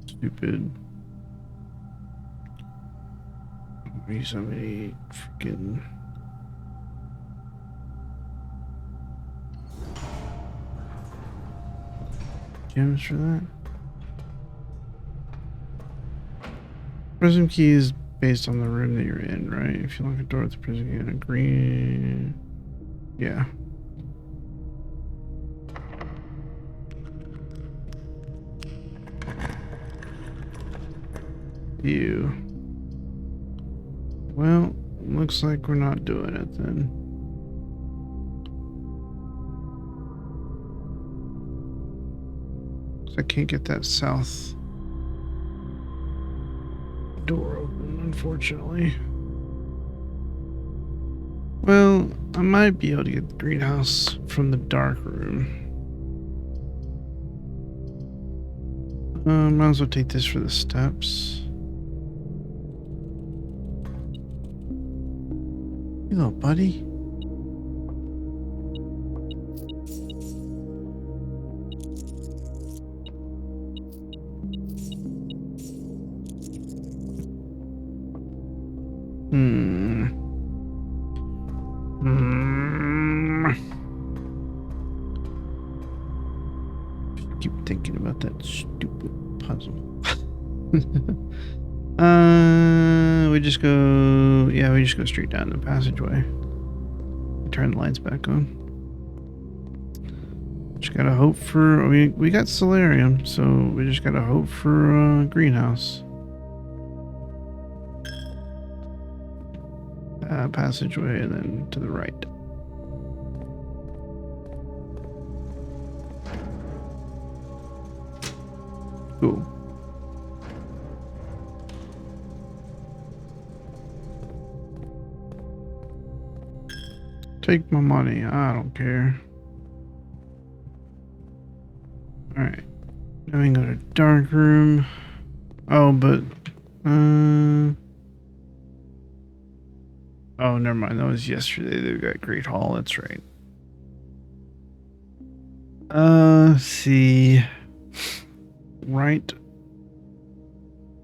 stupid... Use so many freaking... gems for that. Prism key is based on the room that you're in, right? If you lock a door with the prism key and a green... Yeah. You. Well, looks like we're not doing it then. So I can't get that south door open, unfortunately. Well, I might be able to get the greenhouse from the dark room. Might as well take this for the steps. You little buddy. Keep thinking about that stupid puzzle. We just go... Yeah, we just go straight down the passageway. Turn the lights back on. Just gotta hope for... We got solarium, so we just gotta hope for greenhouse. Passageway and then to the right. Cool. Take my money. I don't care. Alright. Now we can go to dark room. Oh, but... Oh, never mind. That was yesterday. They've got Great Hall. That's right. See. Right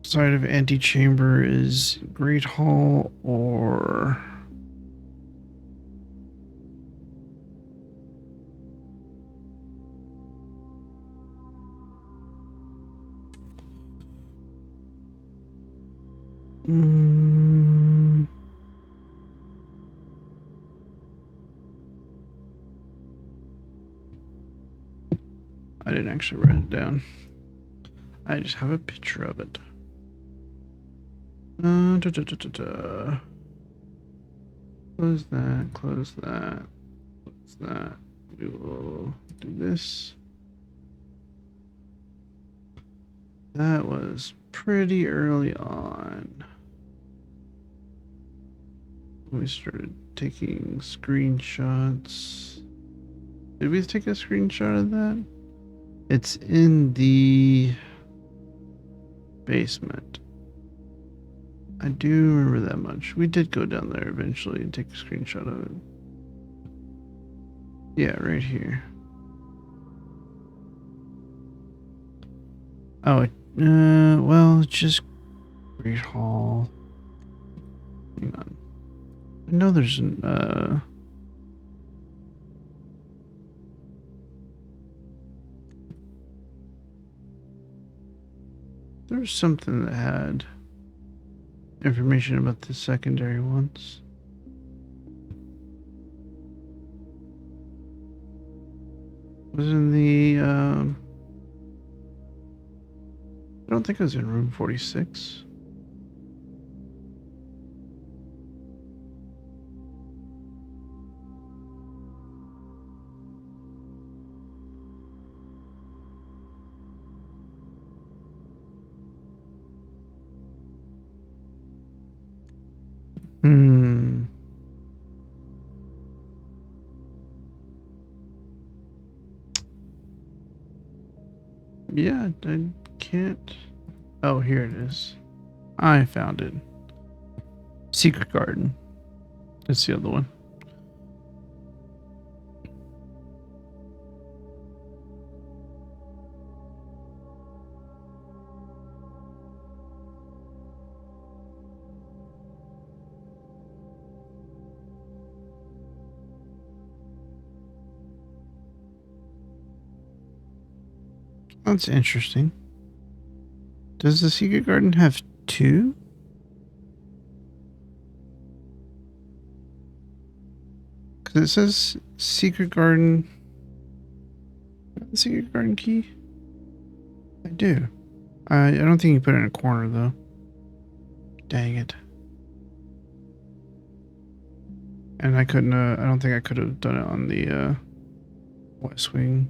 side of antechamber is Great Hall or... I didn't actually write it down. I just have a picture of it. Close that, close that, close that. We will do this. That was pretty early on. We started taking screenshots. Did we take a screenshot of that? It's in the basement. I do remember that much. We did go down there eventually and take a screenshot of it. Yeah, right here. Oh, well, it's just Great Hall. Hang on. I know there's an, there was something that had information about the secondary ones. Was in the, I don't think it was in room 46. Yeah, I can't. Oh, here it is. I found it. Secret Garden. That's the other one. That's interesting. Does the Secret Garden have two? It says secret garden. Secret garden key? I do. I don't think you put it in a corner though. Dang it. And I couldn't, I don't think I could have done it on the, West Wing.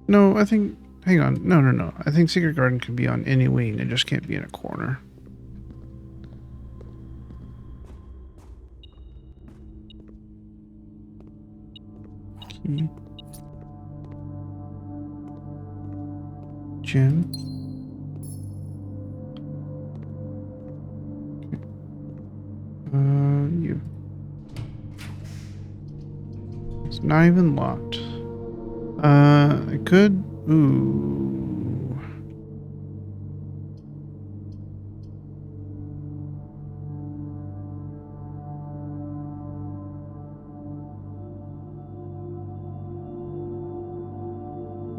No, I think, hang on. No. I think Secret Garden can be on any wing. It just can't be in a corner. Key. Gem. You. It's not even locked. I could. Ooh.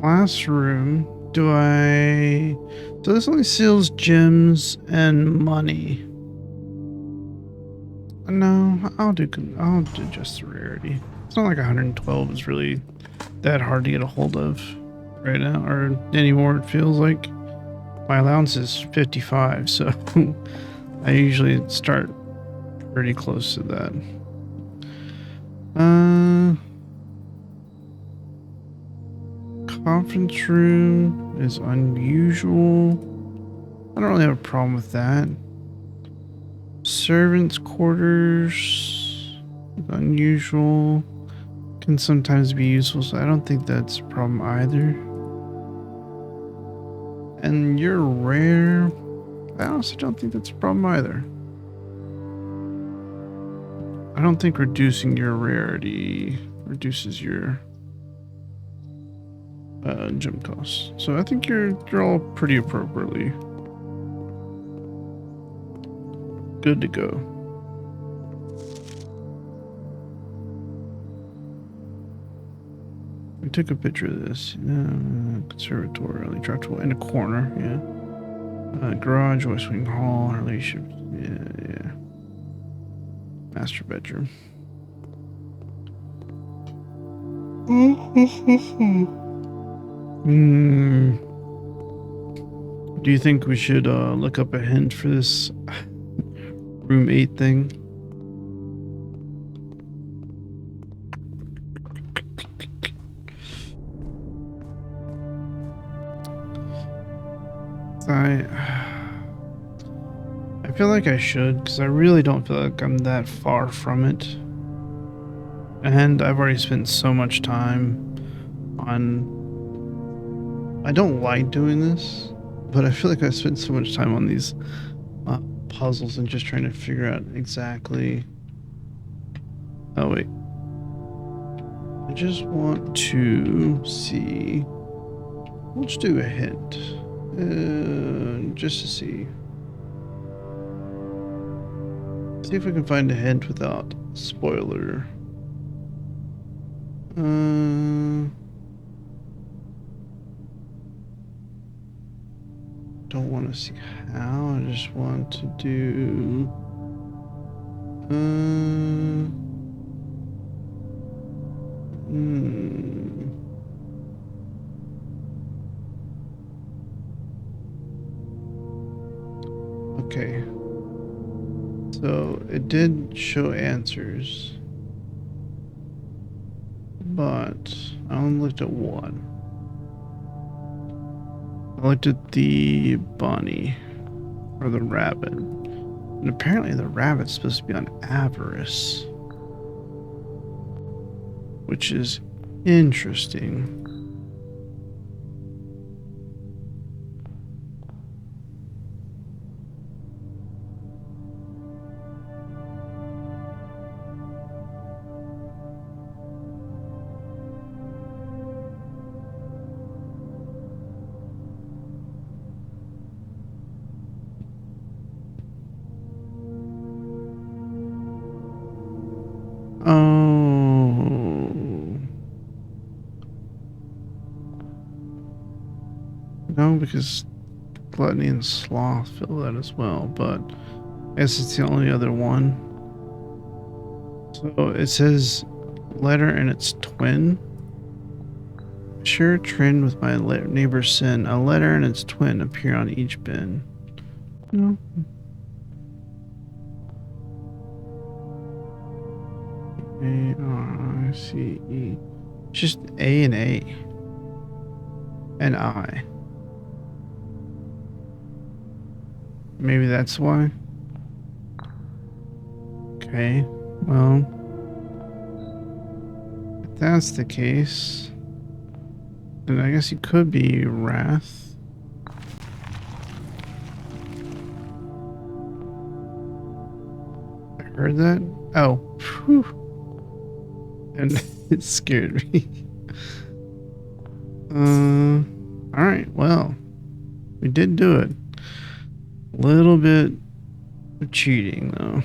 Last room. Do I? So this only seals gems and money. No, I'll do just the rarity. It's not like 112 is really that hard to get a hold of right now, or anymore. It feels like my allowance is 55, so I usually start pretty close to that. Conference room is unusual. I don't really have a problem with that. Servants' quarters is unusual. Can sometimes be useful, so I don't think that's a problem either. And you're rare. I honestly don't think that's a problem either. I don't think reducing your rarity reduces your gem costs. So I think you're all pretty appropriately good to go. We took a picture of this. Conservatory, early truck tool in a corner. Yeah. Garage, West Wing Hall, relationship. Yeah. Master bedroom. Do you think we should look up a hint for this room 8 thing? I feel like I should, because I really don't feel like I'm that far from it. And I've already spent so much time on... I don't like doing this, but I feel like I spent so much time on these puzzles and just trying to figure out exactly... Oh, wait. I just want to see... Let's do a hint. Just to see. See if we can find a hint without spoiler. Don't want to see how. I just want to do. Okay. So it did show answers, but I only looked at one. I looked at the bunny or the rabbit, and apparently the rabbit's supposed to be on avarice, which is interesting. No, because gluttony and sloth fill that as well, but I guess it's the only other one. So So it says letter and its twin. Share a trend with my neighbor's sin. A letter and its twin appear on each bin. No. A-R-I-C-E. Just A and A. And I. Maybe that's why. Okay. Well, if that's the case, then I guess he could be Wrath. I heard that. Oh. Whew. And it scared me. Alright, well. We did do it. A little bit of cheating, though.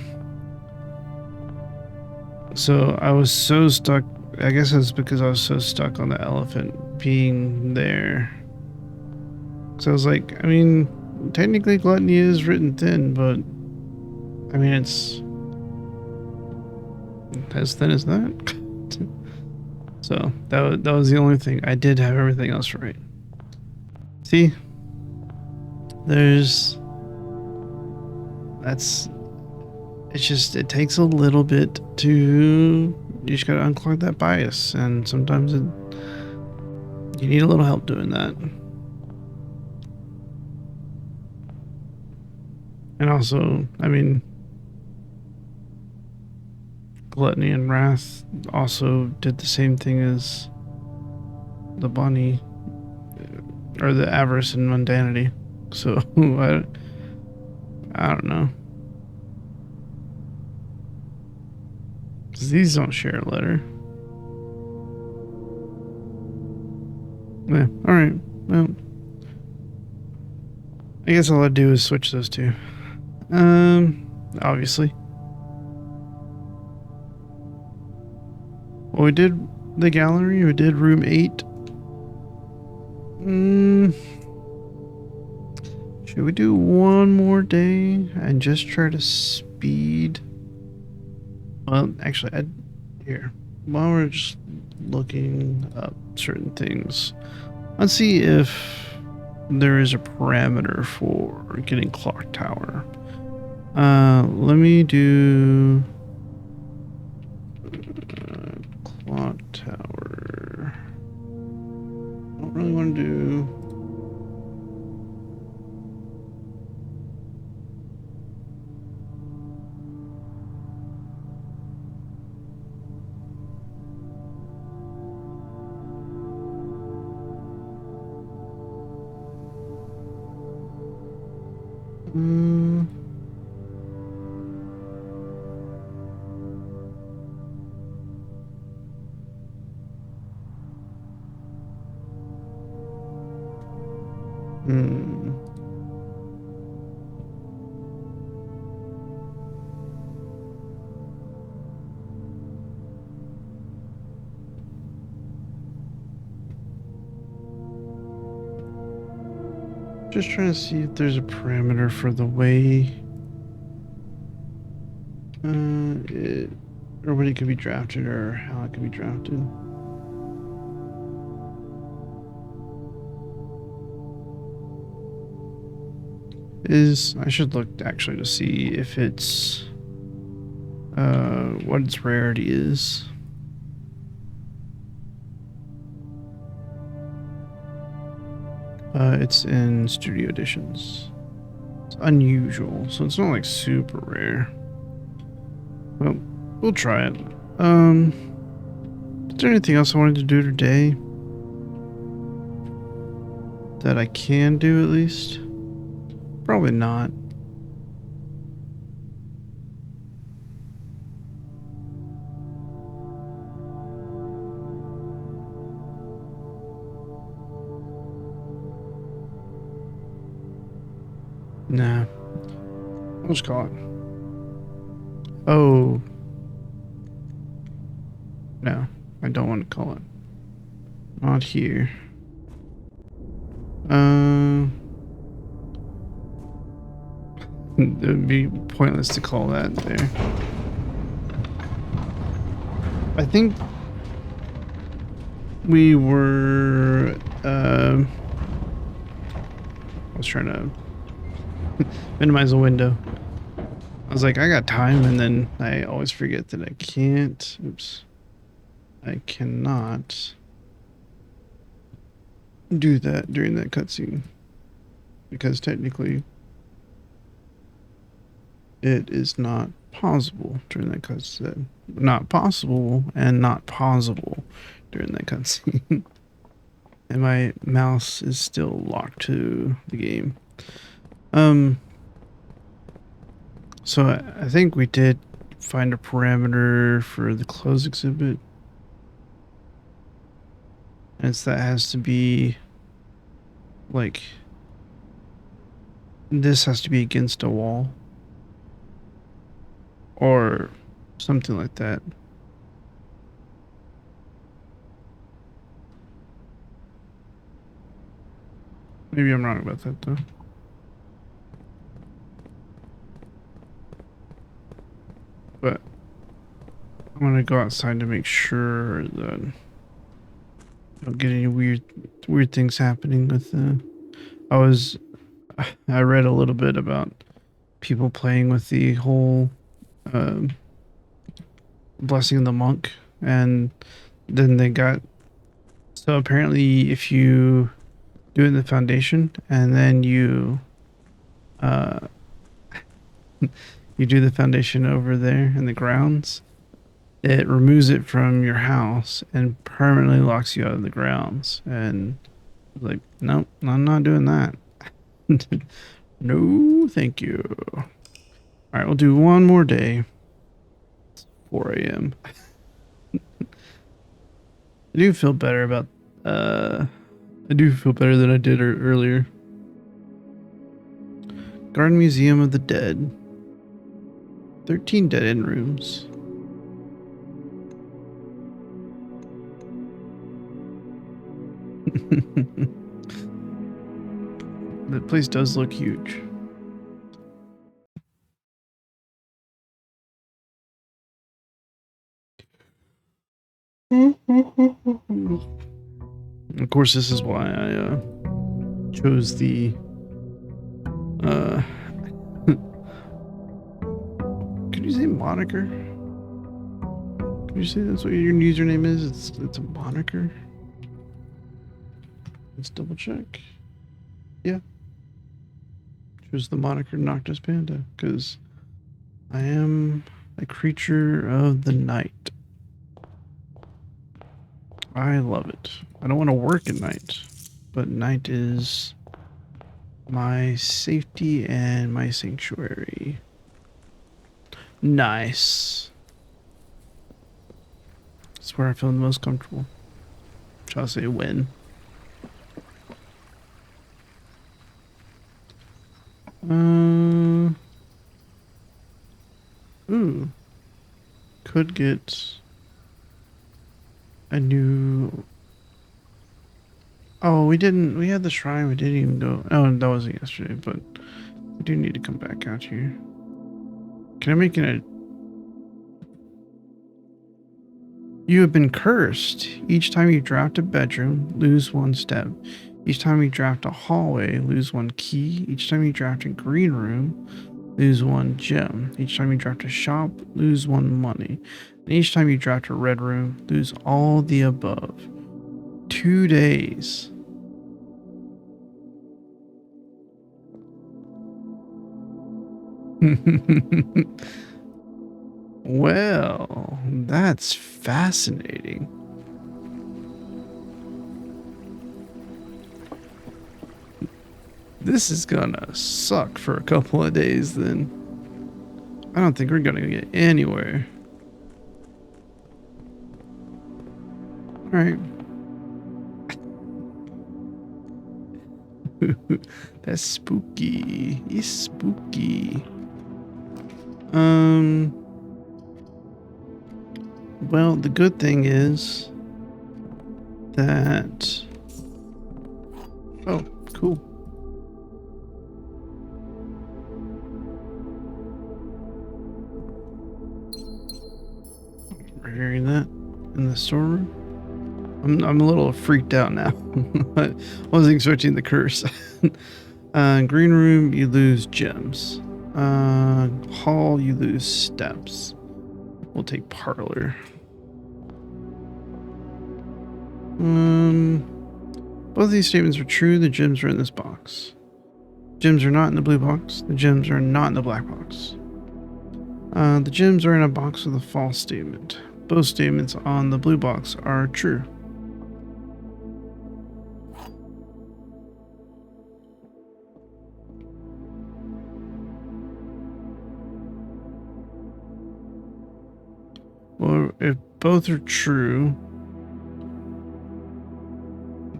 So I was so stuck. I guess it's because I was so stuck on the elephant being there. So I was like, I mean, technically gluttony is written thin, but I mean, it's as thin as that. So that was the only thing. I did have everything else right. See, it takes a little bit to, you just gotta unclog that bias, and sometimes you need a little help doing that. And also, I mean, Gluttony and Wrath also did the same thing as the bunny, or the Avarice and Mundanity. So, I don't know. Because these don't share a letter. Yeah, alright. Well, I guess all I'd do is switch those two. Obviously. Well, we did the gallery, we did room 8. Should we do one more day and just try to speed? Well, actually, here, while we're just looking up certain things, let's see if there is a parameter for getting Clock Tower. Let me do Clock Tower. I don't really want to do. Just trying to see if there's a parameter for the way or when it could be drafted or how it could be drafted. I should look actually to see if it's what its rarity is. It's in Studio Editions. It's unusual, so it's not like super rare. Well, we'll try it. Is there anything else I wanted to do today that I can do at least? Probably not. Nah. I'll just call it. Oh. No, I don't want to call it. Not here. It would be pointless to call that there. I think we were. I was trying to minimize the window. I was like, I got time, and then I always forget that I can't. Oops. I cannot do that during that cutscene because technically it is not possible during that cutscene. Not possible and not pausable during that cutscene. And my mouse is still locked to the game. So I think we did find a parameter for the close exhibit. And that has to be like this has to be against a wall or something like that. Maybe I'm wrong about that though. But I'm gonna go outside to make sure that I don't get any weird things happening with I read a little bit about people playing with the whole um, blessing of the monk, and then they got so apparently if you do it in the foundation and then uh you do the foundation over there in the grounds, it removes it from your house and permanently locks you out of the grounds. And like, nope, I'm not doing that. No, thank you. All right, we'll do one more day. 4 a.m. I do feel better about. I do feel better than I did earlier. Garden Museum of the Dead. 13 dead end rooms. The place does look huge. Of course, this is why I chose the. Could you say moniker? Could you say that's what your username is? It's a moniker. Let's double check. Yeah. Choose the moniker NoktisPanda because I am a creature of the night. I love it. I don't want to work at night, but night is my safety and my sanctuary. Nice. It's where I feel the most comfortable. Shall I say when? Ooh. Could get a new. Oh, we didn't. We had the shrine. We didn't even go. Oh, that wasn't yesterday, but we do need to come back out here. Can I make it? You have been cursed. Each time you draft a bedroom, lose 1 step. Each time you draft a hallway, lose 1 key. Each time you draft a green room, lose 1 gem. Each time you draft a shop, lose 1 money. And each time you draft a red room, lose all the above. 2 days. Well, that's fascinating. This is gonna suck for a couple of days then. I don't think we're gonna get anywhere. Alright. That's spooky. It's spooky. Well, the good thing is that. Oh, cool. We're hearing that. in the storeroom? I'm a little freaked out now. I wasn't expecting the curse. Green room, you lose gems. Hall, you lose steps. We'll take parlor. Both of these statements are true. The gems are in this box. Gems are not in the blue box. The gems are not in the black box. The gems are in a box with a false statement. Both statements on the blue box are true. Well, if both are true,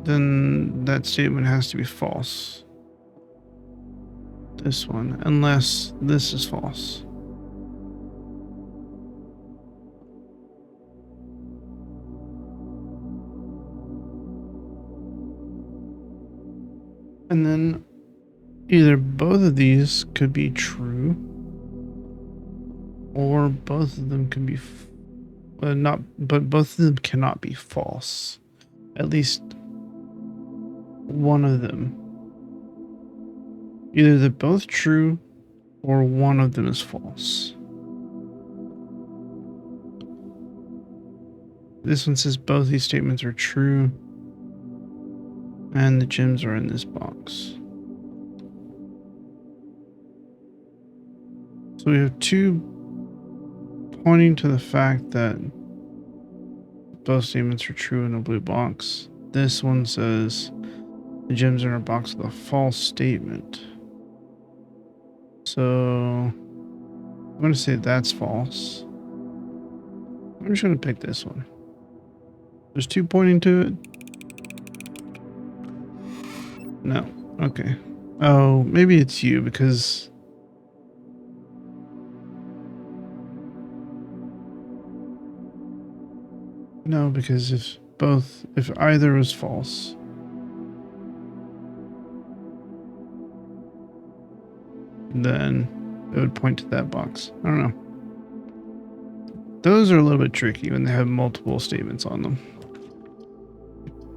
then that statement has to be false. This one, unless this is false. And then either both of these could be true, or both of them can be but both of them cannot be false. At least one of them. Either they're both true or one of them is false. This one says both these statements are true and the gems are in this box. So we have two pointing to the fact that both statements are true in a blue box. This one says the gems are in a box with a false statement. So I'm going to say that's false. I'm just going to pick this one. There's two pointing to it. No. Okay. Oh, maybe it's you because... No, because if either was false, then it would point to that box. I don't know. Those are a little bit tricky when they have multiple statements on them.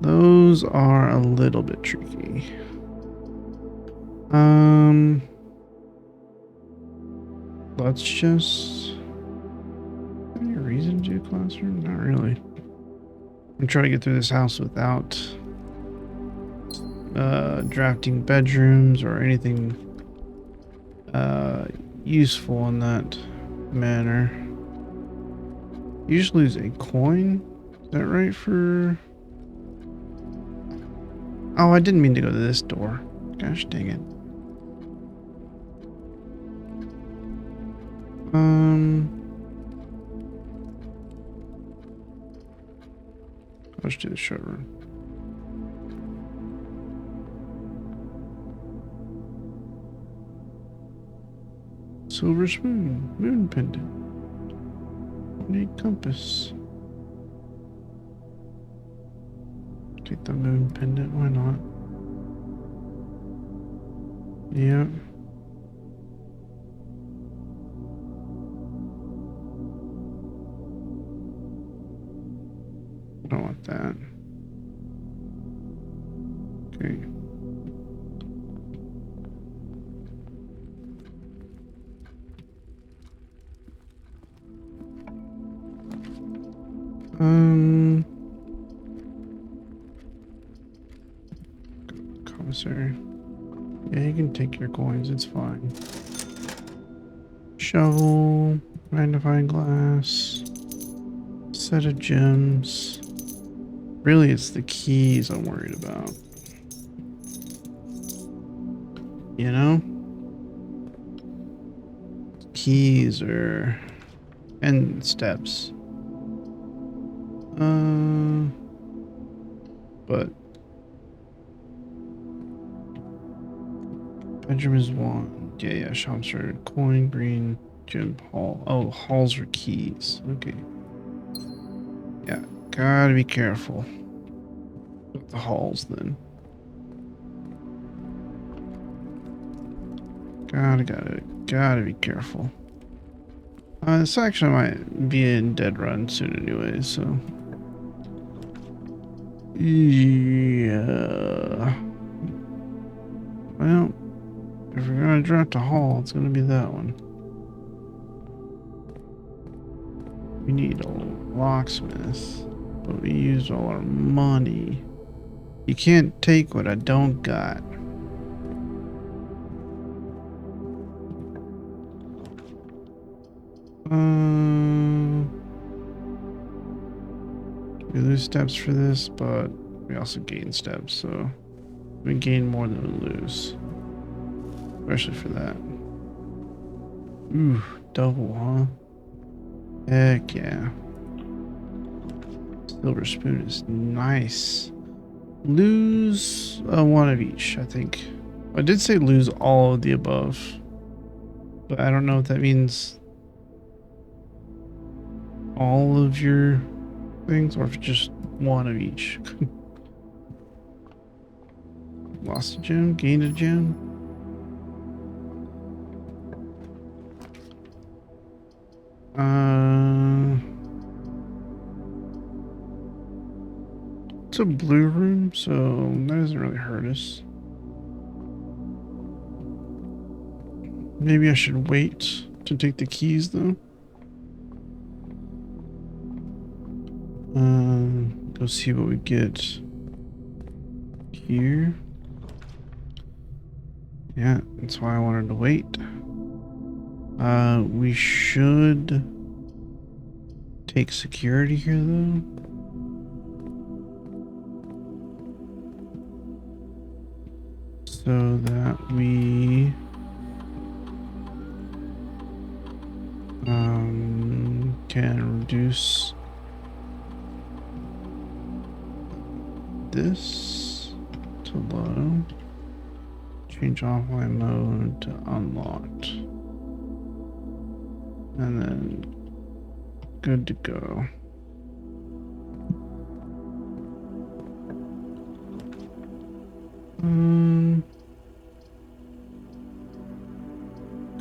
Those are a little bit tricky. Let's just... Any reason to do a classroom? Not really. I'm trying to get through this house without drafting bedrooms or anything useful in that manner. Usually lose a coin. Is that right for... Oh, I didn't mean to go to this door. Gosh dang it. Let's do the showroom. Silver spoon, moon pendant, ornate compass. Take the moon pendant, why not? Yeah. I don't want that. Okay. Commissary. Yeah, you can take your coins, it's fine. Shovel, magnifying glass, set of gems. Really, it's the keys I'm worried about. You know? Keys are... and steps. But... bedroom is one. Yeah, shops are coin, green, gem, hall. Oh, halls are keys. Okay. Yeah, gotta be careful with the halls then. Gotta be careful. This actually might be in dead run soon anyway, so Yeah. Well, if we're gonna draft a hall, it's gonna be that one. We need a locksmith, but we used all our money. You can't take what I don't got. We lose steps for this, but we also gain steps, so we gain more than we lose. Especially for that. Ooh, double, huh? Heck yeah. Silver spoon is nice. Lose one of each, I think. I did say lose all of the above, but I don't know if that means all of your things or if just one of each. Lost a gem, gained a gem. It's a blue room, so that doesn't really hurt us. Maybe I should wait to take the keys though. Go see what we get here. Yeah, that's why I wanted to wait. We should take security here though. So that we can reduce this to low, change offline mode to unlocked, and then good to go.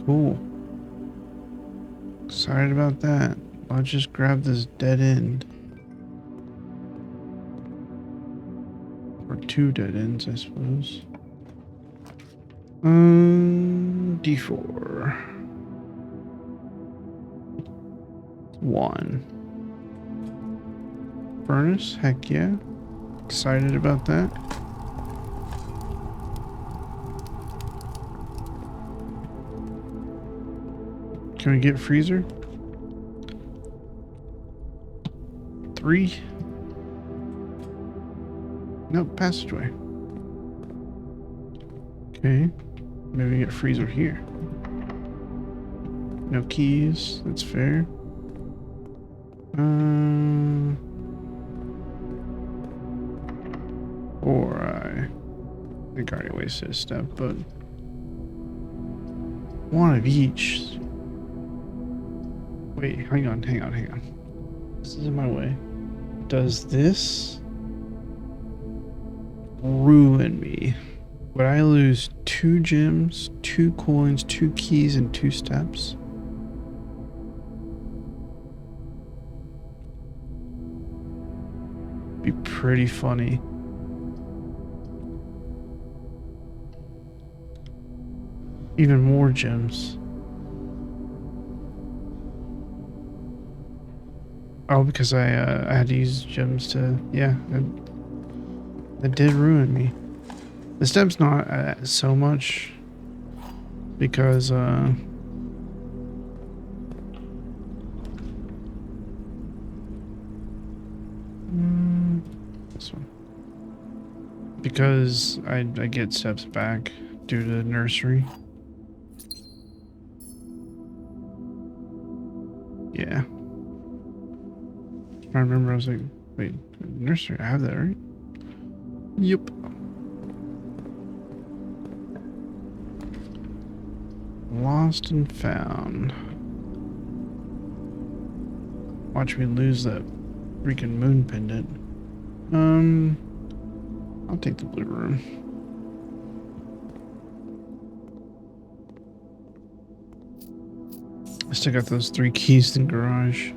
Cool. Excited about that. I'll just grab this dead end. Or two dead ends, I suppose. D4. 1. Furnace? Heck yeah. Excited about that. Can we get freezer? 3. Nope, passageway. Okay. Maybe we get freezer here. No keys. That's fair. Or I think I already wasted a step, but one of each. Wait, hang on. This is in my way. Does this ruin me? Would I lose 2 gems, 2 coins, 2 keys, and 2 steps? Be pretty funny. Even more gems. Oh, because I had to use gems to, yeah, that did ruin me. The step's not so much because this one, because I get steps back due to nursery. Yeah. I remember I was like, wait, nursery, I have that, right? Yep. Lost and found. Watch me lose that freaking moon pendant. I'll take the blue room. I still got those 3 keys in the garage.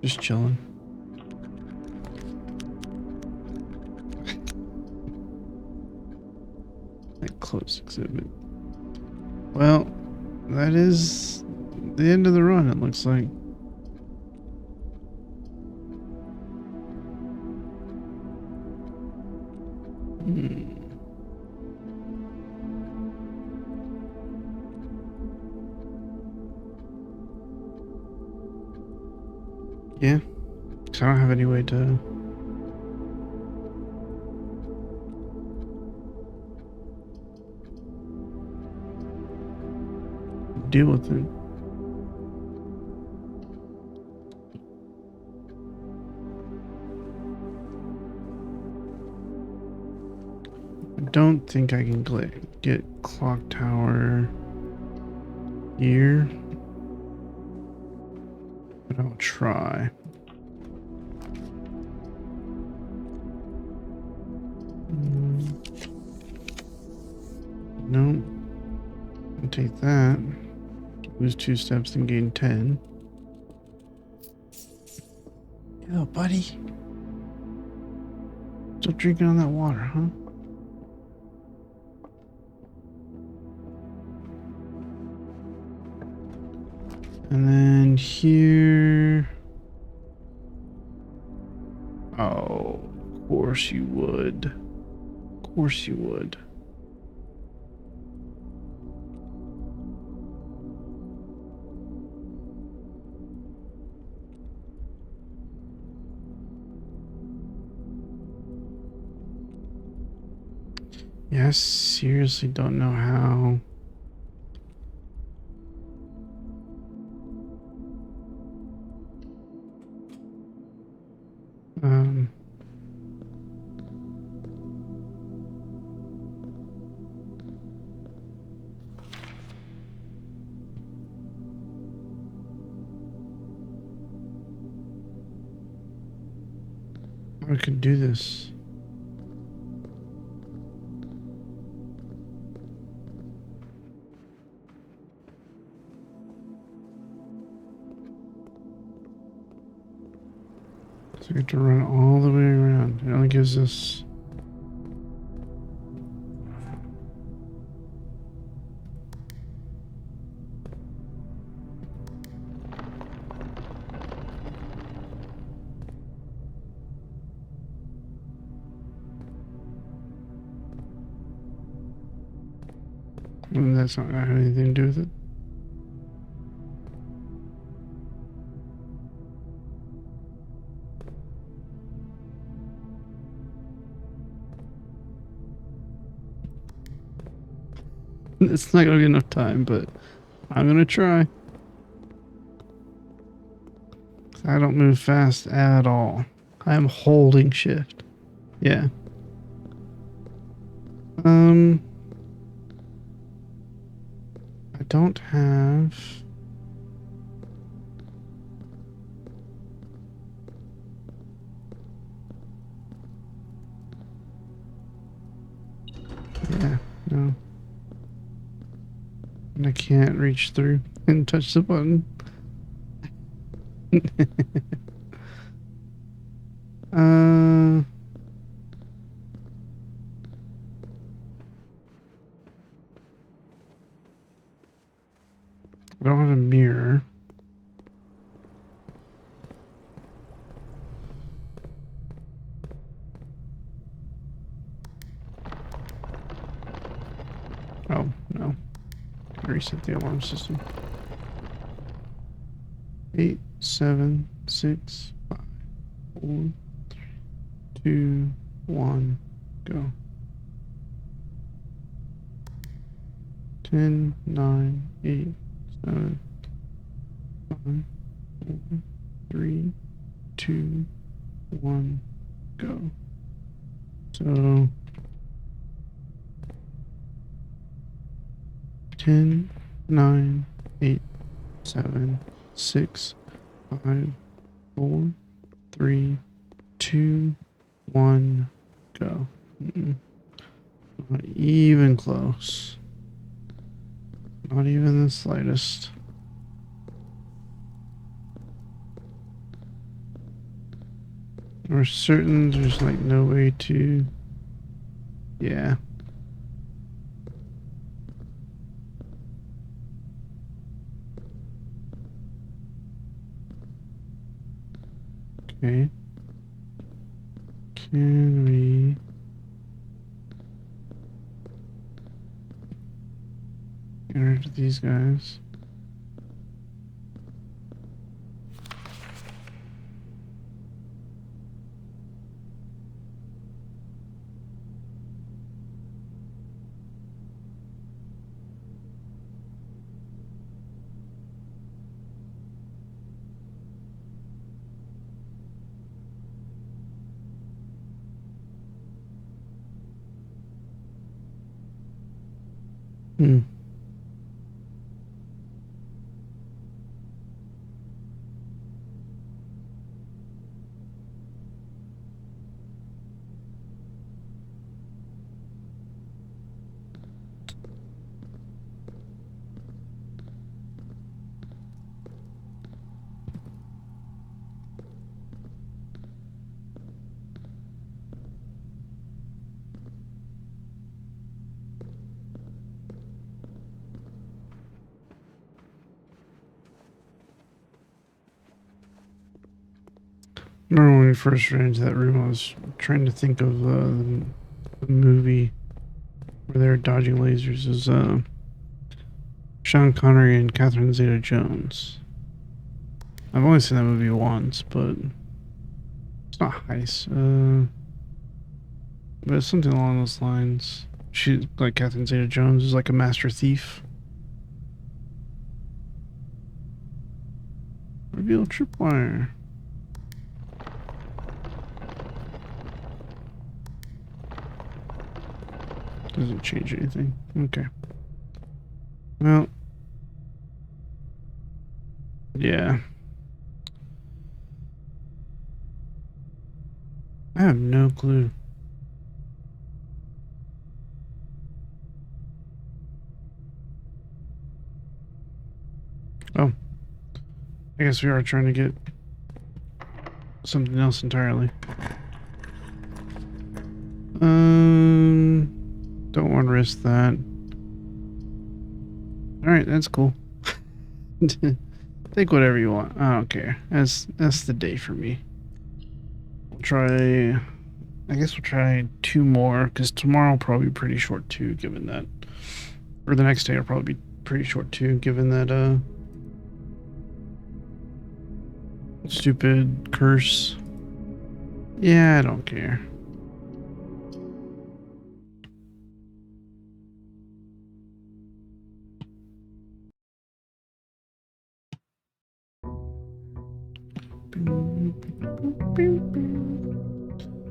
Just chilling. close exhibit. Well, that is the end of the run, it looks like. Yeah, because I don't have any way to deal with it. I don't think I can get clock tower here, but I'll try. No, I'll take that. Lose 2 steps and gain 10. Yo, buddy. Still drinking on that water, huh? And then here. Oh, of course you would. Of course you would. Yeah, I seriously don't know how. I could do this. So we have to run all the way around. It only gives us... And that's not gonna have anything to do with it. It's not gonna be enough time, but I'm gonna try. I don't move fast at all. I am holding shift. Yeah. I don't have... Yeah, no. And I can't reach through and touch the button. I don't have a mirror. Oh, no. Reset the alarm system. 8, 7, 6, 5, 4, 2, 1, go. 10, 9, 8, 7, 5, 4, 3, 2, 1, go. So 10, 9, 8, 7, 6, 5, 4, 3, 2, 1, go. Not even close. Not even the slightest. We're certain there's like no way to... Yeah. Okay. Can we... interact with these guys? Hmm. Remember when we first ran into that room, I was trying to think of the movie where they were dodging lasers. It was Sean Connery and Catherine Zeta-Jones. I've only seen that movie once, but it's not heist. But it's something along those lines. She, like Catherine Zeta-Jones, is like a master thief. Reveal tripwire. Doesn't change anything. Okay. Well. Yeah. I have no clue. Oh. I guess we are trying to get something else entirely. Don't want to risk that. Alright, that's cool. Take whatever you want. I don't care. That's the day for me. We'll try... I guess we'll try 2 more, because tomorrow will probably be pretty short too, given that... Or the next day will probably be pretty short too, given that, stupid curse. Yeah, I don't care.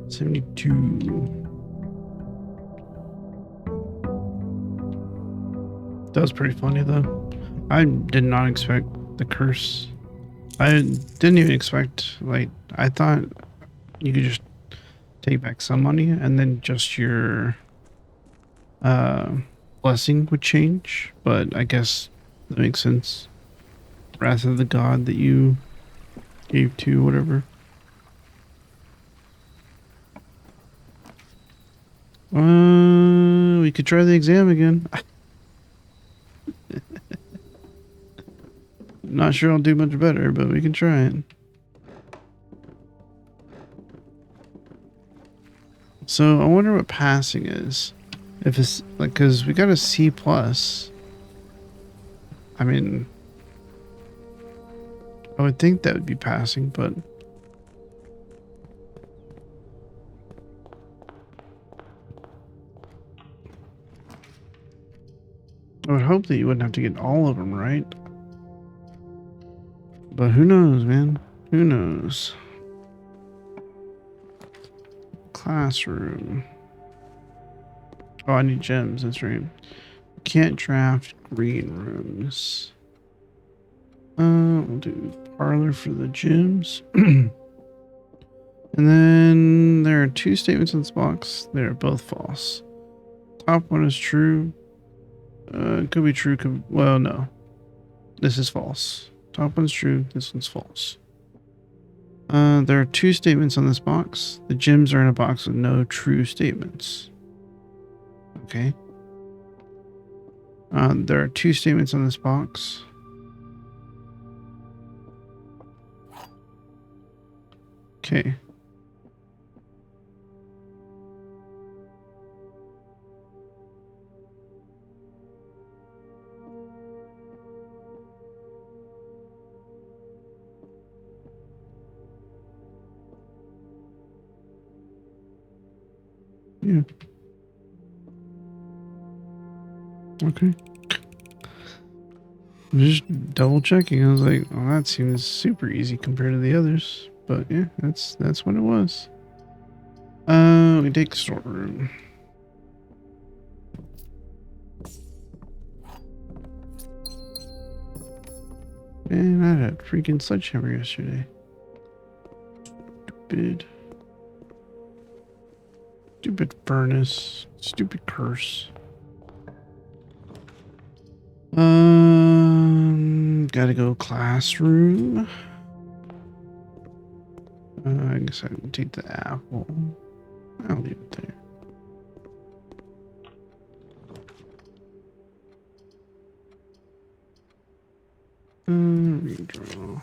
$72. That was pretty funny though. I did not expect the curse. I didn't even expect, like, I thought you could just take back some money and then just your blessing would change, but I guess that makes sense. Wrath of the god that you gave to whatever. We could try the exam again. Not sure I'll do much better, but we can try it. So I wonder what passing is. If it's like, cause we got a C plus. I mean, I would think that would be passing, but I would hope that you wouldn't have to get all of them right. But who knows, man? Who knows? Classroom. Oh, I need gems. That's right. Can't draft green rooms. We'll do parlor for the gyms. And then there are 2 statements in this box. They are both false. Top one is true. Could be true. Well, no. This is false. Top one's true. This one's false. There are 2 statements on this box. The gyms are in a box with no true statements. Okay. There are 2 statements on this box. Okay. Yeah. Okay. I'm just double checking. I was like, oh, that seems super easy compared to the others. But yeah, that's what it was. We take storeroom. Man, I had a freaking sledgehammer yesterday. Stupid. Stupid furnace. Stupid curse. Gotta go classroom. I guess I can take the apple. I'll leave it there. Redraw.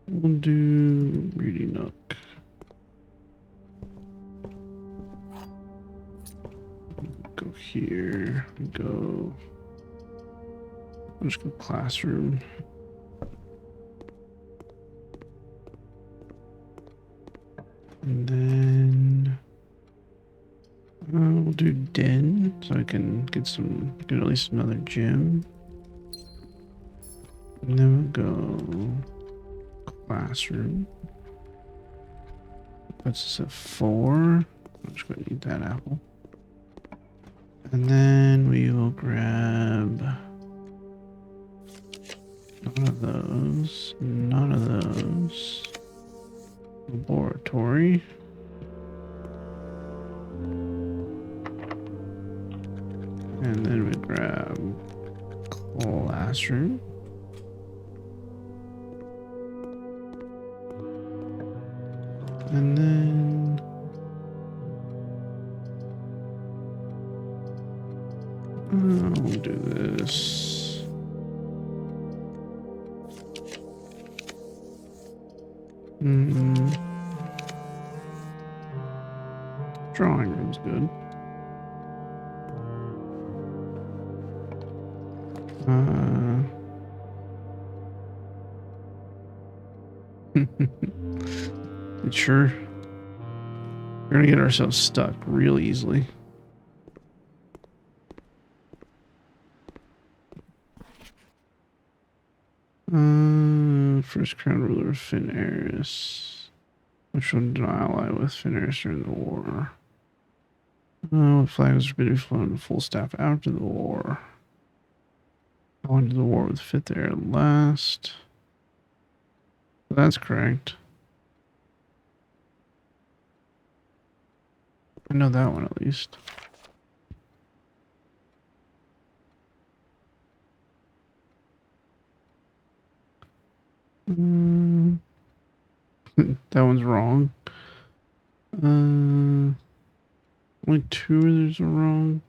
We'll do reading nook. Go here. Go. I'll just go classroom. And then we'll do den so I can get at least another gym. And then we'll go classroom. Puts us at 4. I'm just going to eat that apple. And then we will grab none of those. None of those. Laboratory. And then we grab classroom. And then we'll do this. Drawing room's good. Sure. We're gonna get ourselves stuck real easily. First crown ruler of Finaris. Which one did I ally with Finaris during the war? What flag was forbidden to be flown full staff after the war? I went to the war with 5th Air last. That's correct. I know that one at least. That one's wrong. Only 2 of those are wrong.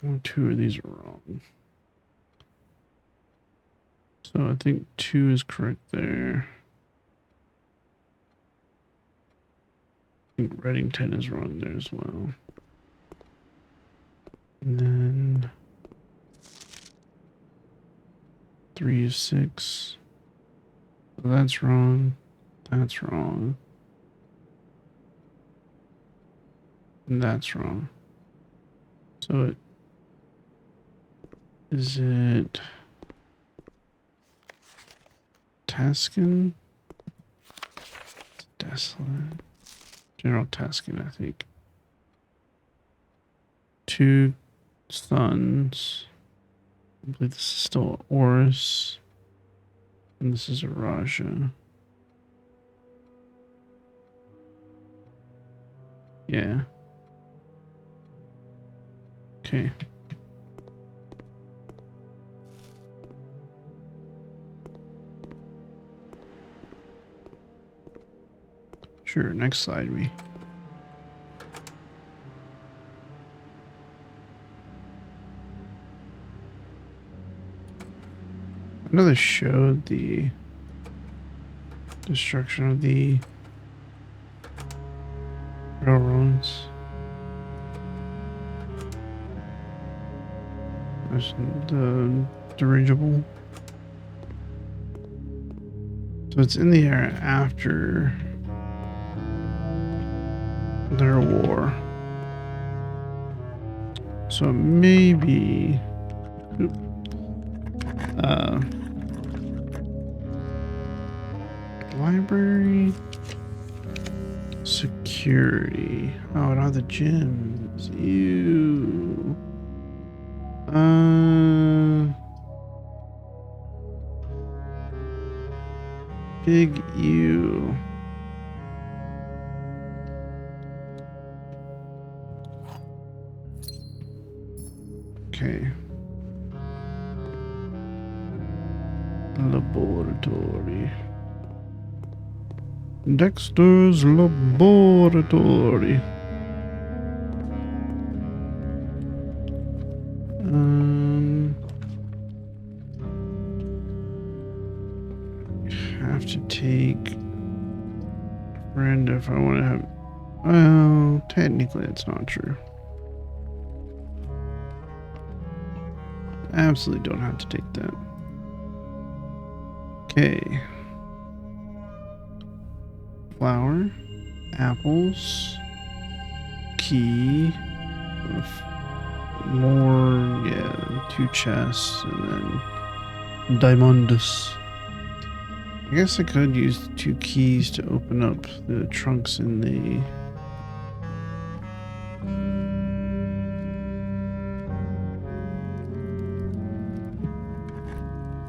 Only 2 of these are wrong. So I think 2 is correct there. I think Reddington is wrong there as well. And then 3 is 6. So that's wrong. That's wrong. And that's wrong. So is it Taskin? Desolate. General Taskin, I think. 2 sons. I believe this is still Oris. And this is a Raja. Yeah. Okay. Sure, next slide me. I know they showed the destruction of the railroads. There's the dirigible. So it's in the air after their war. So maybe library security. Oh, and all the gyms. Ew. Big ew. Okay. Laboratory. Dexter's laboratory. Have to take friend if I want to have. Well, technically, it's not true. Absolutely don't have to take that. Okay. Flour, apples, key, more, yeah, 2 chests, and then diamondus. I guess I could use the 2 keys to open up the trunks in the...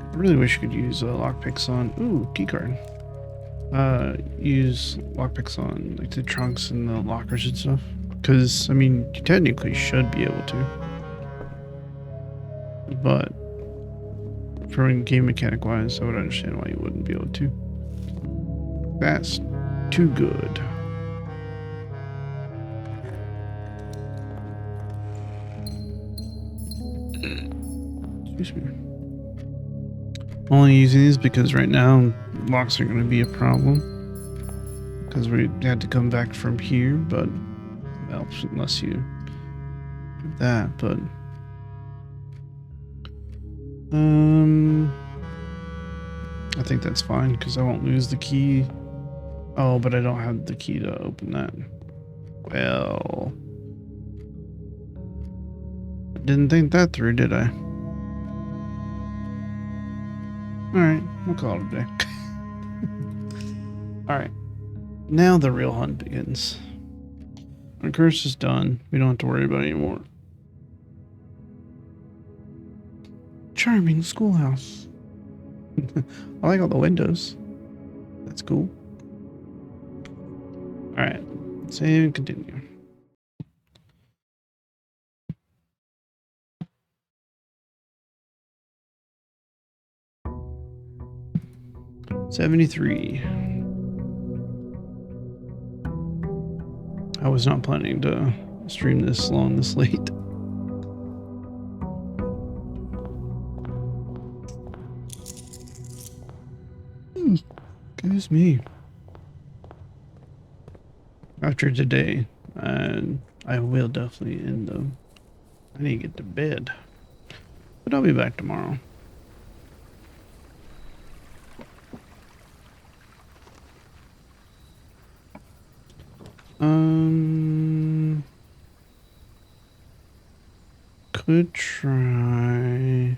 I really wish you could use lockpicks on... Ooh, key card. Use lockpicks on like the trunks and the lockers and stuff. Because, I mean, you technically should be able to. But from game mechanic wise, I would understand why you wouldn't be able to. That's too good. Excuse me. Only using these because right now locks are going to be a problem. Because we had to come back from here, but well, unless you have that, but I think that's fine because I won't lose the key. Oh, but I don't have the key to open that. Well, I didn't think that through, did I? Alright, we'll call it a day. Alright, now the real hunt begins. Our curse is done. We don't have to worry about it anymore. Charming schoolhouse. I like all the windows. That's cool. Alright, save and continue. $73. I was not planning to stream this long, this late. Excuse me. After today, I will definitely end them. I need to get to bed. But I'll be back tomorrow. Could try.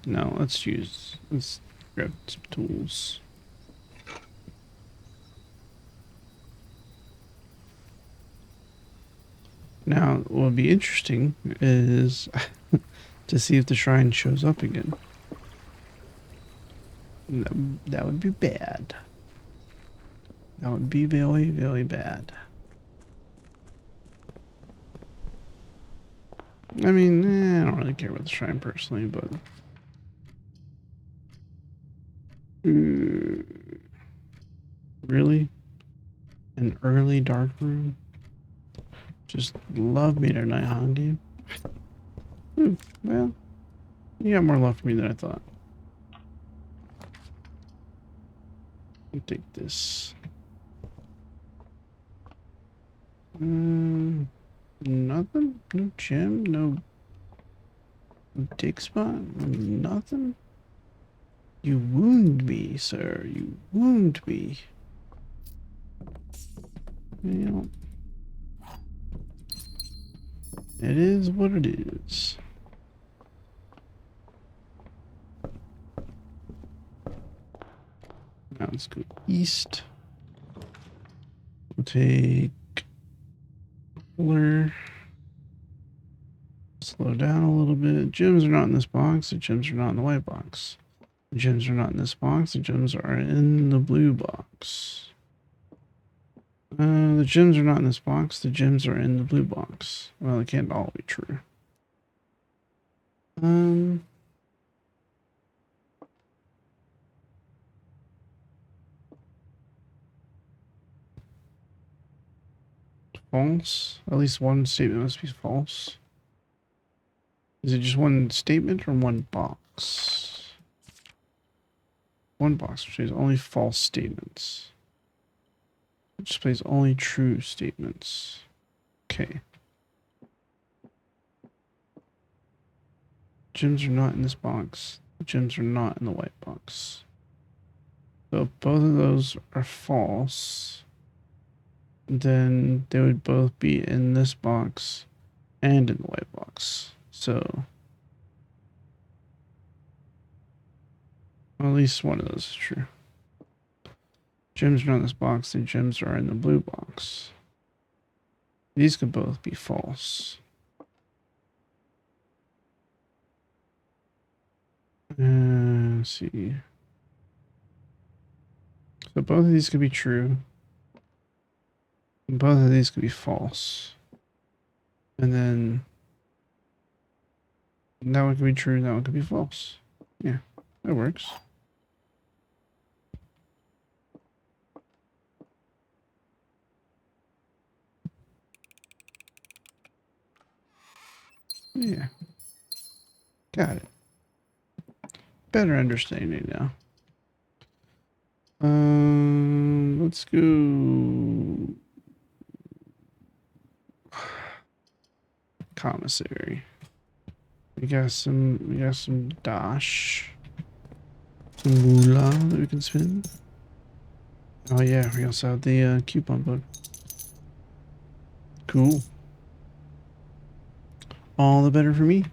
No, let's grab some tools. Now, what would be interesting is to see if the shrine shows up again. That would be bad. That would be very, very bad. I mean, I don't really care about the shrine personally, but... Really? An early dark room? Just love me tonight, huh, game? Well, you got more love for me than I thought. I'll take this. Nothing? No gem? No dig spot? Nothing? You wound me, sir. You wound me. Well, it is what it is. Now let's go east. We'll take cooler. Slow down a little bit. Gems are not in this box. The gems are not in the white box. The gems are not in this box. The gems are in the blue box. The gems are not in this box. The gems are in the blue box. Well, it can't all be true. False. At least one statement must be false. Is it just one statement or one box? One box which is only false statements. It displays only true statements. Okay. Gems are not in this box. The gems are not in the white box. So if both of those are false, then they would both be in this box and in the white box. So at least one of those is true. Gems are not in this box. The gems are in the blue box. These could both be false. Let's see. So both of these could be true. Both of these could be false. And then that one could be true, that one could be false. Yeah, that works. Yeah. Got it. Better understanding now. Let's go. Commissary. We got some dash. Some moolah that we can spend. Oh yeah, we also have the coupon book. Cool. All the better for me.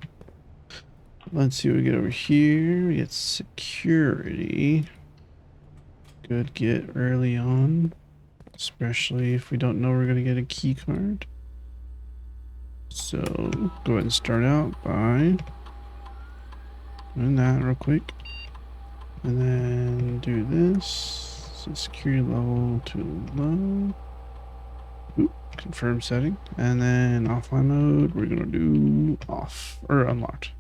Let's see what we get over here. We get security. Good get early on. Especially if we don't know we're going to get a key card. So, go ahead and start out by doing that real quick. And then do this. So security level too low. Oop, confirm setting. And then offline mode, we're going to do off or unlocked.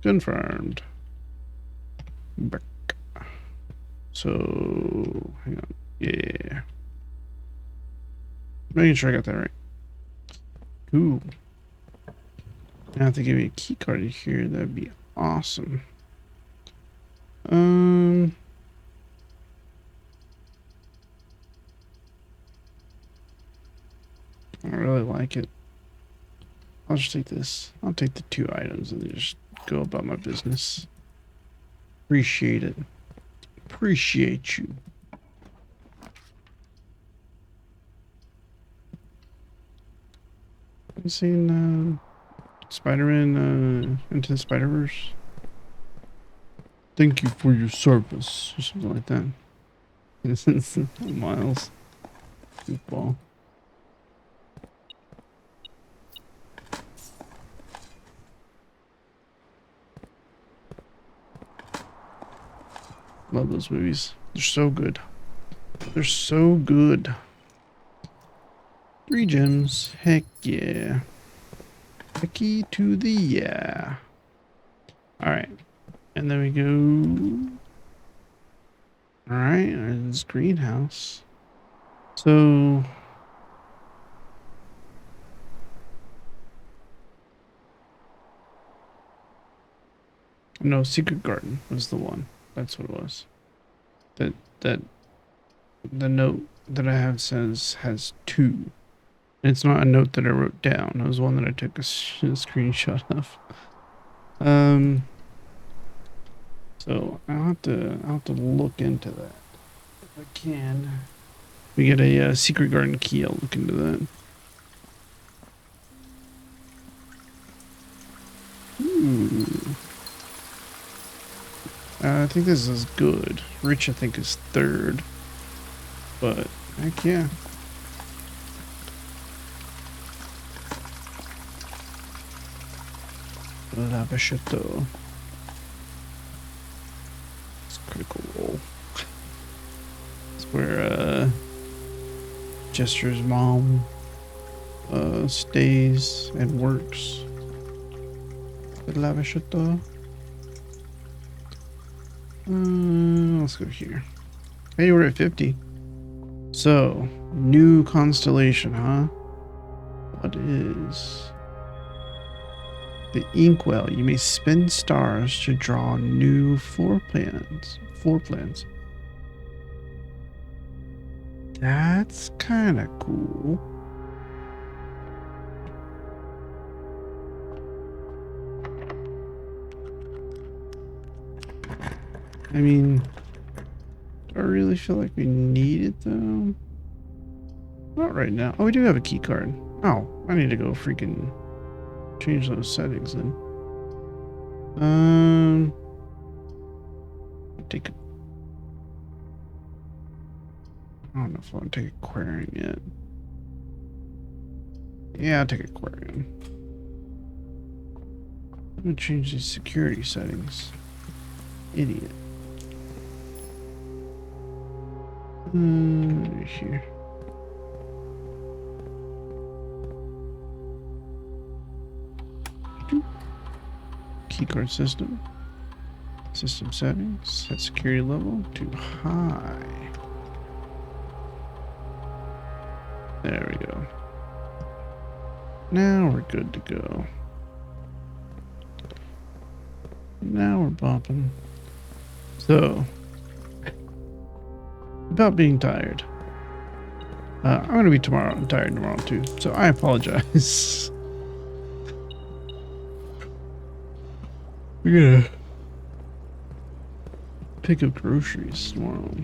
Confirmed. Back. So, hang on. Yeah. Making sure I got that right. Cool. Now if they give me a key card here, that'd be awesome. I really like it. I'll just take this. I'll take the 2 items and then just go about my business. Appreciate it. Appreciate you. Have you seen Spider-Man Into the Spider-Verse? Thank you for your service, or something like that. Miles. Goofball. Love those movies. They're so good. They're so good. 3 gems. Heck yeah. Hecky to the yeah. Alright. And then we go. Alright, this greenhouse. So no, Secret Garden was the one. That's what it was. That the note that I have says has two. It's not a note that I wrote down. It was one that I took a screenshot of. So I'll have to look into that if I can. We get a Secret Garden key. I'll look into that. Ooh. I think this is good. Rich, I think, is third. But, heck yeah. Lava Chateau. It's critical role. It's where, Jester's mom, stays and works. The Lava Chateau. Let's go here. Hey, we're at 50. So, new constellation, huh? What is the Inkwell? You may spin stars to draw new floor plans. That's kind of cool. I mean, do I really feel like we need it though? Not right now. Oh, we do have a key card. Oh, I need to go freaking change those settings then. Take a, I don't know if I want to take aquarium yet. Yeah, I'll take aquarium. I'm gonna change these security settings. Idiot. Here. Keycard system. System settings. Set security level to high. There we go. Now we're good to go. Now we're bopping. So, about being tired. I'm going to be tired tomorrow too, so I apologize. We're gonna pick up groceries tomorrow.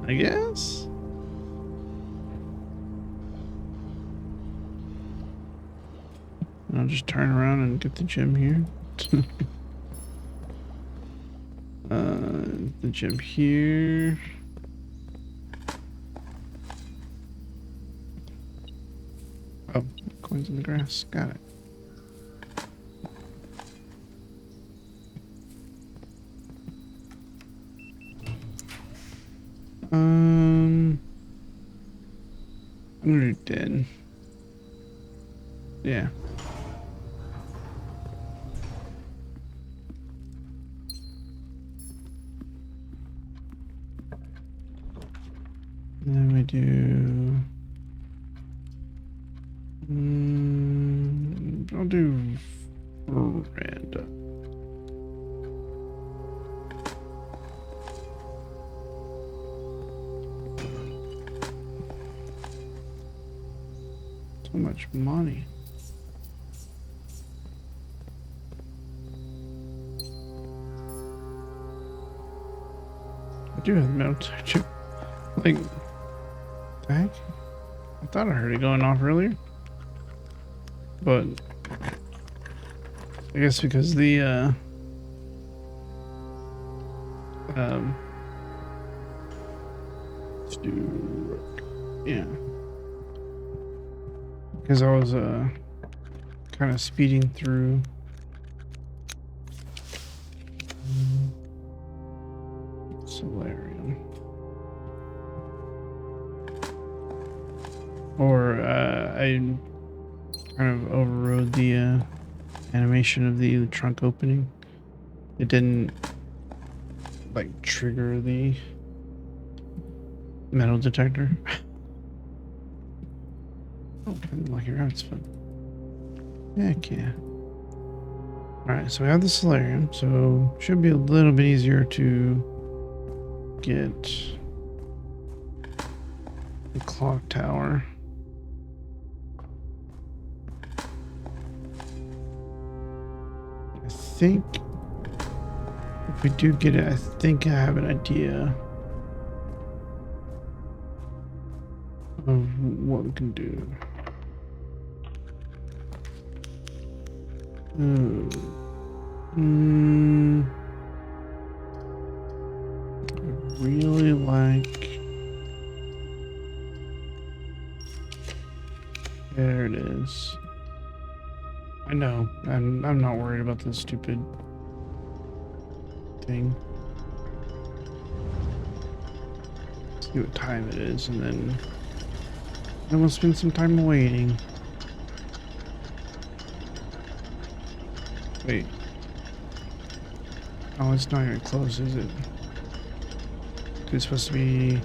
I guess. I'll just turn around and get the gym here. The gym here. Oh, coins in the grass. Got it. I'm gonna do 10. Yeah. And then we do. I'll do Miranda. So much money. I do have the metal detector. Like, the heck? I thought I heard it going off earlier. But I guess because the let's do work. Yeah. Because I was kind of speeding through. Solarium. Or I kind of overrode the animation of the trunk opening. it didn't like trigger the metal detector. Oh, lucky rabbit's fun. Heck yeah. Alright, so we have the solarium, so should be a little bit easier to get the clock tower. I think if we do get it, I think I have an idea of what we can do. I really like. There it is. I know. I'm not worried about this stupid thing. See what time it is, and then we'll spend some time waiting. Wait. Oh, it's not even close, is it? It's supposed to be.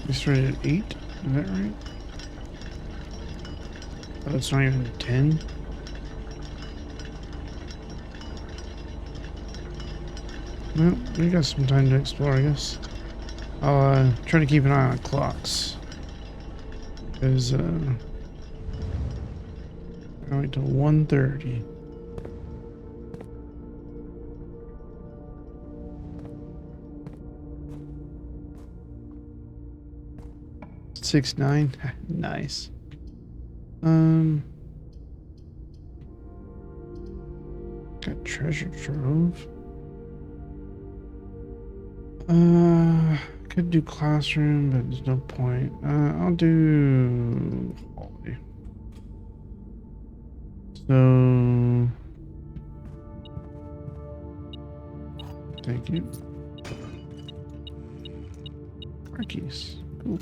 We started at 8. Is that right? Oh, it's not even 10. Well, we got some time to explore, I guess. I'll try to keep an eye on clocks. Because, I wait till 1:30. Six nine. Nice. Got treasure trove. Could do classroom, but there's no point. I'll do hallway. So, thank you. Car keys. Cool.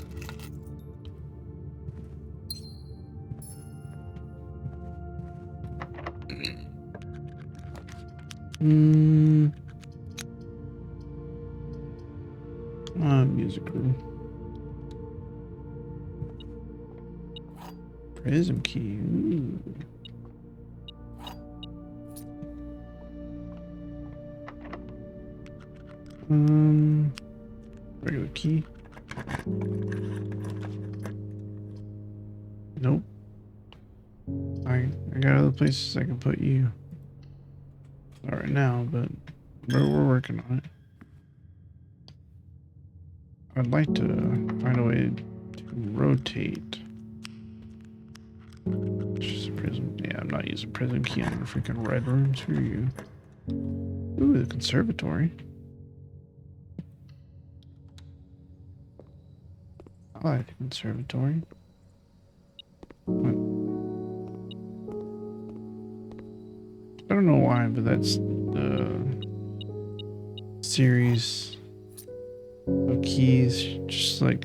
Music room. Prism key. Ooh. Regular key. Nope. I got other places I can put you. Not right now, but we're working on it. I'd like to find a way to rotate. Just a prism. Yeah, I'm not using prism key on the freaking red room. Screw you. Ooh, the conservatory. I like the conservatory. What? I don't know why, but that's the series of keys. Just like,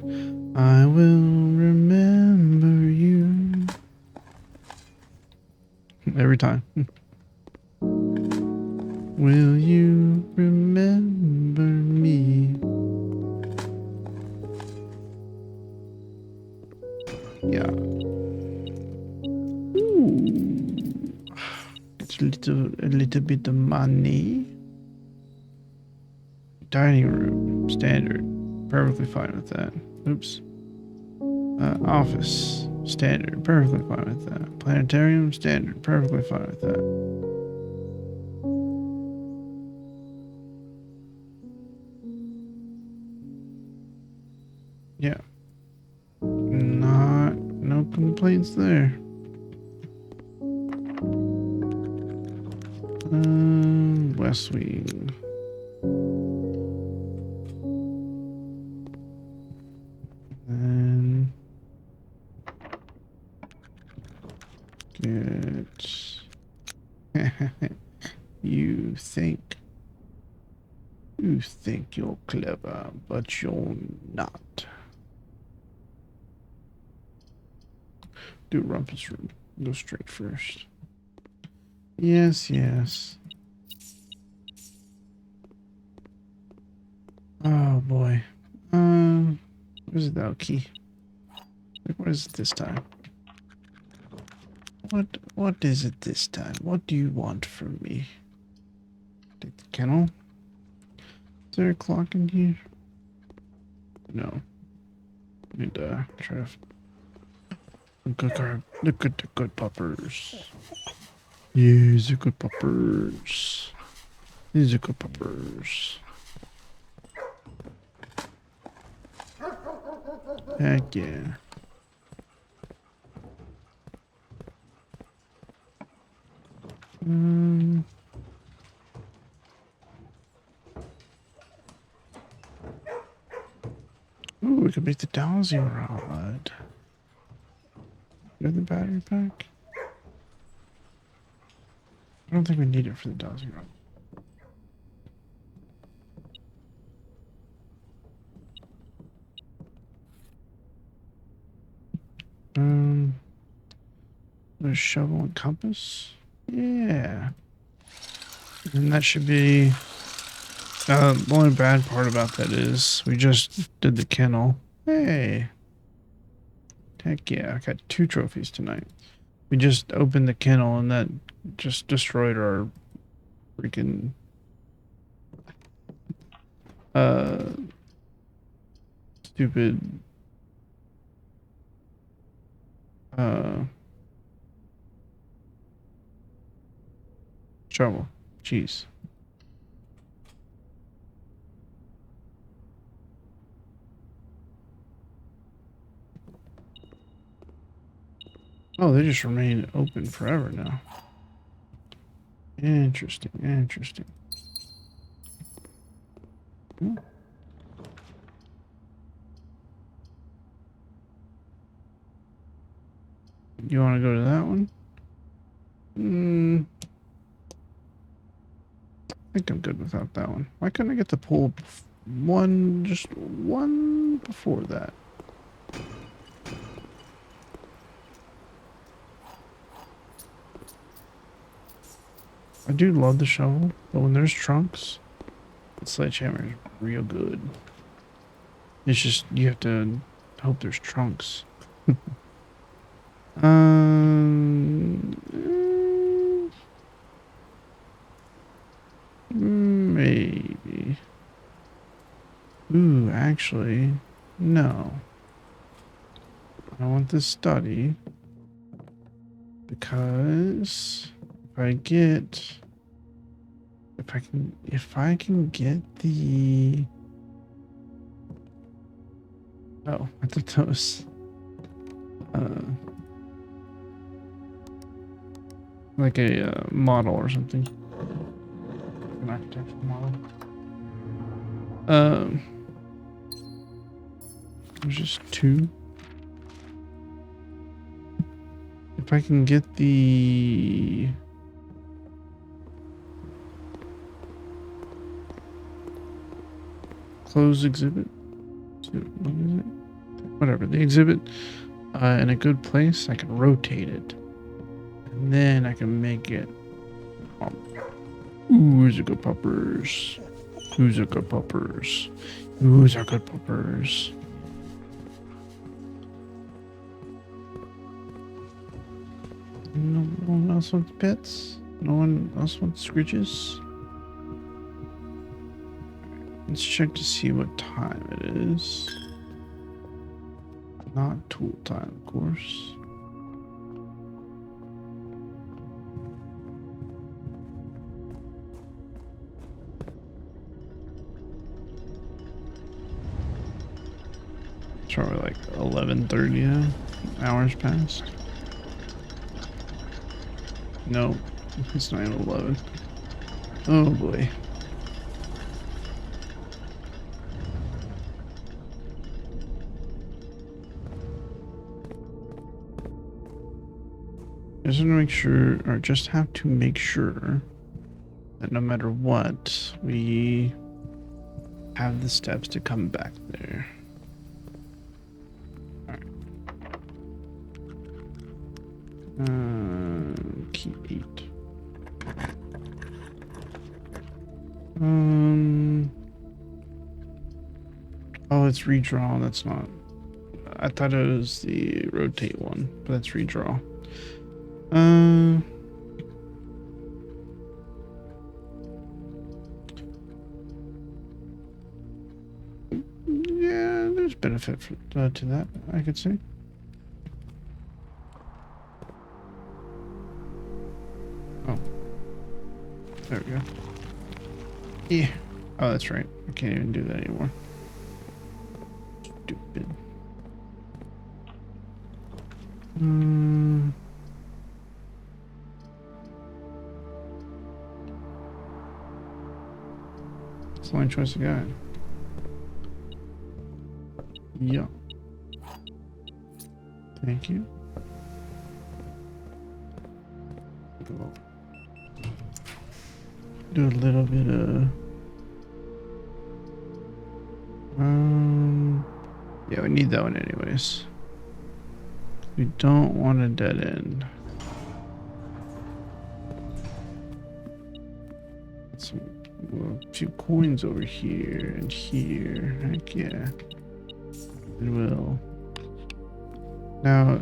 I will remember you. Every time. Will you remember me? Yeah. Ooh. It's a little bit of money. Dining room, standard. Perfectly fine with that. Oops. Office, standard. Perfectly fine with that. Planetarium, standard. Perfectly fine with that. Yeah. No complaints there. West Wing. And get you think. You think you're clever, but you're not. Do Rumpus Room. Go straight first. Yes, yes. Oh boy. What is it now, key? What is it this time? What is it this time? What do you want from me? Take the kennel? Is there a clock in here? No. Need to try to look at the good puppers. Yes, the good puppers. These are good puppers. Heck yeah. Ooh, we could make the dowsing rod. You have the battery pack? I don't think we need it for the dowsing rod. There's shovel and compass. Yeah. And that should be... the only bad part about that is we just did the kennel. Hey. Heck yeah, I got 2 trophies tonight. We just opened the kennel and that just destroyed our freaking... stupid... shovel. Jeez. Oh, they just remain open forever now. Interesting, interesting. Hmm. You want to go to that one? I think I'm good without that one. Why couldn't I get the pool just one before that? I do love the shovel, but when there's trunks, the sledgehammer is real good. It's just, you have to hope there's trunks. Maybe. Ooh, actually, no. I want this study because if I can get the... Oh, I thought that was like a model or something. An architectural model. There's just 2. If I can get the... closed exhibit. What is it? Whatever, the exhibit in a good place, I can rotate it. And then I can make it... Who's a good puppers? Who's a good puppers? Who's a good puppers? No one else wants pets? No one else wants scritches? Let's check to see what time it is. Not tool time, of course. It's probably like 11:30 now. Hours passed. No, it's not even 11. Oh boy. Just to make sure, or just have to make sure that no matter what, we have the steps to come back there. Alright. Key 8. Oh, it's redraw. That's not. I thought it was the rotate one, but that's redraw. Yeah, there's benefit to that, I could say. Oh, there we go. Yeah. Oh, that's right. I can't even do that anymore. Stupid. It's the only choice I got. Yeah. Thank you. Do a little bit of yeah, we need that one anyways. We don't want a dead end. A few coins over here and here. Heck yeah. It will. Now,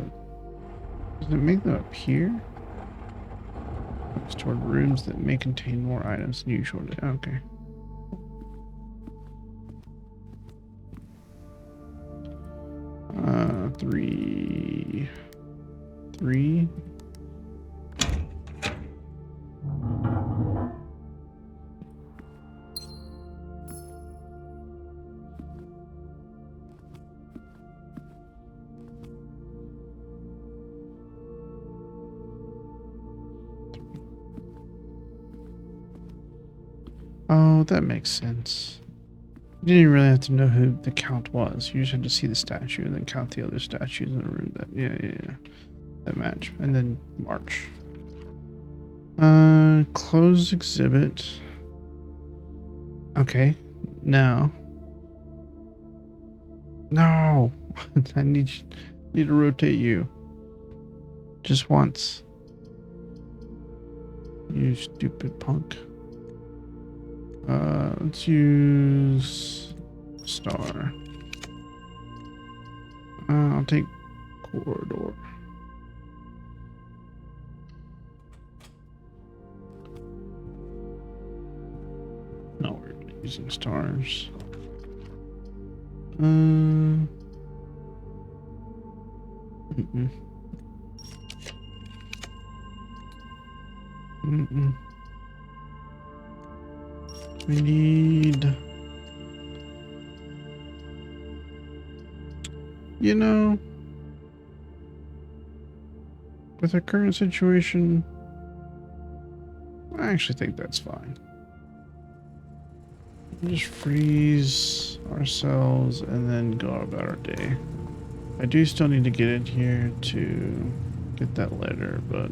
does it make them up here? Stored rooms that may contain more items than usual. Okay. Three. Oh, that makes sense. You didn't really have to know who the count was. You just had to see the statue and then count the other statues in the room that yeah. That match. And then march. Close exhibit. Okay. Now. No. I need to rotate you. Just once. You stupid punk. Let's use star. I'll take corridor. No, we're using stars. We need, you know, with our current situation, I actually think that's fine. We'll just freeze ourselves and then go about our day. I do still need to get in here to get that letter, but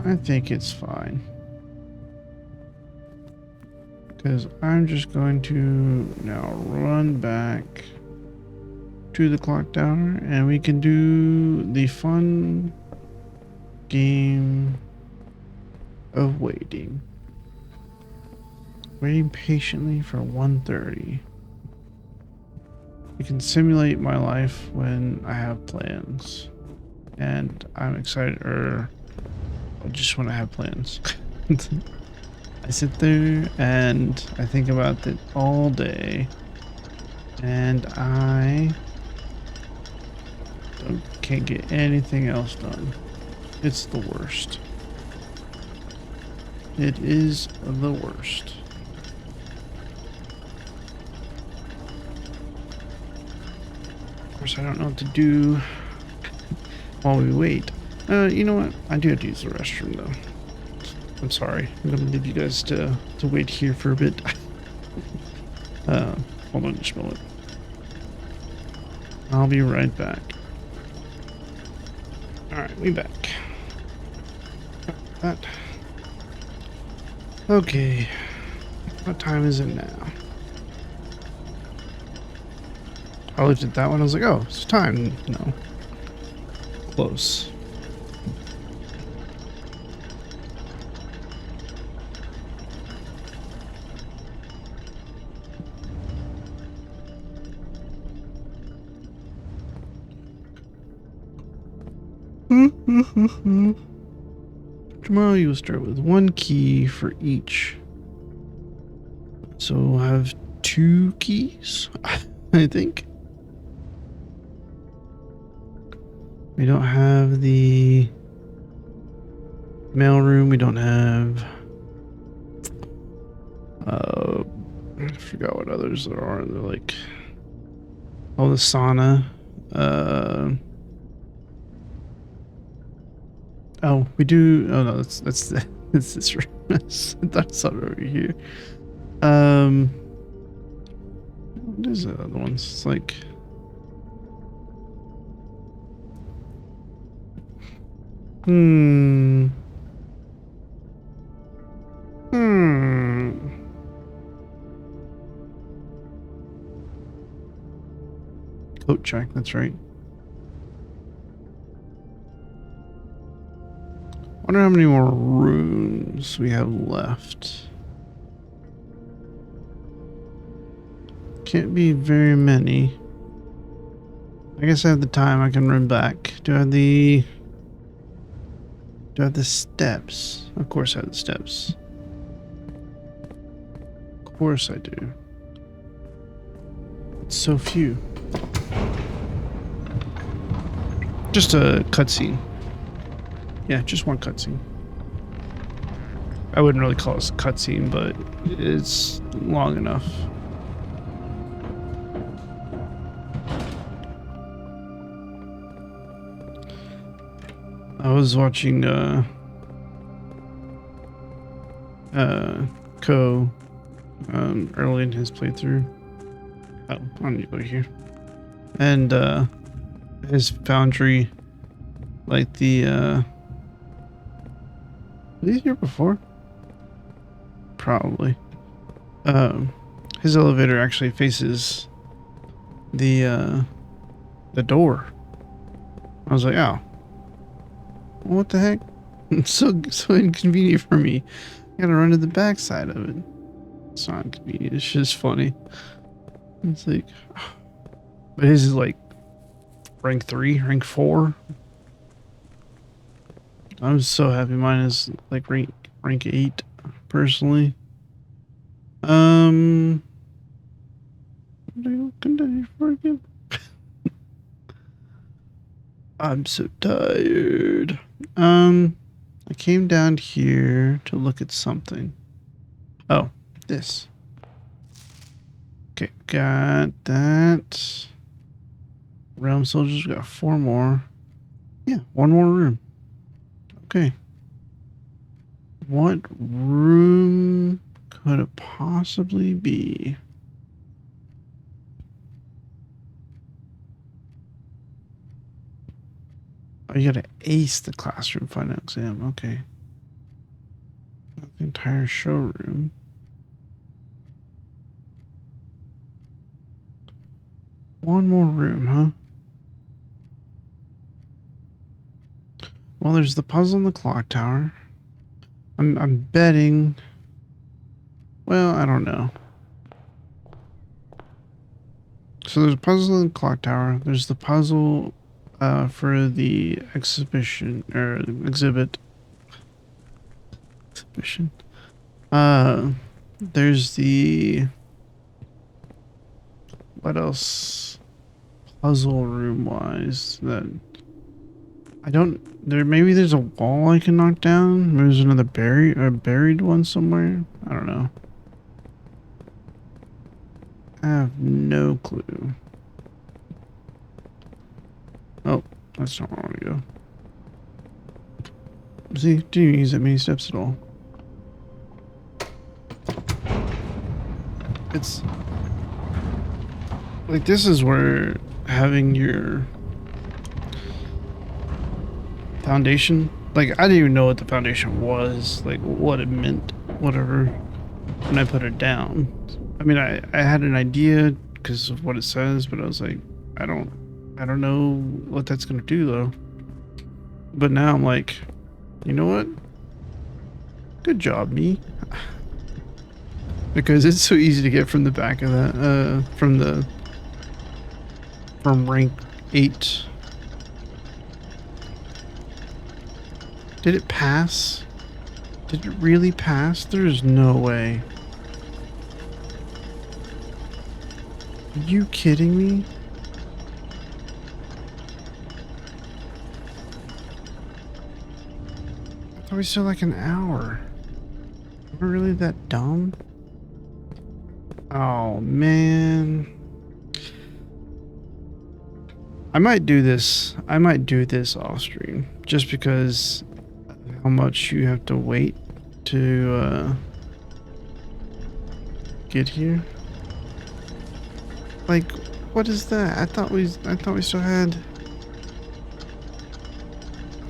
I think it's fine. Because I'm just going to now run back to the clock tower and we can do the fun game of waiting. Waiting patiently for 1:30. You can simulate my life when I have plans. And I'm excited, or just when I have plans. I sit there and I think about it all day. And I can't get anything else done. It's the worst. It is the worst. Of course, I don't know what to do while we wait. You know what? I do have to use the restroom, though. I'm sorry. I'm going to leave you guys to wait here for a bit. Hold on just a moment. I'll be right back. Alright, we back. That. Okay. What time is it now? I looked at that one. I was like, oh, it's time. No. Close. Tomorrow you will start with 1 key for each. So we'll have 2 keys, I think. We don't have the mailroom. We don't have. I forgot what others there are. They're like. Oh, the sauna. Oh, we do. Oh no, that's that's this room. That's not over here. What is the other ones? It's like. Hmm. Coat check. That's right. Wonder how many more rooms we have left. Can't be very many. I guess I have the time. I can run back. Do I have the steps? Of course I have the steps. Of course I do. It's so few. Just a cutscene. Yeah, just one cutscene. I wouldn't really call it a cutscene, but it's long enough. I was watching Ko early in his playthrough. Oh, I need to go here. And his foundry, like the were these here before? Probably. His elevator actually faces the door. I was like, oh, what the heck? It's so inconvenient for me. I gotta run to the back side of it. It's not inconvenient. It's just funny. It's like, but his is like rank 3, rank 4. I'm so happy mine is like rank 8 personally. What did I continue for again? I'm so tired. I came down here to look at something. Oh, this. Okay, got that. Realm soldiers, got 4 more. Yeah, 1 more room. Okay. What room could it possibly be? Oh, you gotta ace the classroom final exam. Okay. The entire showroom. One more room, huh? Well, there's the puzzle in the clock tower. I'm betting. Well, I don't know. So there's a puzzle in the clock tower. There's the puzzle for the exhibition or exhibit. Exhibition. There's the what else? Puzzle room wise that I don't. There maybe there's a wall I can knock down. Maybe there's another buried one somewhere. I don't know. I have no clue. Oh, that's not where I want to go. See, didn't even use that many steps at all. It's like this is where having your foundation, like I didn't even know what the foundation was, like what it meant. whatever when I put it down. I mean, I had an idea because of what it says, but I was like, I don't know what that's gonna do though. But now I'm like, you know what? Good job, me. Because it's so easy to get from the back of that, from rank 8. Did it pass? Did it really pass? There's no way. Are you kidding me? I thought we still like an hour. Am I really that dumb? Oh, man. I might do this. I might do this off stream just because of how much you have to wait to get here. Like, what is that? I thought we still had.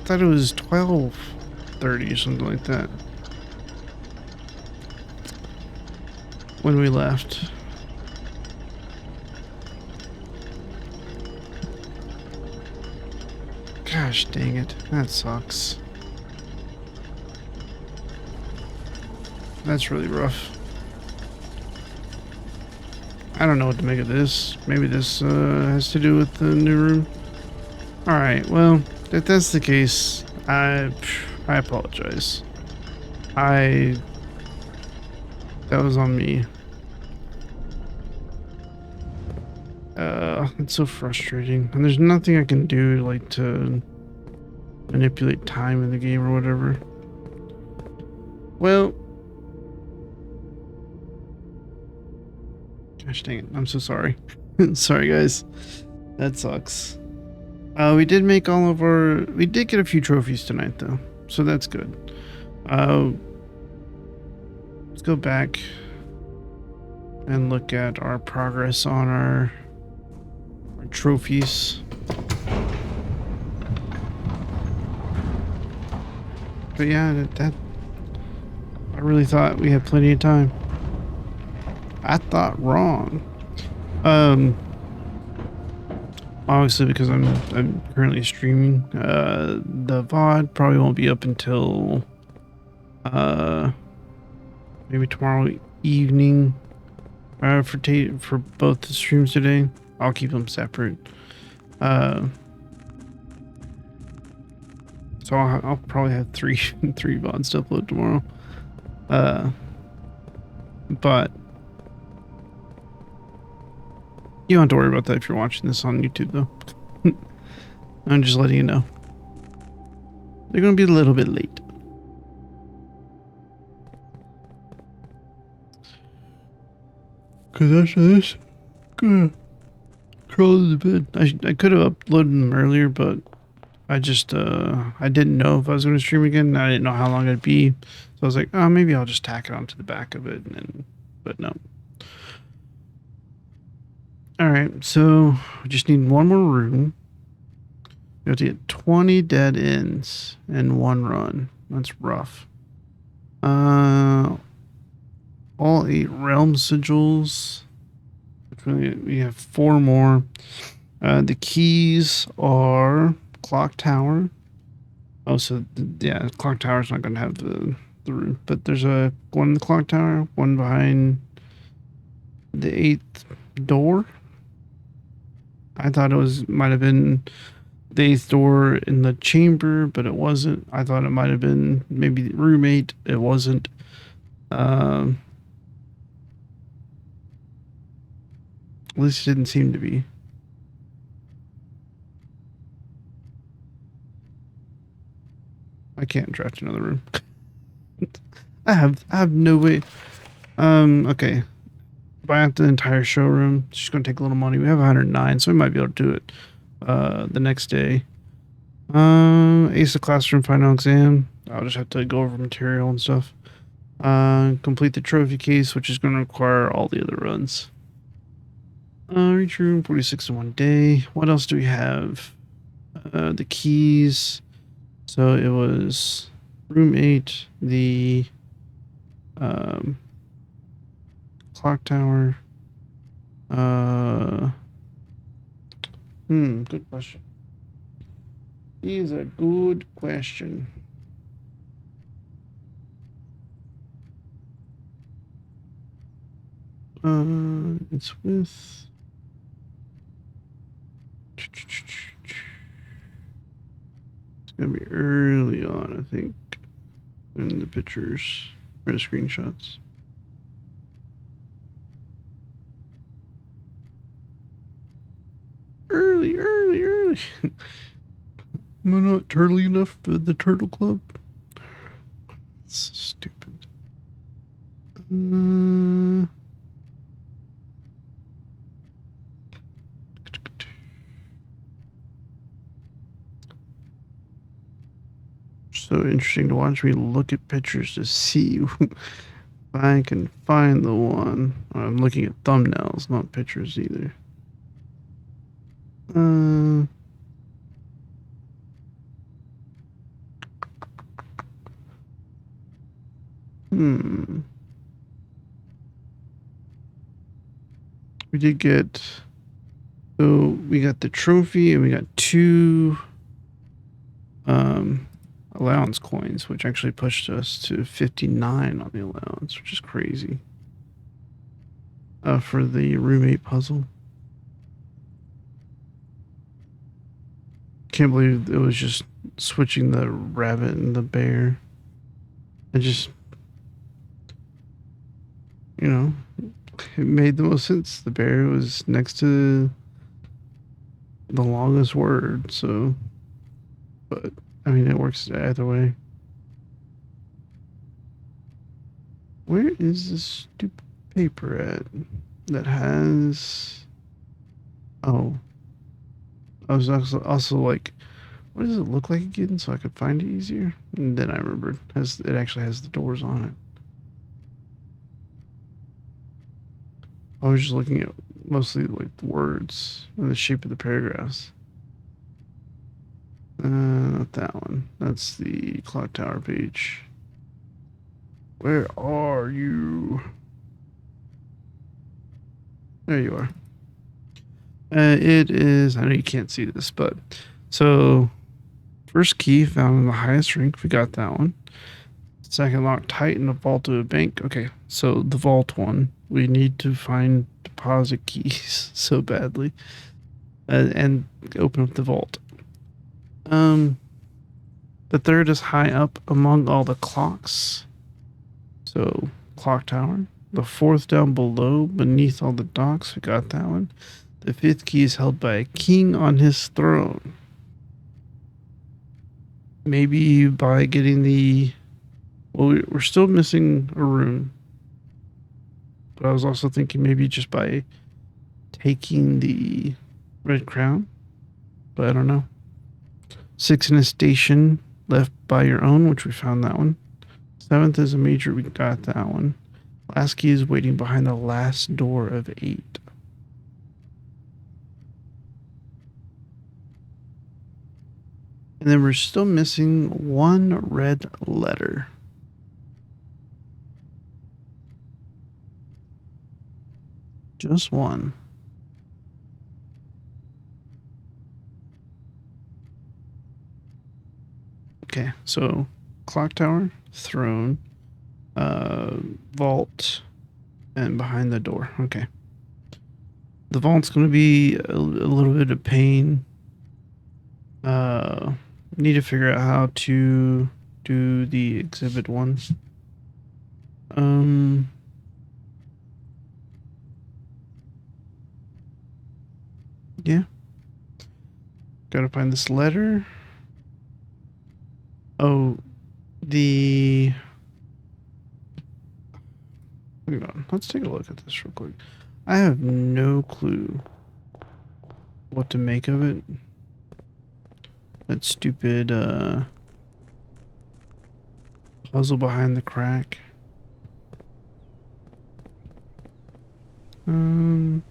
I thought it was 12:30 or something like that when we left. Gosh dang it. That sucks. That's really rough. I don't know what to make of this. Maybe this has to do with the new room. Alright, well, if that's the case, I apologize. That was on me. It's so frustrating. And there's nothing I can do, like, to manipulate time in the game or whatever. Well, gosh dang it. I'm so sorry. Sorry, guys. That sucks. We did make all of our... We did get a few trophies tonight, though. So that's good. Let's go back and look at our progress on our trophies. But yeah, that I really thought we had plenty of time. I thought wrong. Obviously because I'm currently streaming. The VOD probably won't be up until maybe tomorrow evening. For both the streams today. I'll keep them separate. So I'll probably have three VODs to upload tomorrow. But you don't have to worry about that if you're watching this on YouTube, though. I'm just letting you know. They're going to be a little bit late. Because after this, gonna crawl to the bed. I could have uploaded them earlier, but I just I didn't know if I was going to stream again. I didn't know how long it'd be, so I was like, oh, maybe I'll just tack it onto the back of it, and then, but no. All right, so we just need one more room. We have to get 20 dead ends in one run. That's rough. All 8 realm sigils. We have 4 more. The keys are clock tower. Oh, so yeah, clock tower's not going to have the room, but there's one in the clock tower, one behind the 8th door. I thought it might have been the 8th door in the chamber, but it wasn't. I thought it might have been maybe the roommate. It wasn't. At least it didn't seem to be. I can't draft another room. I have no way. Okay. Buy out the entire showroom. It's just gonna take a little money. We have 109, so we might be able to do it the next day. Ace of Classroom final exam. I'll just have to go over material and stuff. Complete the trophy case, which is gonna require all the other runs. Reach room 46 in one day. What else do we have? The keys. So it was room 8, the Clock tower. Good question. Is a good question. It's with. It's gonna be early on, I think, in the pictures or the screenshots. Early. Am I not turtly enough for the Turtle Club? It's so stupid. So interesting to watch me look at pictures to see if I can find the one. I'm looking at thumbnails, not pictures either. We did get. So we got the trophy and we got 2 allowance coins, which actually pushed us to 59 on the allowance, which is crazy. For the roommate puzzle. Can't believe it was just switching the rabbit and the bear. It just, it made the most sense. The bear was next to the longest word, so. But, I mean, it works either way. Where is this stupid paper at that has. Oh. I was also like, what does it look like again so I could find it easier? And then I remembered it actually has the doors on it. I was just looking at mostly like the words and the shape of the paragraphs. Not that one. That's the clock tower page. Where are you? There you are. It is. I know you can't see this, but so first key found in the highest rank. We got that one. Second lock tight in the vault of a bank. Okay, so the vault one. We need to find deposit keys so badly, and open up the vault. The third is high up among all the clocks. So clock tower. The fourth down below, beneath all the docks. We got that one. The fifth key is held by a king on his throne. Maybe by getting the. Well, we're still missing a room. But I was also thinking maybe just by taking the red crown. But I don't know. 6 in a station left by your own, which we found that one. 7th is a major. We got that one. Last key is waiting behind the last door of 8. And then we're still missing 1 red letter. Just 1. Okay, so clock tower, throne, vault, and behind the door. Okay. The vault's going to be a little bit of pain. Need to figure out how to do the exhibit one. Yeah. Gotta find this letter. Oh, hang on. Let's take a look at this real quick. I have no clue what to make of it. That stupid puzzle behind the crack. If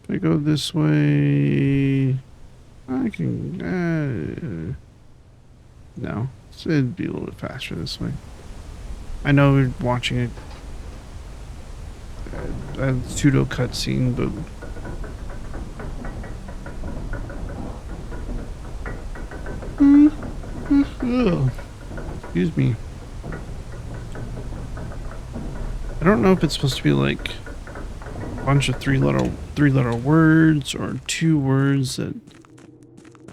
I go this way, I can. No, it'd be a little bit faster this way. I know we're watching a pseudo cutscene, but ugh, excuse me. I don't know if it's supposed to be like a bunch of three-letter words or 2 words that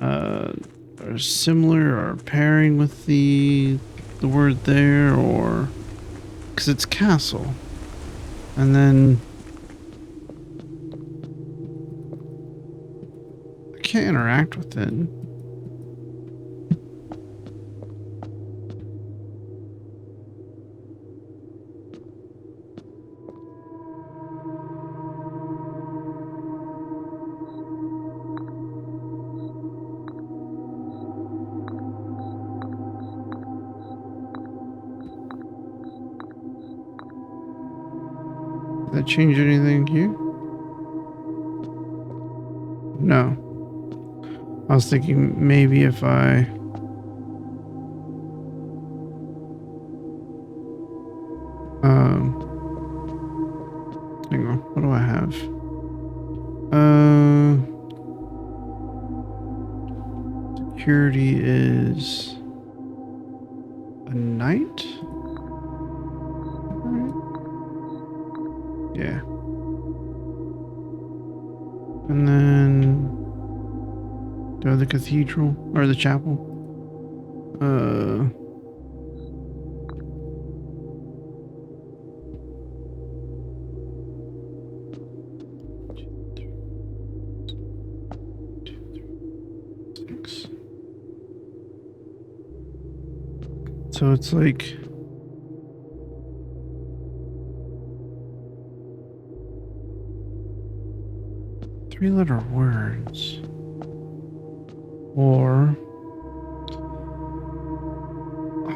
are similar or pairing with the word there, or because it's castle, and then I can't interact with it. Did that change anything here? No. I was thinking maybe if I hang on, what do I have? Security is a knight? Right? Yeah. And then the cathedral or the chapel. 6. So it's like three-letter words, or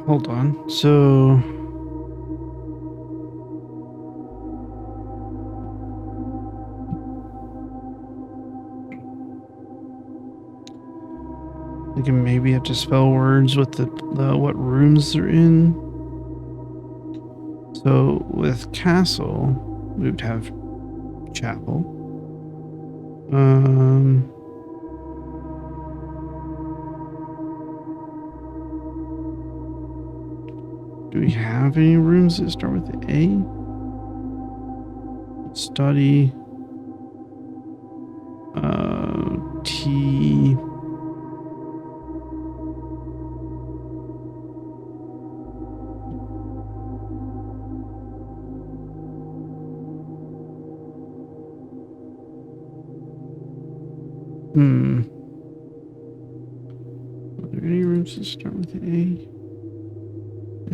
hold on. So you can maybe have to spell words with the what rooms they're in. So with castle, we would have chapel. Do we have any rooms that start with A? Study. T. Are there any rooms that start with A?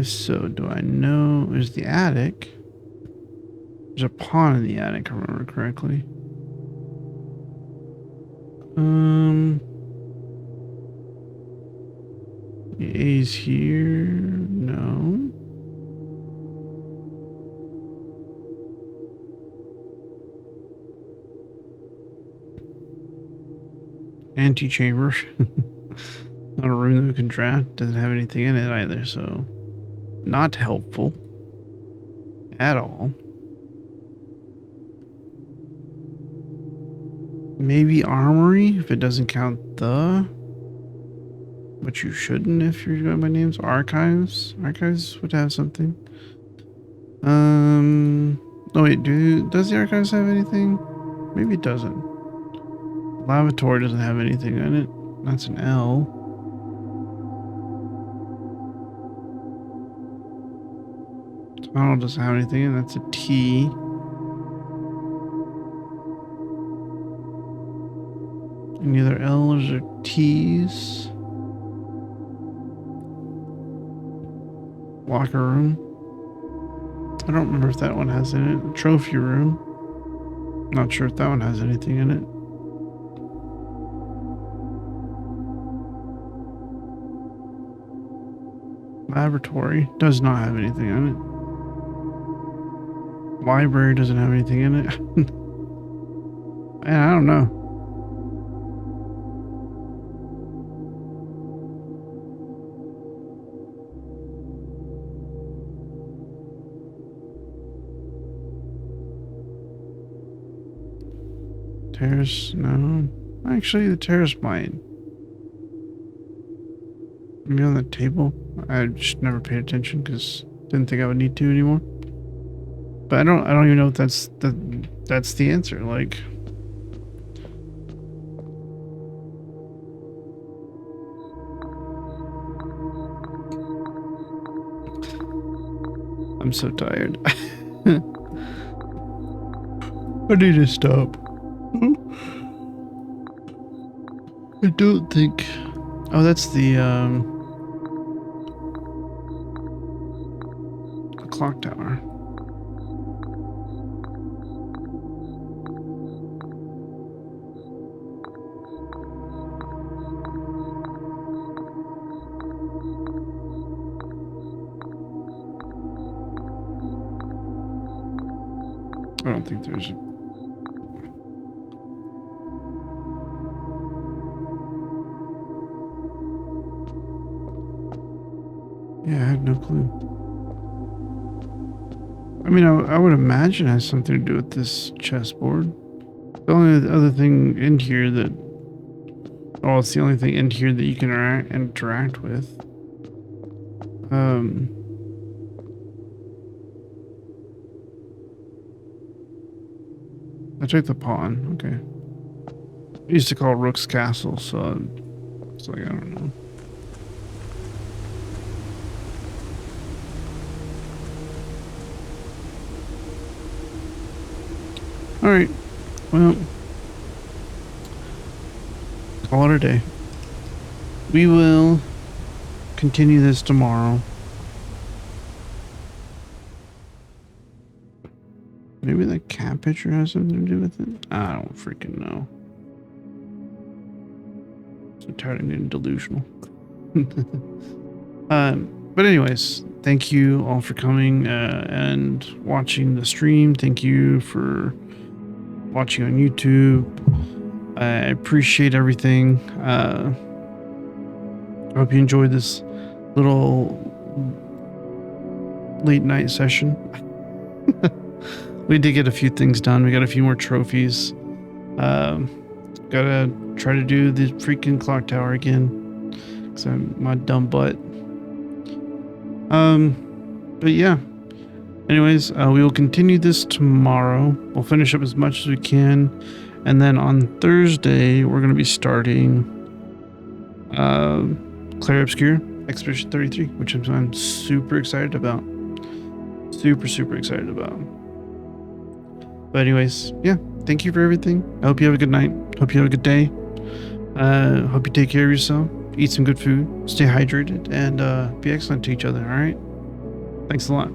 If so, do I know? There's the attic. There's a pawn in the attic, if I remember correctly. The A's here. No. Antechamber. Not a room that we can draft. Doesn't have anything in it either, so not helpful at all. Maybe armory, if it doesn't count the, but you shouldn't if you're going by names. Archives. Archives would have something. Oh wait, does the archives have anything? Maybe it doesn't. Lavatory doesn't have anything in it. That's an L. Tunnel doesn't have anything in it. That's a T. Any other L's or T's? Locker room. I don't remember if that one has in it. Trophy room. Not sure if that one has anything in it. Laboratory does not have anything in it. Library doesn't have anything in it. Man, I don't know. Terrace, no. Actually, the terrace might. Maybe on the table. I just never paid attention because didn't think I would need to anymore. But I don't even know if that's the answer. Like, I'm so tired. I need to stop. I don't think. Oh, that's the clock tower. I don't think there's a... Yeah, I have no clue. I mean, I would imagine it has something to do with this chessboard. The only other thing in here that... Oh, it's the only thing in here that you can interact with. I took the pawn. Okay. I used to call it Rook's Castle, so it's like, I don't know. Alright. Well, call it a day. We will continue this tomorrow. Maybe the cat picture has something to do with it? I don't freaking know. So tired of getting delusional. But anyways, thank you all for coming and watching the stream. Thank you for watching on YouTube. I appreciate everything. I hope you enjoyed this little late night session. We did get a few things done. We got a few more trophies. Gotta try to do the freaking clock tower again. Because I'm my dumb butt. But yeah. Anyways, we will continue this tomorrow. We'll finish up as much as we can. And then on Thursday, we're going to be starting Clair Obscure Expedition 33, which I'm super excited about. Super excited about. But anyways, yeah, thank you for everything. I hope you have a good night. Hope you have a good day. Hope you take care of yourself. Eat some good food. Stay hydrated. And be excellent to each other, all right? Thanks a lot.